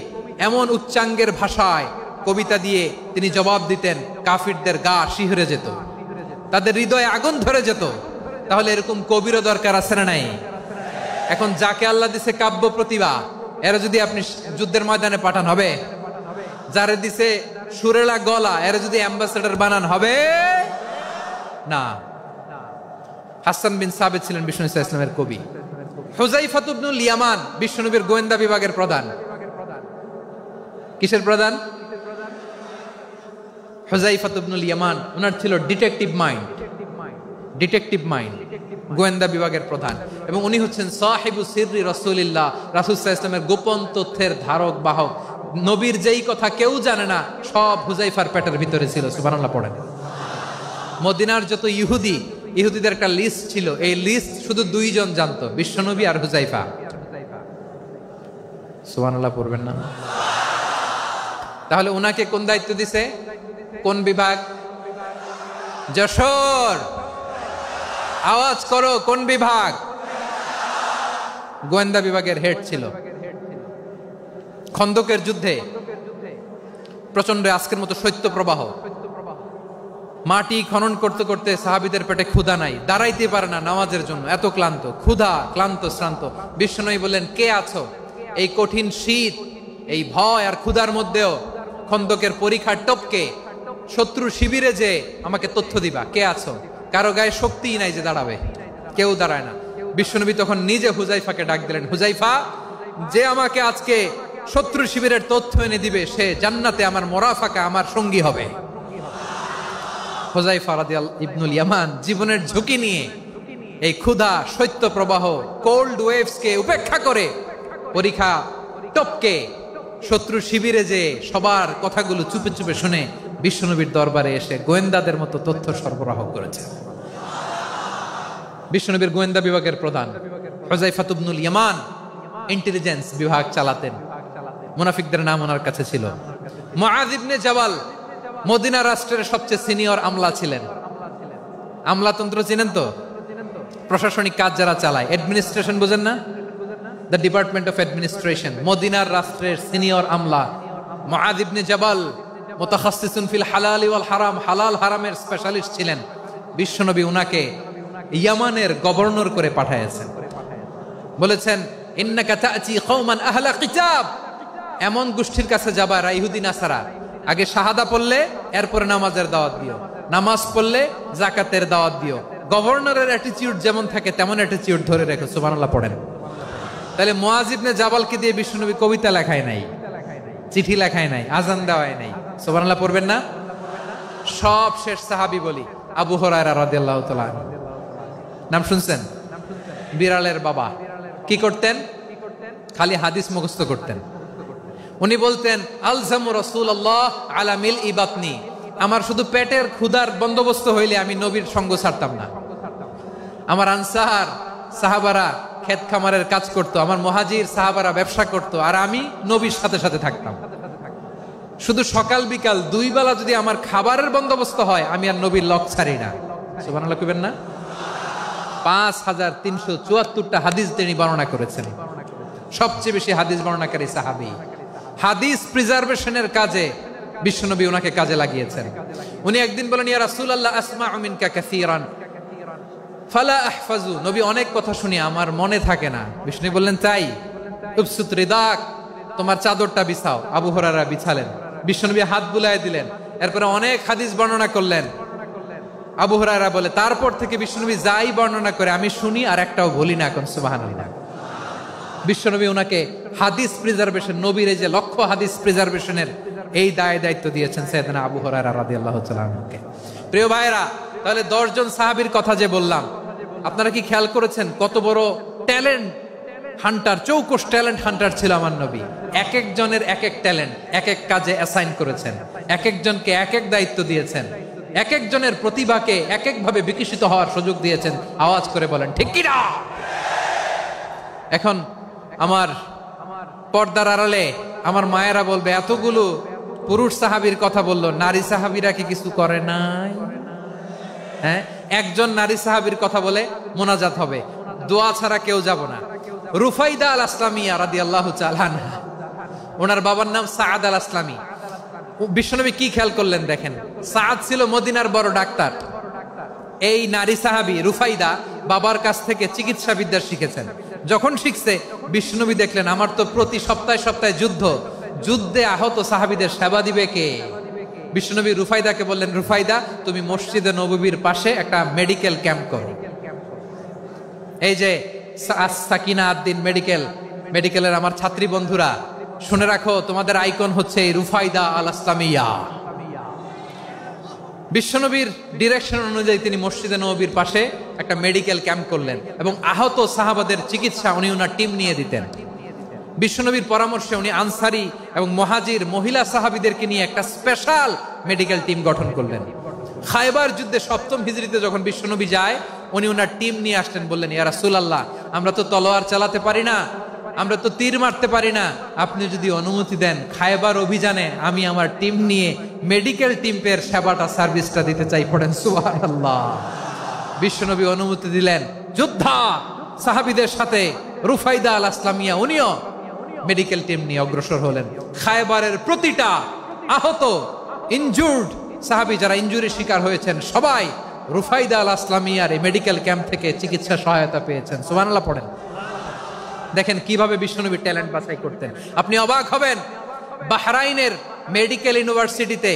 এমন উচ্চাঙ্গের ভাষায় কবিতা দিয়ে তিনি জবাব দিতেন, কাফিরদের গা শিহরে যেত, তাদের হৃদয়ে আগুন ধরে যেত। তাহলে এরকম কবিরও দরকার আছে না নাই? এখন যাকে আল্লাহ দিছে কাব্য প্রতিভা, এরা যদি আপনি যুদ্ধের ময়দানে পাঠান হবে? যারে দিছে সুরেলা গলা, এরা যদি অ্যাম্বাসেডর বানান হবে না। হাসান বিন সাবেত ছিলেন বিষ্ণু ইসলামের কবি। হুযায়ফা ইবনুল ইয়ামান বিশ্বনবীর গোয়েন্দা বিভাগের প্রধান। কিসের প্রধান? হুযায়ফা ইবনুল ইয়ামান, ওনার ছিল ডিটেকটিভ মাইন্ড, ডিটেকটিভ মাইন্ড, গোয়েন্দা বিভাগের প্রধান। এবং উনি হচ্ছেন সাহিবু সিররি রাসূলিল্লাহ, রাসূল সাল্লাল্লাহু আলাইহি ওয়াসাল্লামের গোপন তথ্যের ধারক বাহক। নবীর যেই কথা কেউ জানে না সব হুজাইফার পেটের ভিতরে ছিল। সুবহানাল্লাহ পড়েন। মদিনার যত ইহুদিদের একটা লিস্ট ছিল, এই লিস্ট শুধু দুইজন জানতো, বিশ্বনবী আর হুজাইফা। সুবহানাল্লাহ পড়বেন না? তাহলে উনাকে কোন দায়িত্ব দিছে? কোন বিভাগ? যশোর, আওয়াজ করো, কোন বিভাগ? গোয়েন্দা বিভাগের হেড ছিল। খন্দকের যুদ্ধে প্রচন্ড আজকের মতো শৈত্য প্রবাহ, মাটি খনন করতে করতে সাহাবীদের পেটে ক্ষুধা নাই, দাঁড়াইতে পারে না নামাজের জন্য, এত ক্লান্ত, ক্ষুধা, ক্লান্ত, শ্রান্ত। বিশ্বনবী বললেন, কে আছো এই কঠিন শীত, এই ভয় আর ক্ষুধার মধ্যেও খন্দকের পরীক্ষার টপকে শত্রু শিবিরে যে আমাকে তথ্য দিবা, কে আছো? কারো গায়ে শক্তিই নাই যে দাঁড়াবে, কেউ দাঁড়ায় না। বিশ্বনবী তখন নিজে হুজাইফাকে ডাক দিলেন, হুজাইফা, যে আমাকে আজকে শত্রু শিবিরের তথ্য এনে দিবে সে জান্নাতে আমার মোরাফাকা, আমার সঙ্গী হবে। হুজাইফা রাদিয়াল্লাহু ইবনুল ইয়ামান জীবনের ঝুঁকি নিয়ে এই ক্ষুধা, শৈত্য প্রবাহ, কোল্ড ওয়েভস কে উপেক্ষা করে পরীক্ষা টপকে শত্রু শিবিরে যে সবার কথাগুলো চুপে চুপে শুনে বিশ্বনবীর দরবারে এসে গোয়েন্দাদের মতো তথ্য সরবরাহ করেছে। বিশ্বনবীর গোয়েন্দা বিভাগের প্রধান হুজাইফা ইবনুল ইয়ামান ইন্টেলিজেন্স বিভাগ চালাতেন। মুনাফিকদের নাম ওনার কাছে ছিল। মুআয ইবনে জাবাল মদিনা রাষ্ট্রের সবচেয়ে সিনিয়র আমলা ছিলেন। আমলাতন্ত্র চিনেন তো? প্রশাসনিক কাজ যারা চালায়, অ্যাডমিনিস্ট্রেশন বুঝেন না? The department of administration. মদিনার রাষ্ট্রের সিনিয়র আমলা মুআয ইবনে জাবাল মুতাখাসসিসুন ফিল হালাল ওয়াল হারাম, হালাল হারামের স্পেশালিস্ট ছিলেন। বিশ্বনবী উনাকে ইয়ামানের গভর্নর করে পাঠাইছেন। বলেছেন, ইন্নাকা তা'তি কওমান আহলা কিতাব, এমন গোষ্ঠীর কাছে যাবা যারা ইহুদি নাসারা, আগে শাহাদা পড়লে এরপরে নামাজের দাওয়াত দিও, নামাজ পড়লে যাকাতের দাওয়াত দিও। গভর্নরের অ্যাটিটিউড যেমন থাকে তেমন অ্যাটিটিউড ধরে রেখো। সুবহানাল্লাহ পড়েন। তাহলে মুআয ইবনে জাবালকে দিয়ে বিশ্বনবী কবিতা লেখায় নাই, চিঠি লেখায় নাই, আজান দেওয়ায় নাই। সুবহানাল্লাহ পড়বেন না? সব শেষ সাহাবী বলি আবু হুরায়রা রাদিয়াল্লাহু তাআলা, নাম শুনছেন? বিড়ালের বাবা। কি করতেন? খালি হাদিস মুখস্থ করতেন। উনি বলতেন, আলজামু রাসূলুল্লাহ আলা মিলই বাতনি, আমার শুধু পেটের ক্ষুধার বন্দোবস্ত হইলে আমি নবীর সঙ্গ ছাড়তাম না। আমার আনসার সাহাবারা ক্ষেত খামারের কাজ করতো, আমার মুহাজির সাহাবারা ব্যবসা করতো, আর আমি নবীর সাথে সাথে থাকতাম। শুধু সকাল বিকাল দুই বেলা যদি আমার খাবারের বন্দোবস্ত হয় আমি আর নবীর লক ছাড়ি না। সুবহানাল্লাহ কইবেন না? 5374টা হাদিস তিনি বর্ণনা করেছেন। সবচেয়ে বেশি হাদিস বর্ণনাকারী সাহাবী। হাদিস প্রিজার্ভেশনের কাজে বিশ্বনবী ওনাকে কাজে লাগিয়েছেন। উনি একদিন বলেন, ইয়া রাসূলুল্লাহ আসমাউ মিনকা কাসীরান ফালা আহফাজু, নবী অনেক কথা শুনি আমার মনে থাকে না। বিষ্ণু বললেন, তাই? উবসুত রিদাক, তোমার চাদরটা বিছাও। আবু হুরায়রা বিছালেন, বিশ্বনবী হাত বুলায় দিলেন, এরপরে অনেক হাদিস বর্ণনা করলেন। আবু হুরায়রা বলে, তারপর থেকে বিশ্বনবী যাই বর্ণনা করে আমি শুনি আর একটাও বলি না। এখন সুবহানাল্লাহ। বিশ্বনবী ওনাকে হাদিস প্রিজার্ভেশন, নবীর এই যে লক্ষ্য হাদিস প্রিজার্ভেশনের এই দায়িত্ব দিয়েছেন সাইয়েদনা আবু হুরায়রা রাদিয়াল্লাহু তাআলা আনহুকে। প্রিয় ভাইরা, তাহলে 10 জন সাহাবীর কথা যে বললাম, আপনারা কি খেয়াল করেছেন কত বড় ট্যালেন্ট হান্টার, চৌকস ট্যালেন্ট হান্টার ছিল আমার নবী। এক একজনের এক এক ট্যালেন্ট, এক এক কাজে অ্যাসাইন করেছেন, এক একজনকে এক এক দায়িত্ব দিয়েছেন, এক একজনের প্রতিভাকে এক একভাবে বিকশিত হওয়ার সুযোগ দিয়েছেন। আওয়াজ করে বলেন ঠিক কি না? এখন আমার পর্দার আড়ালে আমার মায়েরা বলবে, এতগুলো পুরুষ সাহাবীর কথা বললো, নারী সাহাবীরা কি কিছু করে নাই? হ্যাঁ, একজন নারী সাহাবীর কথা বলে মোনাজাত হবে, দোয়া ছাড়া কেউ যাব না। রুফাইদা আল আসলামিয়া রাদিয়াল্লাহু তাআলা আনহা, ওনার বাবার নাম সাআদ আল আসলামি। বিশ্বনবী কি খেয়াল করলেন দেখেন, সাআদ ছিল মদিনার বড় ডাক্তার। এই নারী সাহাবী রুফাইদা বাবার কাছ থেকে চিকিৎসা বিদ্যা শিখেছেন। যখন শিখছে বিশ্বনবী দেখলেন, আমার তো প্রতি সপ্তাহে সপ্তাহে যুদ্ধে আহত সাহাবীদের সেবা দিবে কে? বিশ্বনবী রুফাইদাকে বললেন, রুফাইদা তুমি মসজিদে নববীর পাশে একটা মেডিকেল ক্যাম্প করো। এই যে সাকিনা আদ্দিন মেডিকেলের আমার ছাত্রী বন্ধুরা শুনে রাখো, তোমাদের আইকন হচ্ছে রুফাইদা আল আসলামিয়া। বিশ্বনবীর ডিরেকশন অনুযায়ী তিনি মসজিদে নববীর পাশে একটা মেডিকেল ক্যাম্প করলেন এবং আহত সাহাবাদের চিকিৎসা উনি ওনার টিম নিয়ে দিতেন। বিশ্বনবীর পরামর্শে উনি আনসারি এবং মুহাজির মহিলা সাহাবীদেরকে নিয়ে একটা স্পেশাল মেডিকেল টিম গঠন করলেন। খায়বার যুদ্ধে 7ম হিজরিতে যখন বিশ্বনবী যায়, উনি ওনার টিম নিয়ে আসলেন, বললেন, ইয়া রাসূলুল্লাহ, আমরা তো তলোয়ার চালাতে পারি না, আমরা তো তীর মারতে পারি না, আপনি যদি অনুমতি দেন খায়বার অভিযানে আমি আমার টিম নিয়ে মেডিকেল টিমের সেবাটা সার্ভিসটা দিতে চাই। পড়েন সুবহানাল্লাহ। বিশ্বনবী অনুমতি দিলেন। যোদ্ধা সাহাবীদের সাথে রুফাইদা আল আসলামিয়া উনিও মেডিকেল টিম নিয়ে অগ্রসর হলেন। খায়বারের প্রতিটা আহত ইনজুর্ড সাহাবী যারা ইনজুরির শিকার হয়েছেন সবাই রুফাইদা আল আসলামিয়ার এই মেডিকেল ক্যাম্প থেকে চিকিৎসা সহায়তা পেয়েছেন। সুবহানাল্লাহ পড়েন। দেখেন কিভাবে বিশ্বনবী ট্যালেন্ট বাছাই করতেন। আপনি অবাক হবেন, বাহরাইনের মেডিকেল ইউনিভার্সিটিতে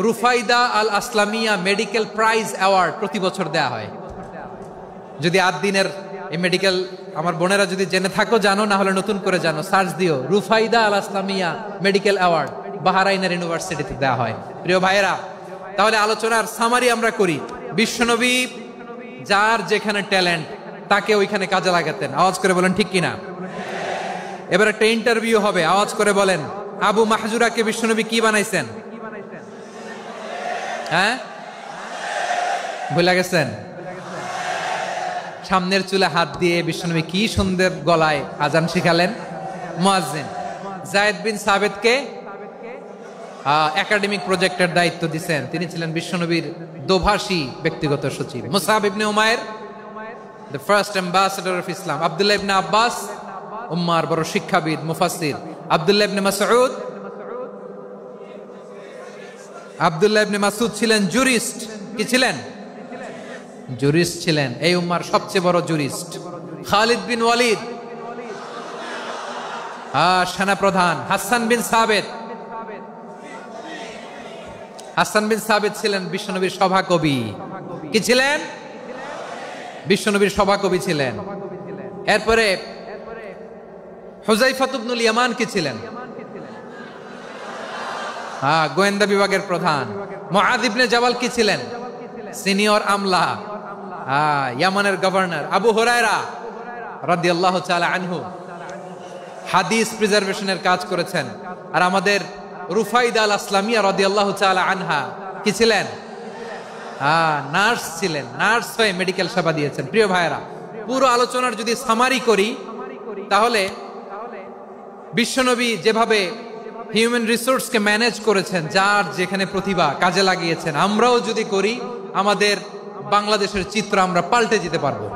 রুফাইদা আল আসলামিয়া মেডিকেল প্রাইজ অ্যাওয়ার্ড প্রতি বছর দেয়া হয়। যদি 8 দিনের এই মেডিকেল আমার বোনেরা যদি জেনে থাকো জানো, না হলে নতুন করে জানো, সার্চ দিও রুফাইদা আল আসলামিয়া মেডিকেল অ্যাওয়ার্ড বাহরাইনের ইউনিভার্সিটিতে দেওয়া হয়। প্রিয় ভাইয়েরা, তাহলে আলোচনার সামারি আমরা করি। বিশ্বনবী যার যেখানে ট্যালেন্ট তাকে ওইখানে কাজে লাগাতেন। আওয়াজ করে বলেন ঠিক কিনা? এবার একটা ইন্টারভিউ হবে, আওয়াজ করে বলেন, আবু মাহজুরাকে বিশ্বনবী কি বানাইছেন? হ্যাঁ, ভুলে গেছেন? সামনের চুলে হাত দিয়ে বিশ্বনবী কি সুন্দর গলায় আজান শিখালেন। মুয়াজ্জিন। যায়েদ বিন সাবিতকে একাডেমিক প্রজেক্টের দায়িত্ব দিয়েছেন, তিনি ছিলেন বিশ্বনবীর দোভাষী ব্যক্তিগত সচিব। মুসআব ইবনে Umair the first ambassador of Islam. Abdullah ইবনে আব্বাস উম্মার বড় শিক্ষাবিদ মুফাসসির। আব্দুল্লাহ ইবনে মাসউদ ছিলেন জুরিস্ট। কি ছিলেন? জুরিস্ট ছিলেন, এই উম্মার সবচেয়ে বড় জুরিস্ট। খালিদ বিন ওয়ালিদ সেনাপ্রধান। হাসান বিন সাবিত ছিলেন বিশ্বনবীর সভাকবি। কি ছিলেন? বিশ্বনবীর সভাকবি ছিলেন। এরপরে হুযায়ফা ইবনুল ইয়ামান কি ছিলেন? গোয়েন্দা বিভাগের প্রধান। মুআয ইবনে জাবাল কি ছিলেন? সিনিয়র আমলা, ইয়ামানের গভর্নর। আবু হুরায়রা রাদিয়াল্লাহু তাআলা আনহু হাদিস প্রিজার্ভেশনের কাজ করেছেন। আর আমাদের রুফাইদা আল আসলামিয়া রাদিয়াল্লাহু তাআলা আনহা কি ছিলেন? নার্স ছিলেন। নার্স হয়ে মেডিকেল সেবা দিয়েছেন। প্রিয় ভাইয়েরা, পুরো আলোচনার যদি সামারি করি তাহলে বিশ্বনবী যেভাবে হিউম্যান রিসোর্সকে ম্যানেজ করেছেন, যার যেখানে প্রতিভা কাজে লাগিয়েছেন, আমরাও যদি করি আমাদের বাংলাদেশের চিত্র আমরা পাল্টে যেতে পারবো।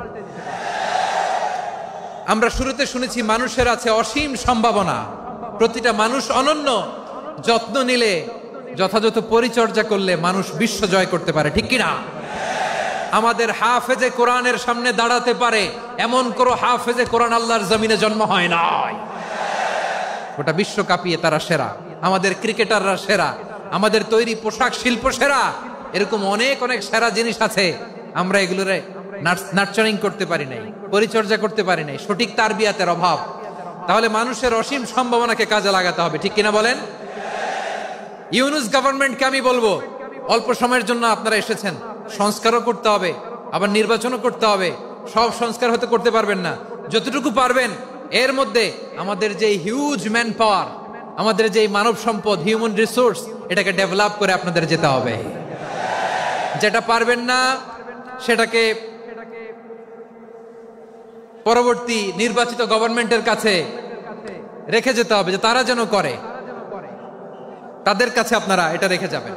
আমরা শুরুতে শুনেছি মানুষের আছে অসীম সম্ভাবনা, প্রতিটা মানুষ অনন্য, যত্ন নিলে, যথাযথ পরিচর্যা করলে মানুষ বিশ্ব জয় করতে পারে। ঠিক কিনা? আমাদের হাফেজে কোরআনের সামনে দাঁড়াতে পারে এমন কোন হাফেজে কোরআন আল্লাহর জমিনে জন্ম হয় নাই। গোটা বিশ্ব কাঁপিয়ে তারা সেরা। আমাদের ক্রিকেটাররা সেরা, আমাদের তৈরি পোশাক শিল্প সেরা। এরকম অনেক অনেক সেরা জিনিস আছে, আমরা এগুলোরে নার্চারিং করতে পারি নাই, পরিচর্যা করতে পারি নাই, সঠিক তারবিয়াতের অভাব। তাহলে মানুষের অসীম সম্ভাবনাকে কাজে লাগাতে হবে। ঠিক কিনা বলেন? ইউনুস গভর্নমেন্টকে আমি বলবো, অল্প সময়ের জন্য আপনারা এসেছেন, সংস্কারও করতে হবে, আবার নির্বাচনও করতে হবে। সব সংস্কার হতে করতে পারবেন না, যতটুকু পারবেন এর মধ্যে আমাদের যে হিউজ ম্যান পাওয়ার, আমাদের যে মানব সম্পদ, হিউম্যান রিসোর্স, এটাকে ডেভেলপ করে আপনাদের যেতে হবে। যেটা পারবেন না সেটাকে পরবর্তী নির্বাচিত গভর্নমেন্টের কাছে রেখে যেতে হবে, যে তারা যেন করে, তাদের কাছে আপনারা এটা রেখে যাবেন।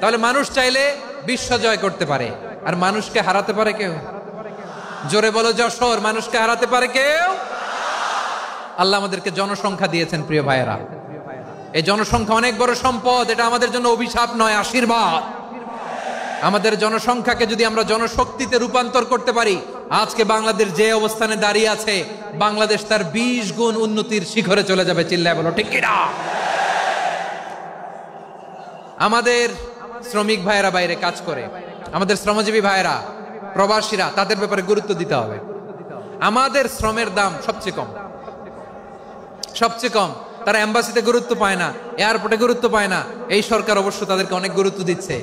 তাহলে মানুষ চাইলে বিশ্ব জয় করতে পারে। আর মানুষকে হারাতে পারে কেউ? জোরে বলো যশোর, মানুষকে হারাতে পারে কেউ? আল্লাহ আমাদেরকে জনসংখ্যা দিয়েছেন প্রিয় ভাইয়েরা। এই জনসংখ্যা অনেক বড় সম্পদ, এটা আমাদের জন্য অভিশাপ নয়, আশীর্বাদ। আমাদের জনসংখ্যাকে যদি আমরা জনশক্তিতে রূপান্তর করতে পারি, আজকে বাংলাদেশ যে অবস্থানে দাঁড়িয়ে আছে, বাংলাদেশ তার 20 গুণ উন্নতির শিখরে চলে যাবে। চিল্লায় বলো ঠিক কিনা? আমাদের শ্রমিক ভাইয়েরা বাইরে কাজ করে, আমাদের শ্রমজীবী ভাইয়েরা, প্রবাসীরা, তাদের ব্যাপারে গুরুত্ব দিতে হবে। আমাদের শ্রমের দাম সবচেয়ে কম, সবচেয়ে কম। তারা এম্বাসিতে গুরুত্ব পায় না, এয়ারপোর্টে গুরুত্ব পায় না। এই সরকার অবশ্য তাদেরকে অনেক গুরুত্ব দিচ্ছে।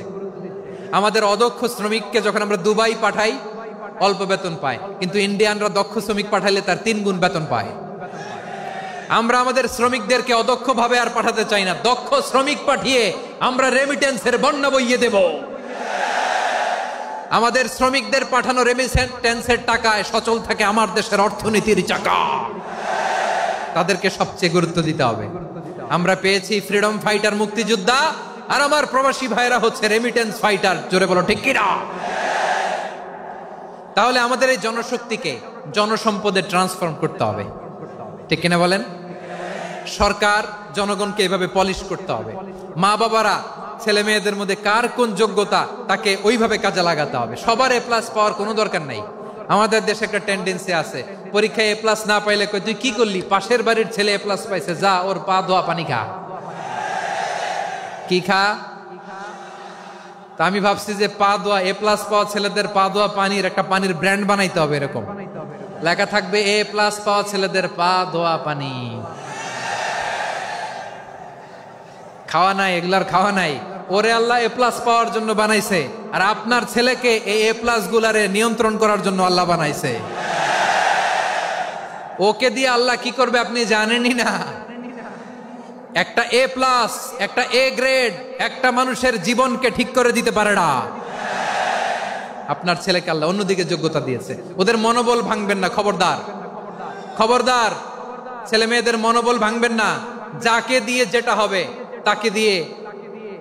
আমাদের অদক্ষ শ্রমিককে যখন আমরা দুবাই পাঠাই, অল্প বেতন পায়, কিন্তু ইন্ডিয়ানরা দক্ষ শ্রমিক পাঠাইলে তার 3 গুণ বেতন পায়। আমরা আমাদের শ্রমিকদেরকে অদক্ষভাবে আর পাঠাতে চাই না, দক্ষ শ্রমিক পাঠিয়ে আমরা রেমিটেন্সের বন্যা বইয়ে দেব। আমাদের শ্রমিকদের পাঠানো রেমিটেন্সের টাকায় সচল থাকে আমার দেশের অর্থনীতির চাকা। তাদেরকে সবচেয়ে গুরুত্ব দিতে হবে। আমরা পেয়েছি ফ্রিডম ফাইটার, মুক্তিযোদ্ধা, আর আমার প্রবাসী ভাইরা হচ্ছে রেমিটেন্স ফাইটার। জোরে বলো ঠিক কিনা? তাহলে আমাদের এই জনশক্তিকে জনসম্পদে ট্রান্সফর্ম করতে হবে, ঠিক কিনা বলেন? সরকার জনগণকে এভাবে পলিশ করতে হবে। মা বাবারা ছেলে মেয়েদের মধ্যে কার কোন যোগ্যতা তাকে ওইভাবে কাজে লাগাতে হবে। সবার A+ পাওয়ার কোনো দরকার নাই। আমাদের দেশে একটা টেন্ডেন্সি আছে, পরীক্ষায় A+ না পাইলে কই তুই কি করলি, পাশের বাড়ির ছেলে A+ পাইছে, যা ওর পা ধোয়া পানি খা। কি খা? তা আমি ভাবছি যে পা ধোয়া A+ পাওয়া ছেলেদের পা ধোয়া পানির একটা পানির ব্র্যান্ড বানাইতে হবে। এরকম লেখা থাকবে A+ পাওয়া ছেলেদের পা ধোয়া পানি। খাওয়া নাই, এগুলার খাওয়া নাই। ওরে আল্লাহ A+ পাওয়ার জন্য বানাইছে, আর আপনার ছেলেকে এই A+ গুলারে নিয়ন্ত্রণ করার জন্য আল্লাহ বানাইছে। ওকে দিয়ে আল্লাহ কি করবে আপনি জানেনই না। একটা A+, একটা A গ্রেড একটা মানুষের জীবনকে ঠিক করে দিতে পারে না। আপনার ছেলেকে আল্লাহ অন্যদিকে যোগ্যতা দিয়েছে। ওদের মনোবল ভাঙবেন না, খবরদার খবরদার। ছেলে মেয়েদের মনোবল ভাঙবেন না। যাকে দিয়ে যেটা হবে তাকে দিয়ে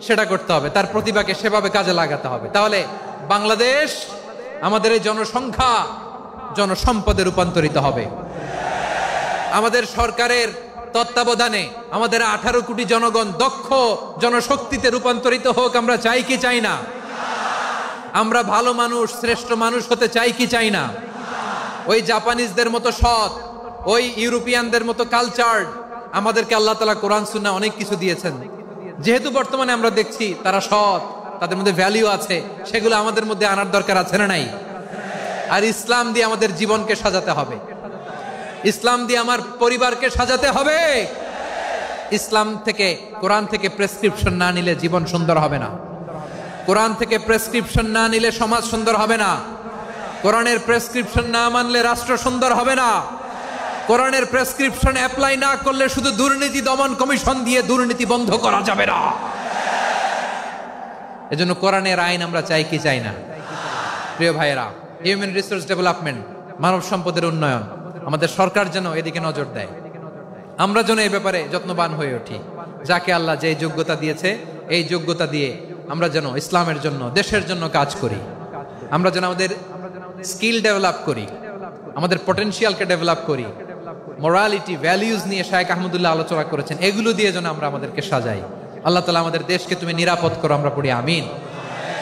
সেটা করতে হবে, তার প্রতিভাকে সেভাবে কাজে লাগাতে হবে। তাহলে বাংলাদেশ, আমাদের এই জনসংখ্যা জনসম্পদে রূপান্তরিত হবে। আমাদের সরকারের তত্ত্বাবধানে আমাদের 18 কোটি জনগণ দক্ষ জনশক্তিতে রূপান্তরিত হোক। আমরা চাই কি চাই না? আমরা ভালো মানুষ, শ্রেষ্ঠ মানুষ হতে চাই কি চাই না? ওই জাপানিজদের মতো সৎ, ওই ইউরোপিয়ানদের মতো কালচার্ড। আমাদেরকে আল্লাহ তাআলা কোরআন সুন্নাহ অনেক কিছু দিয়েছেন। যেহেতু বর্তমানে আমরা দেখছি তারা সৎ, তাদের মধ্যে ভ্যালু আছে, সেগুলো আমাদের মধ্যে আনার দরকার আছে না নাই? আর ইসলাম দিয়ে আমাদের জীবনকে সাজাতে হবে। ইসলাম দিয়ে আমার পরিবারকে সাজাতে হবে। ইসলাম থেকে, কোরআন থেকে প্রেসক্রিপশন না নিলে জীবন সুন্দর হবে না। কোরআন থেকে প্রেসক্রিপশন না নিলে সমাজ সুন্দর হবে না। কোরআনের প্রেসক্রিপশন না মানলে রাষ্ট্র সুন্দর হবে না। কোরআনের প্রেসক্রিপশন অ্যাপ্লাই না করলে শুধু দুর্নীতি দমন কমিশন দিয়ে দুর্নীতি বন্ধ করা যাবে না। এজন্য কোরআনের আইন আমরা চাই কি চাই না? প্রিয় ভাইয়েরা, হিউম্যান রিসোর্স ডেভেলপমেন্ট, মানব সম্পদের উন্নয়ন, আমাদের সরকার যেন এদিকে নজর দেয়। আমরা যেন এই ব্যাপারে যত্নবান হয়ে উঠি। যাকে আল্লাহ যে যোগ্যতা দিয়েছে, এই যোগ্যতা দিয়ে আমরা যেন ইসলামের জন্য, দেশের জন্য কাজ করি। আমরা যেন আমাদের স্কিল ডেভেলপ করি, আমাদের পটেনশিয়ালকে ডেভেলপ করি। মোরালিটি, ভ্যালিউজ নিয়ে শায়েখ আহমদুল্লাহ আলোচনা করেছেন। এগুলো দিয়ে যেন আমরা আমাদেরকে সাজাই। আল্লাহ তাআলা আমাদের দেশকে তুমি নিরাপদ করো, আমরা পড়ি আমিন।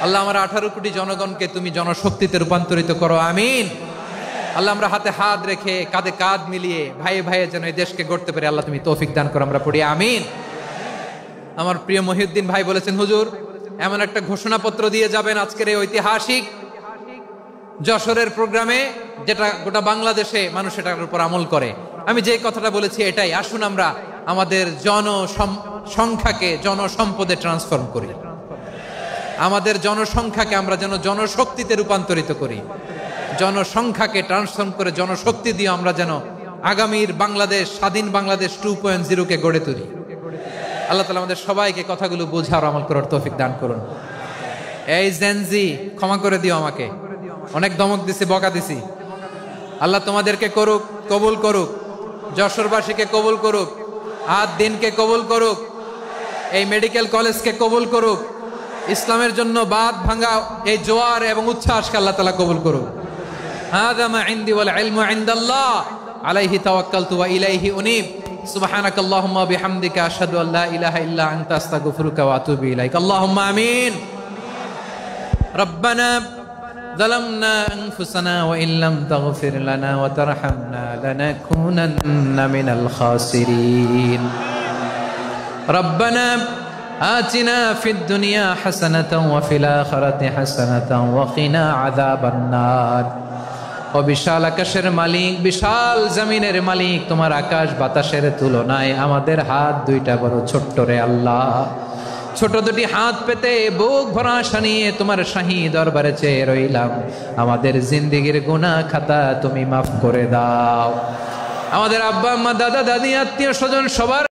আল্লাহ আমার 18 কোটি জনগণকে তুমি জনশক্তিতে রূপান্তরিত করো, আমিন। আল্লাহ আমরা হাতে হাত রেখে, কাঁধে কাঁধ মিলিয়ে, ভাইয়ে ভাইয়ে যেন এই দেশকে গড়তে পারি, আল্লাহ তুমি তৌফিক দান করো, আমরা পড়ি আমিন। আমার প্রিয় মহিউদ্দিন ভাই বলেছেন, হুজুর এমন একটা ঘোষণাপত্র দিয়ে যাবেন আজকের এই ঐতিহাসিক যশোরের প্রোগ্রামে, যেটা গোটা বাংলাদেশে মানুষ এটার উপর আমল করে। আমি যে কথাটা বলেছি এটাই, আসুন আমরা আমাদের জনসংখ্যাকে জনসম্পদে ট্রান্সফর্ম করি। আমাদের জনসংখ্যাকে আমরা যেন জনশক্তিতে রূপান্তরিত করি। জনসংখ্যাকে ট্রান্সফর্ম করে জনশক্তি দিয়ে আমরা যেন আগামীর বাংলাদেশ, স্বাধীন বাংলাদেশ 2.0 কে গড়ে তুলি। আল্লাহ তাআলা আমাদের সবাইকে কথাগুলো বোঝার, আমল করার তৌফিক দান করুন। এই জেনজি, ক্ষমা করে দিও আমাকে, অনেক ধমক দিছি, বকা দিছি। আল্লাহ তোমাদেরকে করুক, কবুল করুক, যশোরবাসীকে কবুল করুক, আদ দিনকে কবুল করুক, এই মেডিকেল কলেজকে কবুল করুক, ইসলামের জন্য বাদ ভাঙা এই জোয়ার এবং উচ্ছ্বাসকে আল্লাহ তাআলা কবুল করুক। হাযা মা ইনদি ওয়াল ইলমু ইনদাল্লাহ আলাইহি তাওয়াক্কালতু ওয়া ইলাইহি উনীব। সুবহানাকাল্লাহুম্মা ওয়া বিহামদিকা আশহাদু আল্লা ইলাহা ইল্লা আনতা আস্তাগফিরুকা ওয়া আতুবু ইলাইক। আল্লাহুম্মা আমিন। রব্বানা ظلمنا أنفسنا وإن لم تغفر لنا وترحمنا لنكونن من الخاسرين. ربنا آتنا في الدنيا حسنة وفي الآخرة حسنة وقنا عذاب النار. ও বিশাল আকাশের মালিক, বিশাল জমিনের মালিক, তোমার আকাশ বাতাসের তুলনায় আমাদের হাত দুইটা বড় ছোট্ট রে আল্লাহ। ছোট দুটি হাত পেতে বুক ভরা আশা নিয়ে তোমার শাহী দরবারে চেয়ে রইলাম। আমাদের জিন্দেগির গুনাহ খাতা তুমি মাফ করে দাও। আমাদের আব্বা আম্মা দাদা দাদি আত্মীয় স্বজন সবার